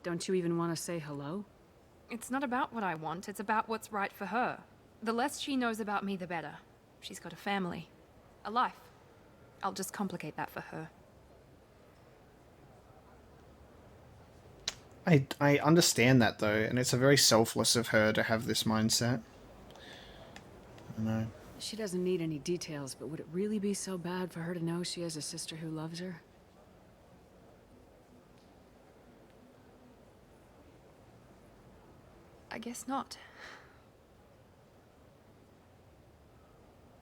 Don't you even want to say hello? It's not about what I want, it's about what's right for her. The less she knows about me, the better. She's got a family. A life. I'll just complicate that for her. I understand that though, and it's a very selfless of her to have this mindset. I know. She doesn't need any details, but would it really be so bad for her to know she has a sister who loves her? I guess not.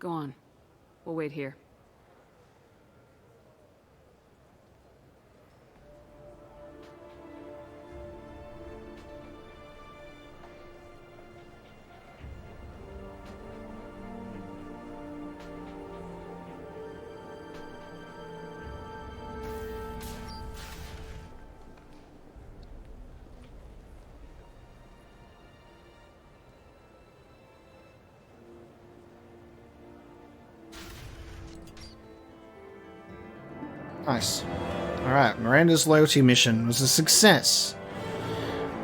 Go on. We'll wait here. Nice. Alright, Miranda's loyalty mission was a success.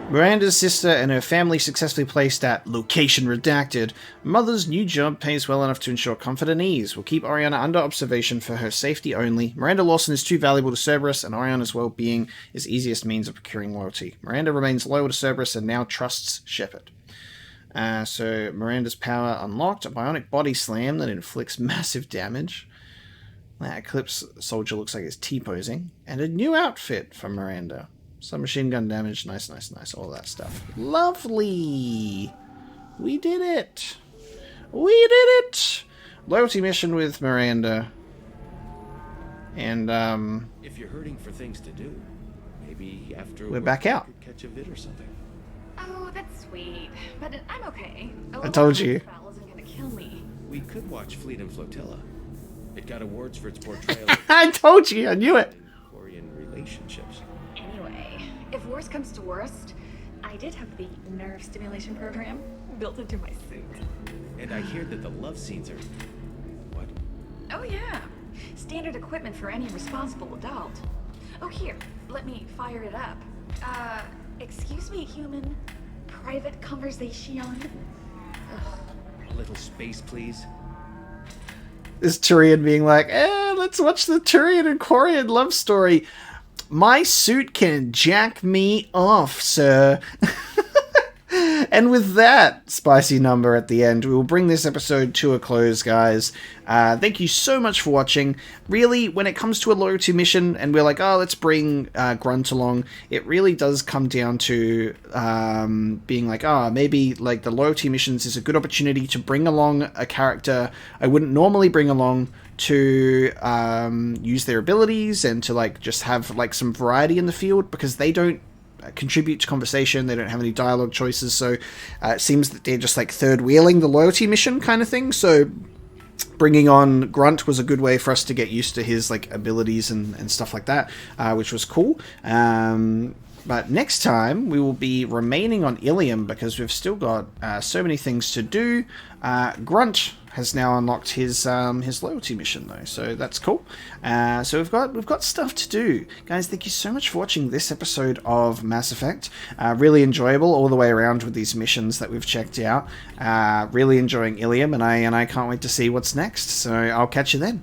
Miranda's sister and her family successfully placed at location redacted. Mother's new job pays well enough to ensure comfort and ease. We'll keep Oriana under observation for her safety only. Miranda Lawson is too valuable to Cerberus, and Oriana's well-being is easiest means of procuring loyalty. Miranda remains loyal to Cerberus and now trusts Shepard. So Miranda's power unlocked, a bionic body slam that inflicts massive damage. That Eclipse soldier looks like it's T-posing. And a new outfit for Miranda. Some machine gun damage. Nice, nice, nice. All that stuff. Lovely! We did it! We did it! Loyalty mission with Miranda. And, if you're hurting for things to do, maybe after we're back out. Catch a vid or something. Oh, that's sweet. But I'm okay. I told you. Isn't gonna kill me. We could watch Fleet and Flotilla. It got awards for its portrayal I told you, I knew it. Korean relationships. Anyway, if worst comes to worst, I did have the nerve stimulation program built into my suit. And I hear that the love scenes are... What? Oh yeah. Standard equipment for any responsible adult. Oh here, let me fire it up. Excuse me, human. Private conversation. A little space, please. This Turian being like, let's watch the Turian and Quarian love story. My suit can jack me off, sir. And with that spicy number at the end, we will bring this episode to a close, guys. Thank you so much for watching. Really, when it comes to a loyalty mission, and we're like, oh, let's bring Grunt along, it really does come down to being like, maybe like the loyalty missions is a good opportunity to bring along a character I wouldn't normally bring along to use their abilities and to like just have like some variety in the field, because they don't contribute to conversation, they don't have any dialogue choices, so it seems that they're just like third wheeling the loyalty mission kind of thing. So bringing on Grunt was a good way for us to get used to his like abilities and stuff like that, which was cool. But next time we will be remaining on Illium, because we've still got so many things to do. Grunt has now unlocked his loyalty mission though, so that's cool. So we've got stuff to do, guys. Thank you so much for watching this episode of Mass Effect. Really enjoyable all the way around with these missions that we've checked out. Really enjoying Illium, and I can't wait to see what's next. So I'll catch you then.